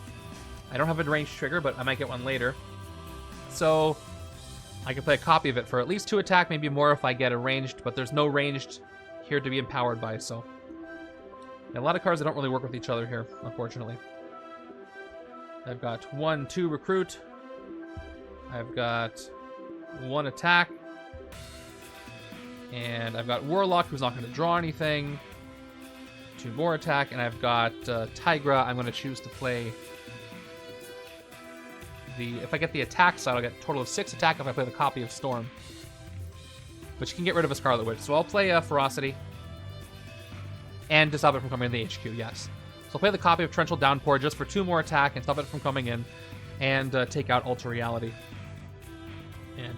I don't have a ranged trigger, but I might get one later. So I can play a copy of it for at least 2 attack, maybe more if I get a ranged, but there's no ranged here to be empowered by, so. Yeah, a lot of cards that don't really work with each other here, unfortunately. I've got 1, 2 recruit. I've got 1 attack. And I've got Warlock, who's not going to draw anything. 2 more attack, and I've got Tigra. I'm going to choose to play the... If I get the attack side, I'll get a total of 6 attack if I play the copy of Storm. But you can get rid of a Scarlet Witch. So I'll play Ferocity. And to stop it from coming in the HQ, yes. So I'll play the copy of Torrential Downpour just for 2 more attack and stop it from coming in. And take out Ultra Reality. And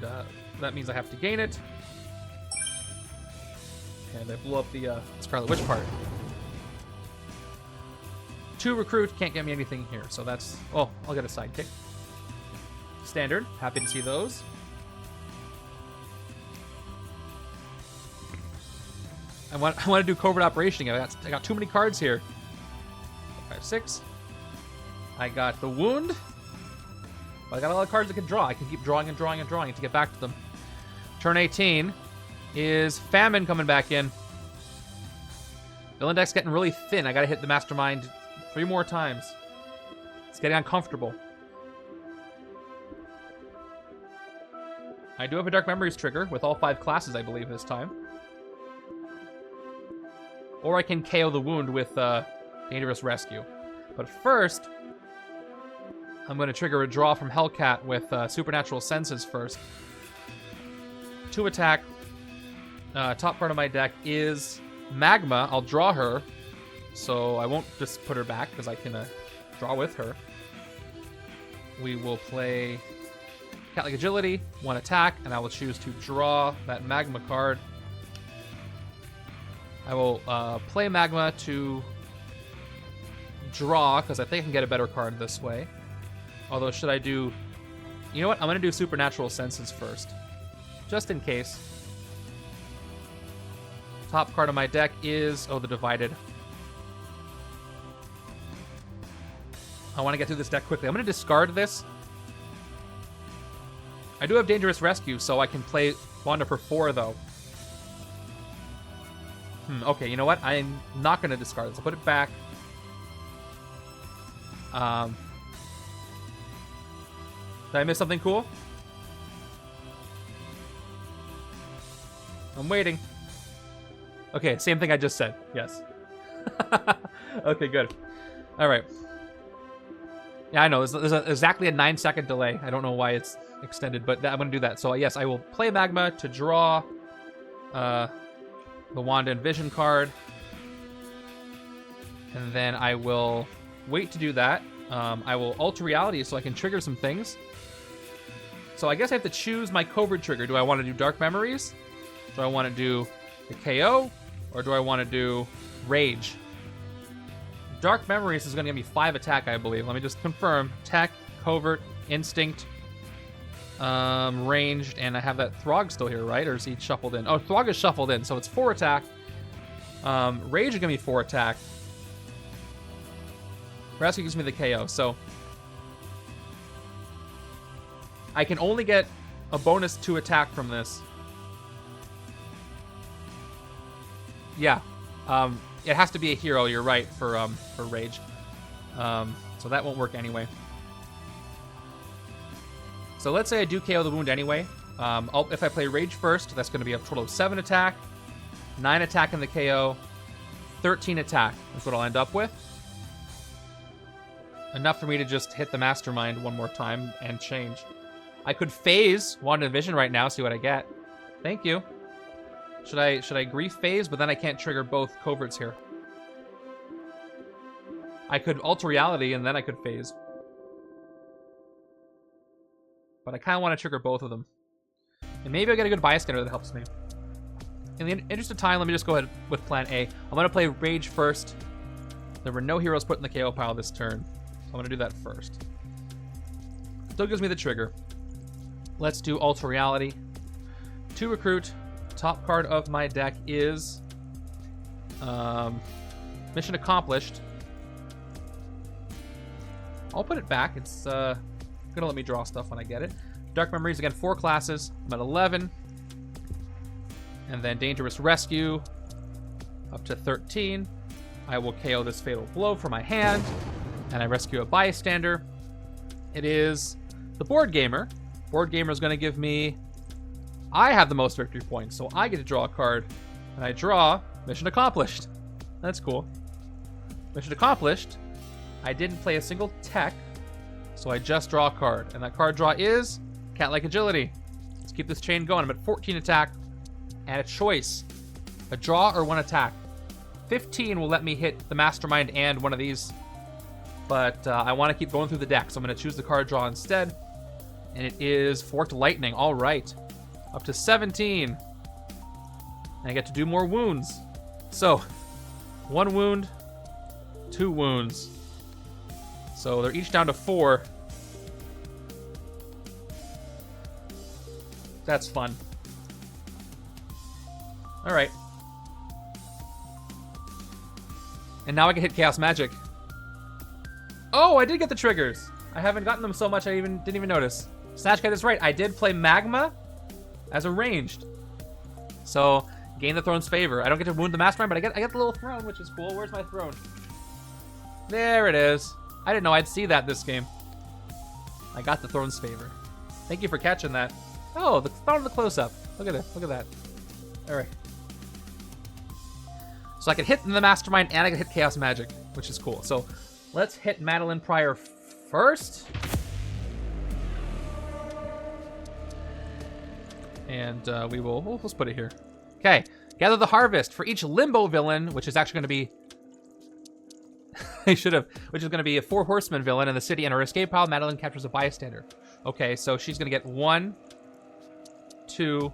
that means I have to gain it. And I blew up the Scarlet Witch part. 2 recruit, can't get me anything here. So that's... Oh, I'll get a sidekick. Standard, happy to see those. I want to do covert operation. I got too many cards here. 5, 6. I got the wound. But I got a lot of cards I can draw. I can keep drawing and drawing and drawing to get back to them. Turn 18 is Famine coming back in. Villain deck's getting really thin. I gotta hit the Mastermind 3 more times. It's getting uncomfortable. I do have a Dark Memories trigger with all 5 classes, I believe, this time. Or I can KO the wound with Dangerous Rescue. But first, I'm going to trigger a draw from Hellcat with Supernatural Senses first. 2 attack. Top part of my deck is Magma. I'll draw her, so I won't just put her back because I can draw with her. We will play Cat-like Agility, 1 attack, and I will choose to draw that Magma card. I will play Magma to draw, because I think I can get a better card this way. Although, should I do... You know what? I'm going to do Supernatural Senses first. Just in case. Top card of my deck is... Oh, the Divided. I want to get through this deck quickly. I'm going to discard this. I do have Dangerous Rescue, so I can play Wanda for 4, though. Okay, you know what? I'm not going to discard this. I'll put it back. Did I miss something cool? I'm waiting. Okay, same thing I just said. Yes. Okay, good. All right. Yeah, I know. There's exactly a 9-second delay. I don't know why it's extended, but I'm going to do that. So, yes, I will play Magma to draw the Wanda and Vision card. And then I will wait to do that. I will alter reality so I can trigger some things. So I guess I have to choose my covert trigger. Do I want to do Dark Memories? Do I want to do the KO? Or do I want to do Rage? Dark Memories is going to give me 5 attack, I believe. Let me just confirm. Attack, Covert, Instinct, Ranged, and I have that Throg still here, right? Or is he shuffled in? Oh, Throg is shuffled in, so it's 4 attack. Rage is going to be 4 attack. Rescue gives me the KO, so I can only get a bonus 2 attack from this. Yeah. It has to be a hero, you're right, for Rage. So that won't work anyway. So let's say I do KO the wound anyway. If I play Rage first, that's going to be a total of 7 attack, 9 attack in the KO, 13 attack. That's what I'll end up with. Enough for me to just hit the Mastermind 1 more time and change. I could phase Wanda and Vision right now, see what I get. Thank you. Should I grief phase, but then I can't trigger both coverts here. I could alter reality and then I could phase. But I kind of want to trigger both of them. And maybe I'll get a good bystander that helps me. In the interest of time, let me just go ahead with plan A. I'm going to play Rage first. There were no heroes put in the KO pile this turn. So I'm going to do that first. Still gives me the trigger. Let's do alter reality. 2 recruit. Top card of my deck is Mission Accomplished. I'll put it back. It's gonna let me draw stuff when I get it. Dark Memories, again, 4 classes. I'm at 11. And then Dangerous Rescue up to 13. I will KO this Fatal Blow for my hand. And I rescue a bystander. It is the Board Gamer. Board Gamer is going to give me... I have the most victory points, so I get to draw a card. And I draw Mission Accomplished. That's cool. Mission Accomplished. I didn't play a single tech, so I just draw a card. And that card draw is Cat-like Agility. Let's keep this chain going. I'm at 14 attack and a choice. A draw or 1 attack. 15 will let me hit the Mastermind and one of these. But I want to keep going through the deck, so I'm going to choose the card draw instead. And it is Forked Lightning. All right. Up to 17. And I get to do more wounds. So, 1 wound, 2 wounds. So they're each down to 4. That's fun. All right. And now I can hit Chaos Magic. Oh, I did get the triggers. I haven't gotten them so much I didn't even notice. Snatchcat is right. I did play Magma as a ranged. So, gain the throne's favor. I don't get to wound the Mastermind, but I get the little throne, which is cool. Where's my throne? There it is. I didn't know I'd see that this game. I got the throne's favor. Thank you for catching that. Oh, the thrown in the close-up. Look at it. Look at that. All right. So I can hit the Mastermind and I can hit Chaos Magic, which is cool. So let's hit Madelyne Pryor first. And let's put it here. Okay, gather the harvest for each limbo villain, which is actually going to be, which is going to be a 4 Horsemen villain in the city and her escape pile. Madelyne captures a bystander. Okay, so she's going to get 1, 2,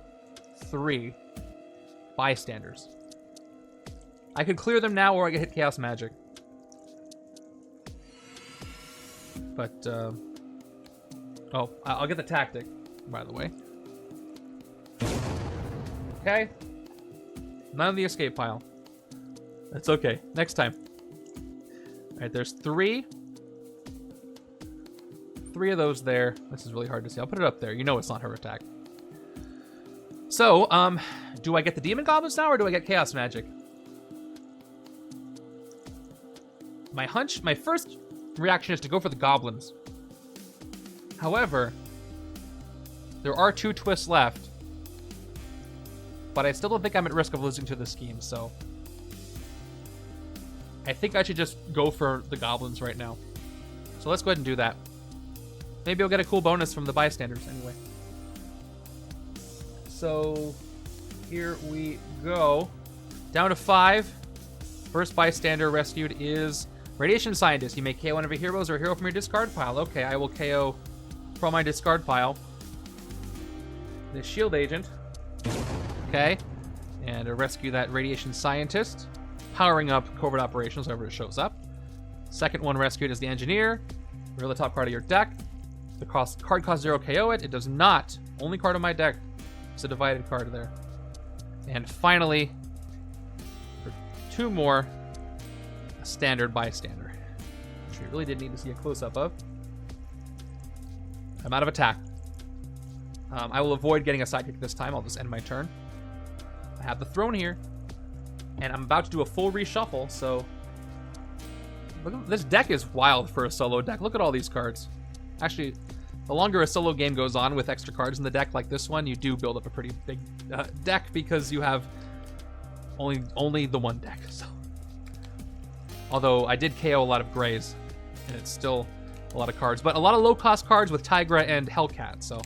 3 bystanders. I could clear them now, or I could hit Chaos Magic. But, oh, I'll get the tactic, by the way. Okay. None of the escape pile. That's okay. Next time. Alright, there's 3. 3 of those there. This is really hard to see. I'll put it up there. You know it's not her attack. So, do I get the Demon Goblins now, or do I get Chaos Magic? My first reaction is to go for the Goblins. However, there are 2 twists left. But I still don't think I'm at risk of losing to the scheme, so I think I should just go for the Goblins right now. So let's go ahead and do that. Maybe I'll get a cool bonus from the bystanders anyway. So here we go. Down to 5. First bystander rescued is Radiation Scientist. You may KO one of your heroes or a hero from your discard pile. Okay, I will KO from my discard pile the Shield Agent. Okay, and rescue that Radiation Scientist, powering up Covert Operations wherever it shows up. Second one rescued is the Engineer. Reveal the top card of your deck. The card costs 0, KO it. It does not. Only card on my deck. It's a divided card there. And finally, for 2 more, a standard bystander, which we really did need to see a close-up of. I'm out of attack. I will avoid getting a sidekick this time. I'll just end my turn. I have the throne here, and I'm about to do a full reshuffle, so look, this deck is wild for a solo deck. Look at all these cards. Actually, the longer a solo game goes on with extra cards in the deck like this one, you do build up a pretty big deck because you have only the one deck. So, although I did KO a lot of grays, and it's still a lot of cards, but a lot of low-cost cards with Tigra and Hellcat, so.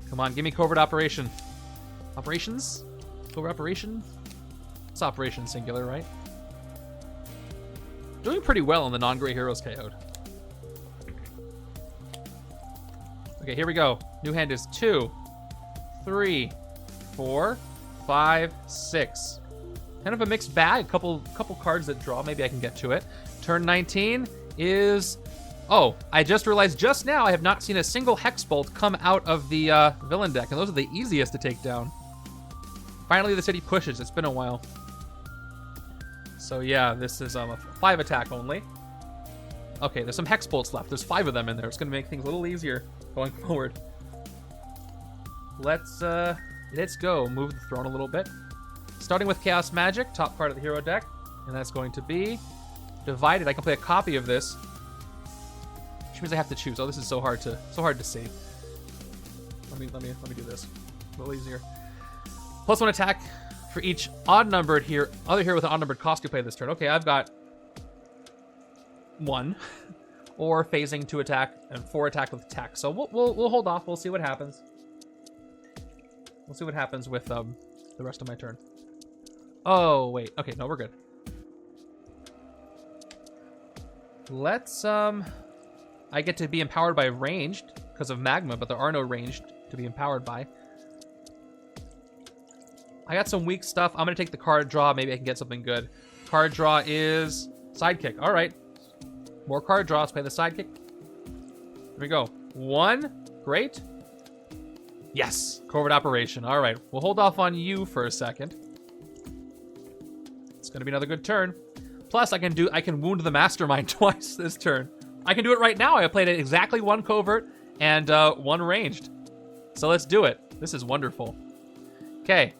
Come on, give me Covert Operation. Operations? Covert Operation? It's Operation Singular, right? Doing pretty well on the non-gray heroes KO'd. Okay, here we go. New hand is 2, 3, 4, 5, 6. Kind of a mixed bag. A couple cards that draw. Maybe I can get to it. Turn 19 is... Oh, I just realized just now I have not seen a single Hex Bolt come out of the villain deck, and those are the easiest to take down. Finally, the city pushes. It's been a while. So yeah, this is a 5 attack only. Okay, there's some Hex Bolts left. There's 5 of them in there. It's going to make things a little easier going forward. Let's go. Move the throne a little bit. Starting with Chaos Magic, top card of the hero deck, and that's going to be Divided. I can play a copy of this, which means I have to choose. Oh, this is so hard to see. Let me do this a little easier. +1 attack for each odd-numbered other hero with an odd-numbered cost you play this turn. Okay, I've got 1, or phasing 2 attack and 4 attack with attack. So we'll hold off. We'll see what happens. We'll see what happens with the rest of my turn. Oh wait, okay, no, we're good. Let's I get to be empowered by ranged because of Magma, but there are no ranged to be empowered by. I got some weak stuff. I'm gonna take the card draw. Maybe I can get something good. Card draw is sidekick. All right, more card draws. Play the sidekick. Here we go. 1, great. Yes, Covert Operation. All right, we'll hold off on you for a second. gonna be another good turn. Plus, I can wound the Mastermind twice this turn. I can do it right now. I played it exactly 1 covert and 1 ranged. So let's do it. This is wonderful. Okay.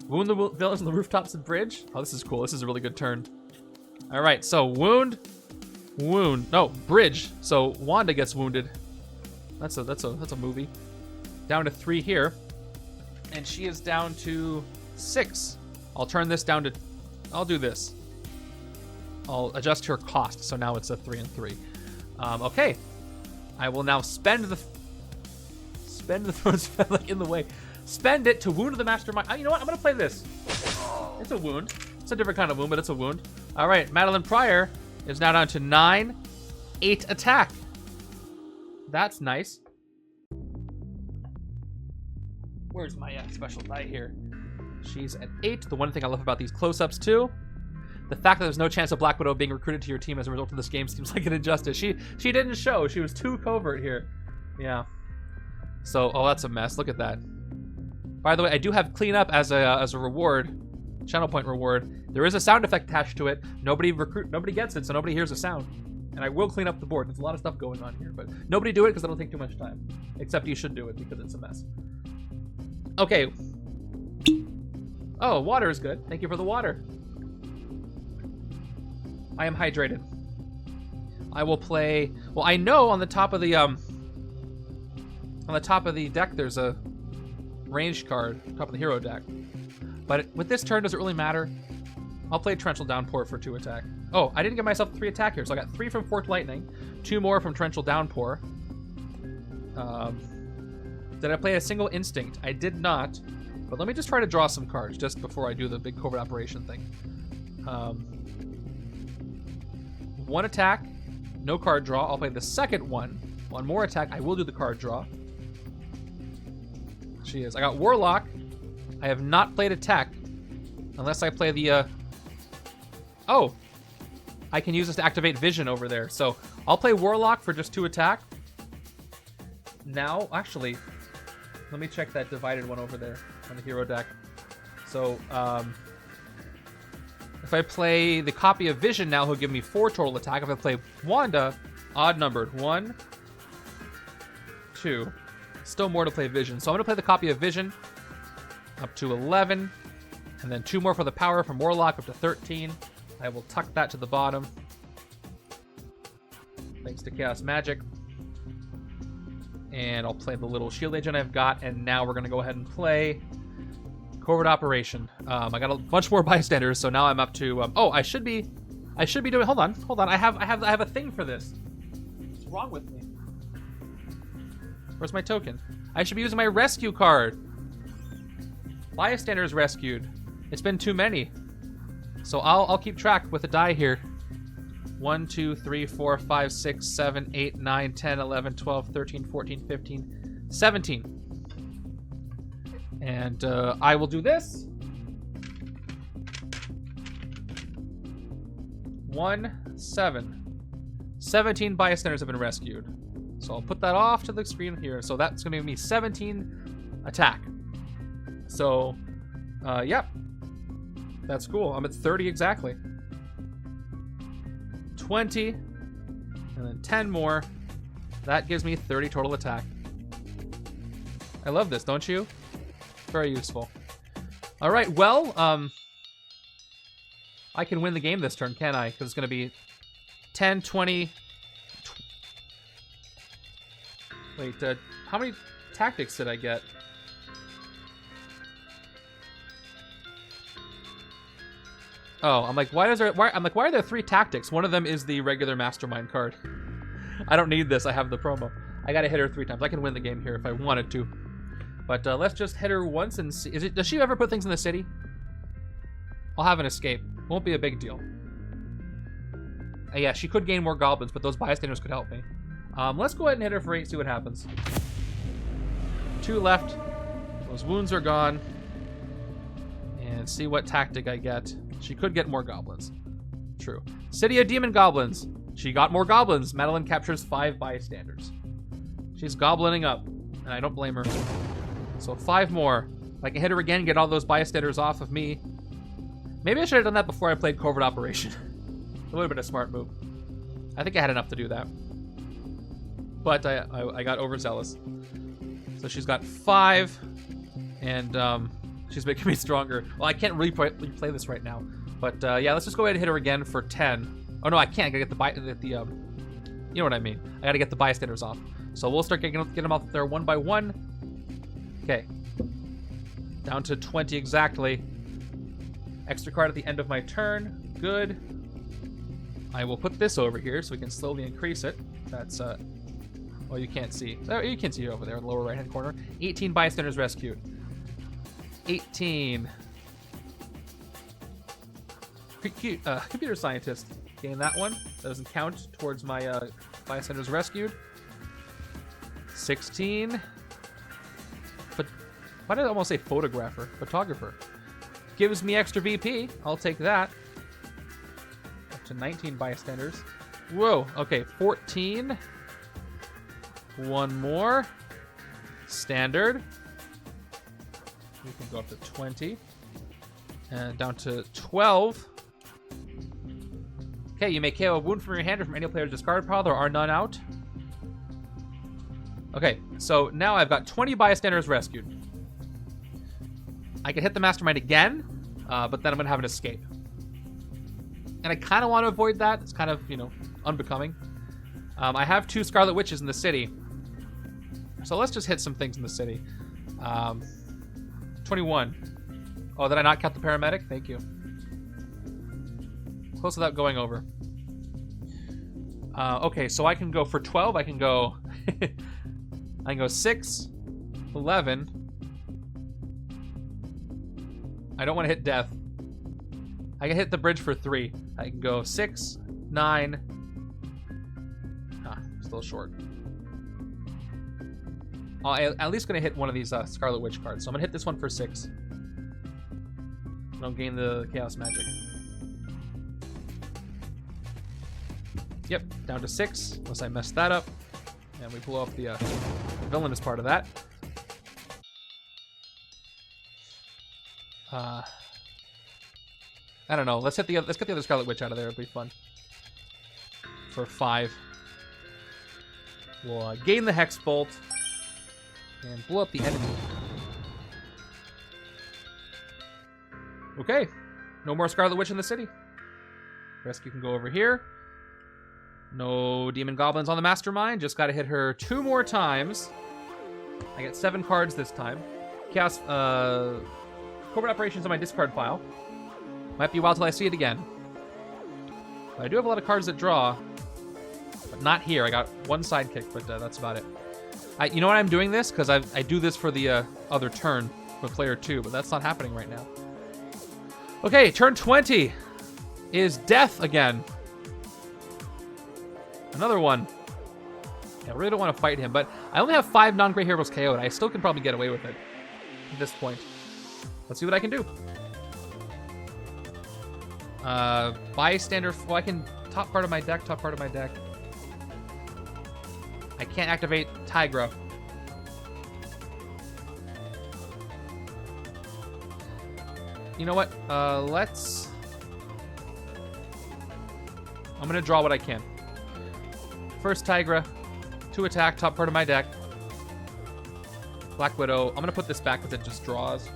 Wound the villains on the rooftops and bridge. Oh, this is cool. This is a really good turn. All right, so wound. No, bridge. So Wanda gets wounded. That's a movie. Down to 3 here. And she is down to 6. I'll turn this down to... I'll do this. I'll adjust her cost, so now it's a 3 and 3. Okay. I will now spend the like in the way. Spend it to wound the Mastermind. You know what? I'm gonna play this. It's a wound. It's a different kind of wound, but it's a wound. All right, Madelyne Pryor is now down to 9, 8 attack. That's nice. Where's my special die here? She's at 8. The one thing I love about these close-ups too, the fact that there's no chance of Black Widow being recruited to your team as a result of this game seems like an injustice. She didn't show. She was too covert here. Yeah. So, oh, that's a mess. Look at that. By the way, I do have cleanup as a reward, channel point reward. There is a sound effect attached to it. Nobody gets it, so nobody hears a sound. And I will clean up the board. There's a lot of stuff going on here, but nobody do it because it'll take too much time. Except you should do it because it's a mess. Okay. Oh, water is good. Thank you for the water. I am hydrated. I will play. Well, I know on the top of the deck there's a ranged card, top of the hero deck. But with this turn, does it really matter? I'll play Torrential Downpour for 2 attack. Oh, I didn't get myself 3 attack here, so I got 3 from Forked Lightning, 2 more from Torrential Downpour. Did I play a single Instinct? I did not, but let me just try to draw some cards just before I do the big covert operation thing. 1 attack, no card draw. I'll play the second one. 1 more attack, I will do the card draw. She is. I got Warlock. I have not played attack unless I play the oh, I can use this to activate vision over there. So I'll play Warlock for just 2 attack. Now, actually, let me check that divided one over there on the hero deck. So if I play the copy of Vision now, he'll give me 4 total attack. If I play Wanda, odd numbered, 1, 2. Still more to play Vision. So I'm going to play the copy of Vision up to 11. And then 2 more for the power from Warlock up to 13. I will tuck that to the bottom. Thanks to Chaos Magic. And I'll play the little shield agent I've got. And now we're going to go ahead and play Covert Operation. I got a bunch more bystanders, so now I'm up to... oh, I should be doing... Hold on. I have a thing for this. What's wrong with me? Where's my token? I should be using my rescue card. Bystanders rescued. It's been too many. So I'll keep track with a die here. 1, 2, 3, 4, 5, 6, 7, 8, 9, 10, 11, 12, 13, 14, 15, 17. And I will do this. 1, 7. 17 bystanders have been rescued. So I'll put that off to the screen here. So that's going to give me 17 attack. So, yep. That's cool. I'm at 30 exactly. 20. And then 10 more. That gives me 30 total attack. I love this, don't you? Very useful. All right, well, I can win the game this turn, can I? Because it's going to be 10, 20... Wait, how many tactics did I get? Oh, I'm like, why are there 3 tactics? One of them is the regular Mastermind card. I don't need this. I have the promo. I gotta hit her 3 times. I can win the game here if I wanted to. But let's just hit her once and see. Does she ever put things in the city? I'll have an escape. Won't be a big deal. Yeah, she could gain more goblins, but those bystanders could help me. Let's go ahead and hit her for 8, see what happens. 2 left. Those wounds are gone. And see what tactic I get. She could get more goblins. True. City of Demon Goblins. She got more goblins. Madelyne captures 5 bystanders. She's goblining up, and I don't blame her. So 5 more. If I can hit her again, get all those bystanders off of me. Maybe I should have done that before I played Covert Operation. It would have been a smart move. I think I had enough to do that. But I got overzealous. So she's got 5, and she's making me stronger. Well, I can't really replay this right now. But yeah, let's just go ahead and hit her again for 10. Oh no, I can't. I gotta get the you know what I mean. I gotta get the bystanders off. So we'll start getting them off there one by one. Okay. Down to 20 exactly. Extra card at the end of my turn. Good. I will put this over here so we can slowly increase it. That's well, you can't see. Oh, you can see it over there in the lower right-hand corner. 18 bystanders rescued. 18. Computer scientist. Gain that one. That doesn't count towards my bystanders rescued. 16. But why did I almost say photographer? Photographer. Gives me extra VP. I'll take that. Up to 19 bystanders. Whoa. Okay, 14. One more. Standard. We can go up to 20. And down to 12. Okay, you may KO a wound from your hand or from any player's discard pile. There are none out. Okay, so now I've got 20 bystanders rescued. I can hit the Mastermind again, but then I'm going to have an escape. And I kind of want to avoid that. It's kind of, you know, unbecoming. I have 2 Scarlet Witches in the city. So let's just hit some things in the city. 21. Oh, did I not count the paramedic? Thank you. Close without going over. Okay, so I can go for 12. I can go... I can go 6, 11. I don't want to hit death. I can hit the bridge for 3. I can go 6, 9. Still short. I'm at least going to hit one of these Scarlet Witch cards. So I'm going to hit this one for 6. I don't gain the Chaos Magic. Yep, down to 6, unless I messed that up. And we blow up the villainous part of that. I don't know. Let's get the other Scarlet Witch out of there. It'll be fun. For 5. We'll gain the Hex Bolt and blow up the enemy. Okay. No more Scarlet Witch in the city. Rescue can go over here. No Demon Goblins on the Mastermind. Just got to hit her 2 more times. I get 7 cards this time. Chaos, Covert Operations on my discard pile. Might be a while till I see it again. But I do have a lot of cards that draw. But not here. I got 1 sidekick, but that's about it. You know what I'm doing this? Because I do this for the other turn with player 2, but that's not happening right now. Okay, turn 20 is Death again. Another one. Yeah, I really don't want to fight him, but I only have 5 non-gray heroes KO'd. I still can probably get away with it at this point. Let's see what I can do. Bystander. Well, I can top part of my deck. I can't activate Tigra. You know what? Let's... I'm going to draw what I can. First Tigra, 2 attack, top part of my deck. Black Widow. I'm going to put this back because it just draws.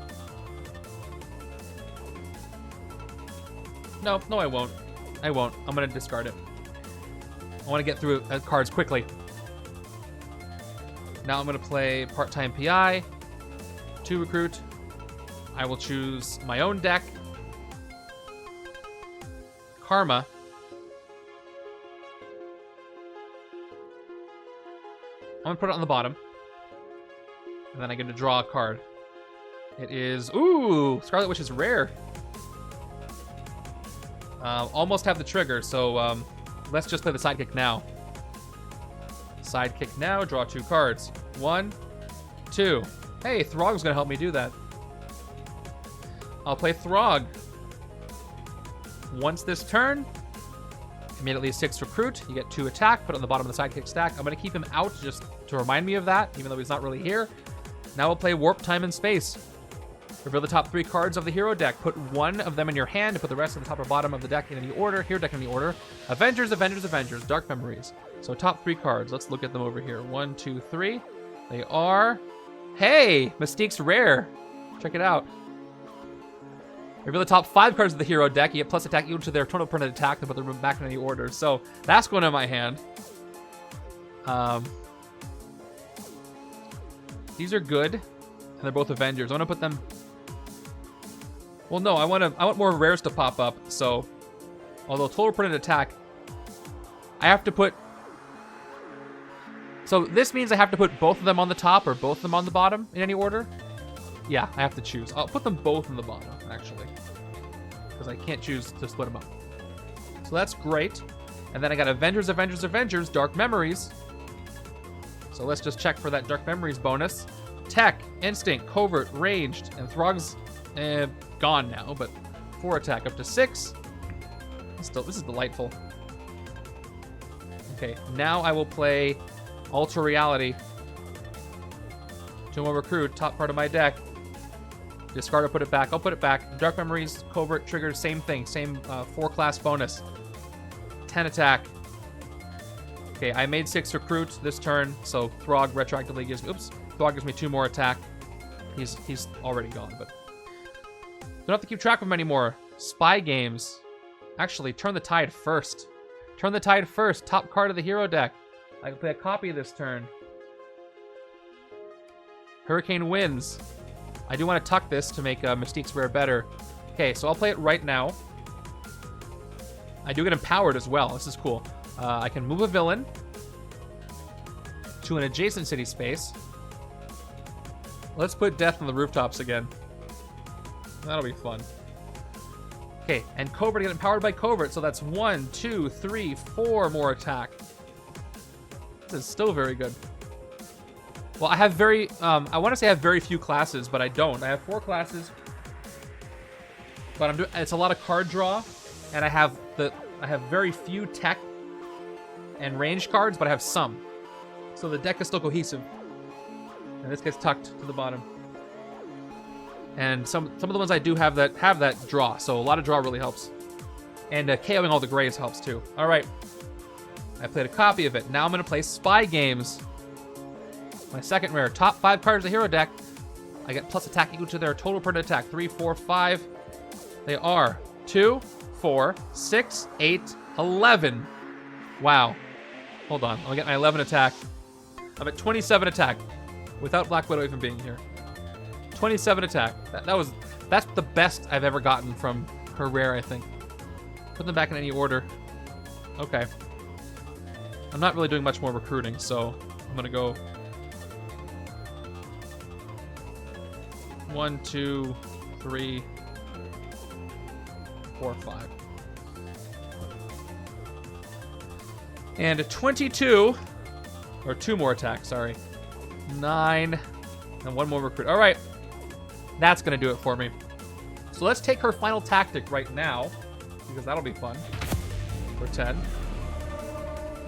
No, I won't. I'm going to discard it. I want to get through cards quickly. Now I'm going to play part-time PI, 2 recruit. I will choose my own deck. Karma. I'm going to put it on the bottom. And then I'm going to draw a card. It is... Ooh! Scarlet Witch is rare. Almost have the trigger, so let's just play the sidekick now. Sidekick now, draw 2 cards. 1, 2. Hey, Throg's going to help me do that. I'll play Throg. Once this turn, immediately 6 recruit. You get 2 attack, put it on the bottom of the sidekick stack. I'm going to keep him out just to remind me of that, even though he's not really here. Now we'll play Warp Time and Space. Reveal the top 3 cards of the hero deck. Put one of them in your hand and put the rest at the top or bottom of the deck in any order. Hero deck in any order. Avengers, Avengers, Avengers. Dark Memories. So top 3 cards. Let's look at them over here. 1, 2, 3. They are... Hey! Mystique's rare. Check it out. Reveal the top 5 cards of the hero deck. You get plus attack equal to their total permanent attack, and put them back in any order. So that's going in my hand. These are good, and they're both Avengers. I want to put them. Well, no, I want more rares to pop up. So, although total permanent attack, I have to put. So this means I have to put both of them on the top or both of them on the bottom in any order. Yeah, I have to choose. I'll put them both on the bottom, actually, because I can't choose to split them up. So that's great. And then I got Avengers, Avengers, Avengers, Dark Memories. So let's just check for that Dark Memories bonus. Tech, Instinct, Covert, Ranged, and Throg's gone now, but 4 attack up to 6. Still, this is delightful. Okay, now I will play Ultra Reality. 2 more recruit, top part of my deck. Discard or put it back. I'll put it back. Dark Memories, Covert, Triggers, same thing. Same 4-class bonus. 10 attack. Okay, I made 6 recruits this turn, so Throg retroactively gives me... Oops. Throg gives me 2 more attack. He's already gone, but... Don't have to keep track of him anymore. Spy games. Actually, Turn the Tide first. Turn the Tide first. Top card of the hero deck. I can play a copy this turn. Hurricane Winds. I do want to tuck this to make Mystique's rare better. Okay, so I'll play it right now. I do get empowered as well. This is cool. I can move a villain to an adjacent city space. Let's put Death on the rooftops again. That'll be fun. Okay, and Covert get empowered by Covert, so that's 1, 2, 3, 4 more attack. This is still very good. Well, I have very, I want to say I have very few classes, but I don't. I have 4 classes, but it's a lot of card draw, and I have very few tech and range cards, but I have some. So the deck is still cohesive. And this gets tucked to the bottom. And some of the ones I do have that draw, so a lot of draw really helps. And KOing all the grays helps too. All right, I played a copy of it. Now I'm gonna play Spy Games. My second rare, top 5 cards of the hero deck. I get plus attack equal to their total permanent attack. 3, 4, 5. They are 2, 4, 6, 8, 11. Wow. Hold on, I'll get my 11 attack. I'm at 27 attack, without Black Widow even being here. 27 attack. That's the best I've ever gotten from her rare, I think. Put them back in any order. Okay. I'm not really doing much more recruiting, so I'm gonna go 1, 2, 3, 4, 5. And a 22, or 2 more attacks, sorry. 9, and 1 more recruit. All right, that's gonna do it for me. So let's take her final tactic right now, because that'll be fun. For 10,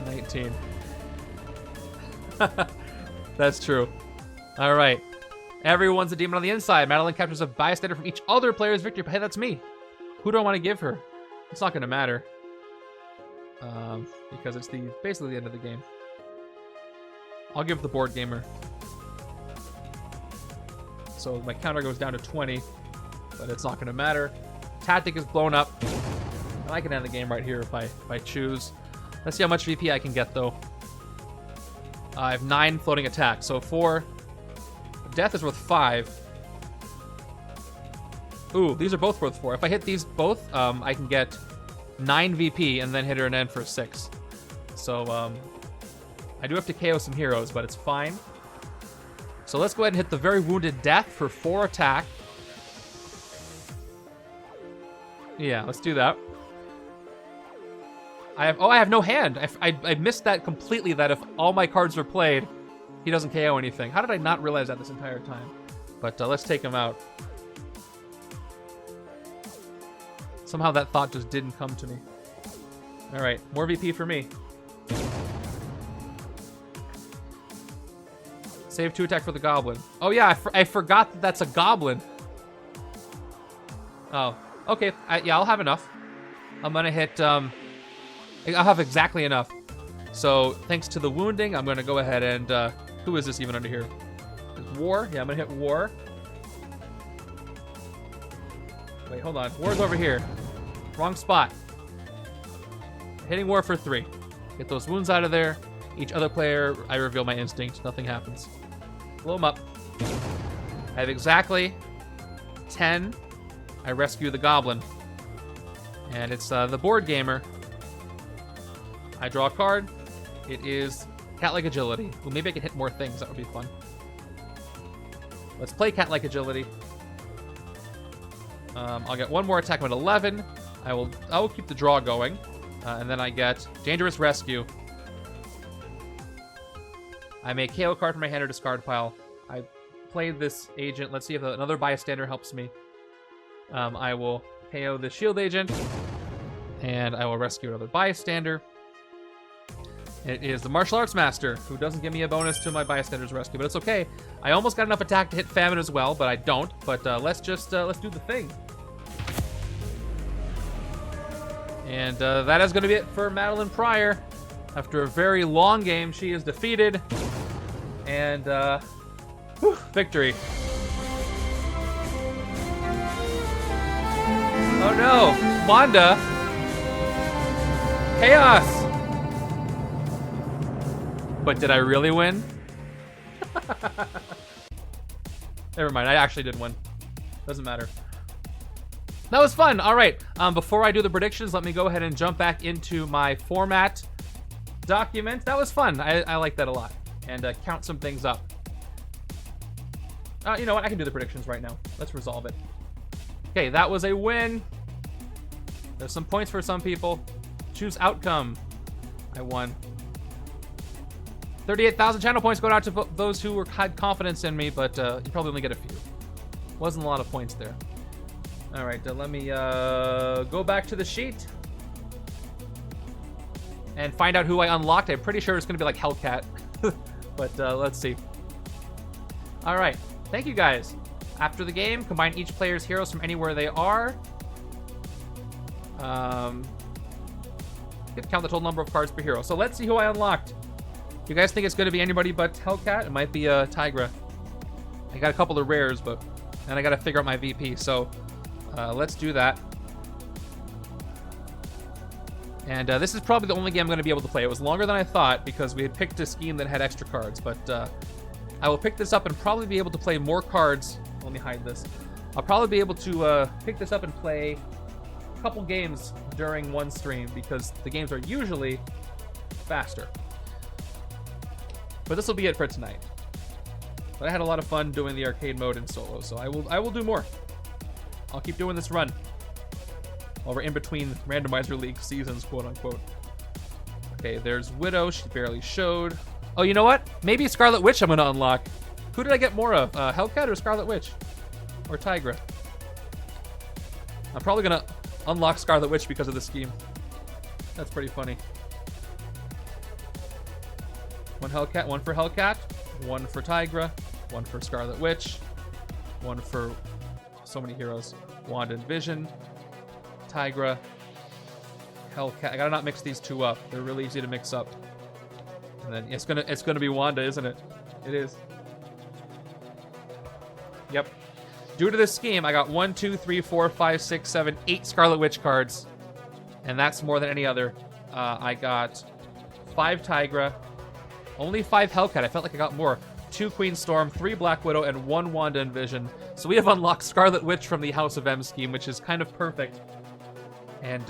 19. That's true. All right, everyone's a demon on the inside. Madelyne captures a bystander from each other player's victory. Hey, that's me. Who do I want to give her? It's not gonna matter. Because it's basically the end of the game. I'll give the board gamer. So my counter goes down to 20, but it's not going to matter. Tactic is blown up, and I can end the game right here if I choose. Let's see how much VP I can get though. I have 9 floating attacks, so 4. Death is worth 5. Ooh, these are both worth 4. If I hit these both, I can get 9 VP and then hit her an end for 6. So I do have to KO some heroes, but it's fine. So let's go ahead and hit the Very Wounded Death for 4 attack. Yeah, let's do that. I have no hand. I missed that completely, that if all my cards are played, he doesn't KO anything. How did I not realize that this entire time? But let's take him out. Somehow that thought just didn't come to me. All right, more VP for me. Save 2 attack for the Goblin. Oh yeah, I forgot that that's a Goblin. Oh, okay. Yeah, I'll have enough. I'm gonna hit, I'll have exactly enough. So, thanks to the wounding, I'm gonna go ahead and, who is this even under here? War? Yeah, I'm gonna hit War. Wait, hold on. War's over here. Wrong spot. Hitting War for 3. Get those wounds out of there. Each other player, I reveal my instinct. Nothing happens. Blow him up. I have exactly 10. I rescue the Goblin. And it's the board gamer. I draw a card. It is Cat-like Agility. Well, maybe I can hit more things. That would be fun. Let's play Cat-like Agility. I'll get one more attack at 11. I will keep the draw going. And then I get Dangerous Rescue. I may KO card from my hand or discard pile. I played this agent. Let's see if another bystander helps me. I will KO the shield agent. And I will rescue another bystander. It is the martial arts master, who doesn't give me a bonus to my bystander's rescue, but it's okay. I almost got enough attack to hit Famine as well, but I don't. But let's do the thing. And that is going to be it for Madelyne Pryor. After a very long game, she is defeated. And victory. Oh no, Wanda. Chaos. But did I really win? Never mind, I actually did win. Doesn't matter. That was fun. All right, before I do the predictions, let me go ahead and jump back into my format document. That was fun. I like that a lot. And count some things up. You know what? I can do the predictions right now. Let's resolve it. Okay, that was a win. There's some points for some people. Choose outcome. I won. 38,000 channel points going out to those who had confidence in me, but you probably only get a few. Wasn't a lot of points there. All right, let me go back to the sheet and find out who I unlocked. I'm pretty sure it's going to be like Hellcat, but let's see. All right, thank you guys. After the game, combine each player's heroes from anywhere they are. Count the total number of cards per hero. So let's see who I unlocked. You guys think it's going to be anybody but Hellcat? It might be Tigra. I got a couple of rares, but and I got to figure out my VP. So let's do that. And this is probably the only game I'm going to be able to play. It was longer than I thought because we had picked a scheme that had extra cards. But I will pick this up and probably be able to play more cards. Let me hide this. I'll probably be able to pick this up and play a couple games during one stream because the games are usually faster. But this will be it for tonight. But I had a lot of fun doing the arcade mode in solo, so I will do more. I'll keep doing this run while we're in between randomizer league seasons, quote unquote. Okay, there's Widow. She barely showed. Oh, you know what? Maybe Scarlet Witch I'm gonna unlock. Who did I get more of? Hellcat or Scarlet Witch? Or Tigra? I'm probably gonna unlock Scarlet Witch because of the scheme. That's pretty funny. One Hellcat, one for Hellcat, one for Tigra, one for Scarlet Witch, one for so many heroes. Wanda and Vision, Tigra, Hellcat. I gotta not mix these two up. They're really easy to mix up. And then it's gonna be Wanda, isn't it? It is. Yep. Due to this scheme, I got 1, 2, 3, 4, 5, 6, 7, 8 Scarlet Witch cards. And that's more than any other. I got 5 Tigra, only 5 Hellcat. I felt like I got more. 2 Queen Storm, 3 Black Widow, and 1 Wanda and Vision. So we have unlocked Scarlet Witch from the House of M scheme, which is kind of perfect. And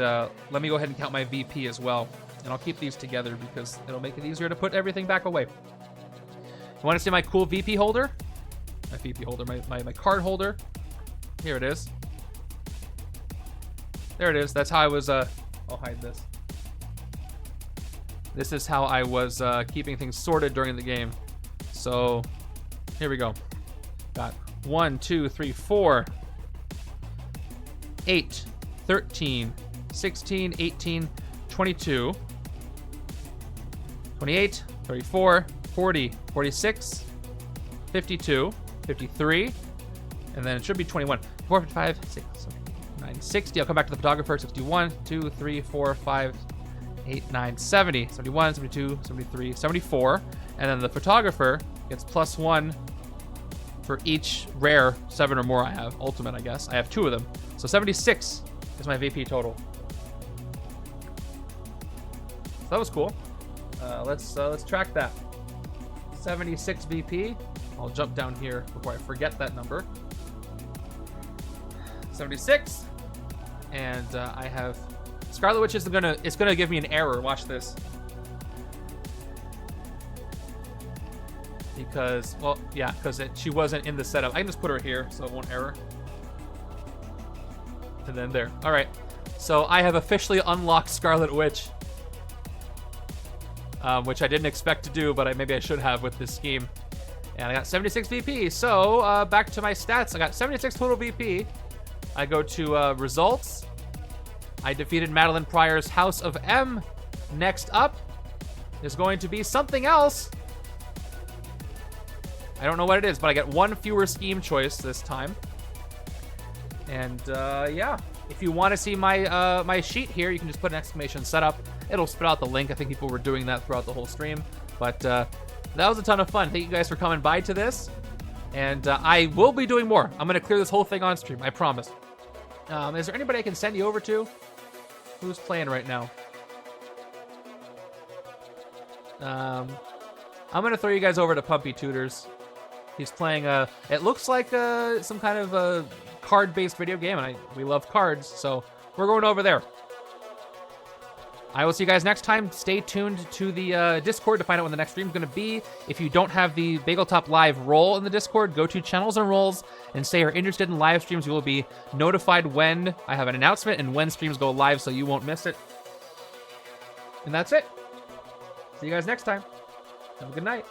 let me go ahead and count my VP as well. And I'll keep these together because it'll make it easier to put everything back away. You want to see my cool VP holder? My VP holder, my card holder. Here it is. There it is. That's how I was, I'll hide this. This is how I was keeping things sorted during the game. So, here we go. Got 1, 2, 3, 4, 8, 13, 16, 18, 22, 28, 34, 40, 46, 52, 53, and then it should be 21. 4, 5, 6, 960. I'll come back to the photographer. 61, 2, 3, 4, 5, 8, 9, 70. 71, 72, 73, 74. And then the photographer gets +1 for each rare 7 or more I have. Ultimate, I guess. I have 2 of them. So 76 is my VP total. So that was cool. Let's track that. 76 VP. I'll jump down here before I forget that number. 76. And I have Scarlet Witch is gonna give me an error. Watch this. Because, well, yeah, because she wasn't in the setup. I can just put her here so it won't error. And then there. All right. So I have officially unlocked Scarlet Witch. Which I didn't expect to do, but maybe I should have with this scheme. And I got 76 VP. So back to my stats. I got 76 total VP. I go to results. I defeated Madelyne Pryor's House of M. Next up is going to be something else. I don't know what it is, but I get 1 fewer scheme choice this time. And yeah, if you want to see my my sheet here, you can just put an exclamation setup. It'll spit out the link. I think people were doing that throughout the whole stream. But that was a ton of fun. Thank you guys for coming by to this. And I will be doing more. I'm going to clear this whole thing on stream. I promise. Is there anybody I can send you over to? Who's playing right now? I'm going to throw you guys over to Pumpy Tutors. He's playing it looks like some kind of a card-based video game, and we love cards, so we're going over there. I will see you guys next time. Stay tuned to the Discord to find out when the next stream is going to be. If you don't have the Bageltop Live role in the Discord, go to Channels and Roles and say you're interested in live streams. You will be notified when I have an announcement and when streams go live, so you won't miss it. And that's it. See you guys next time. Have a good night.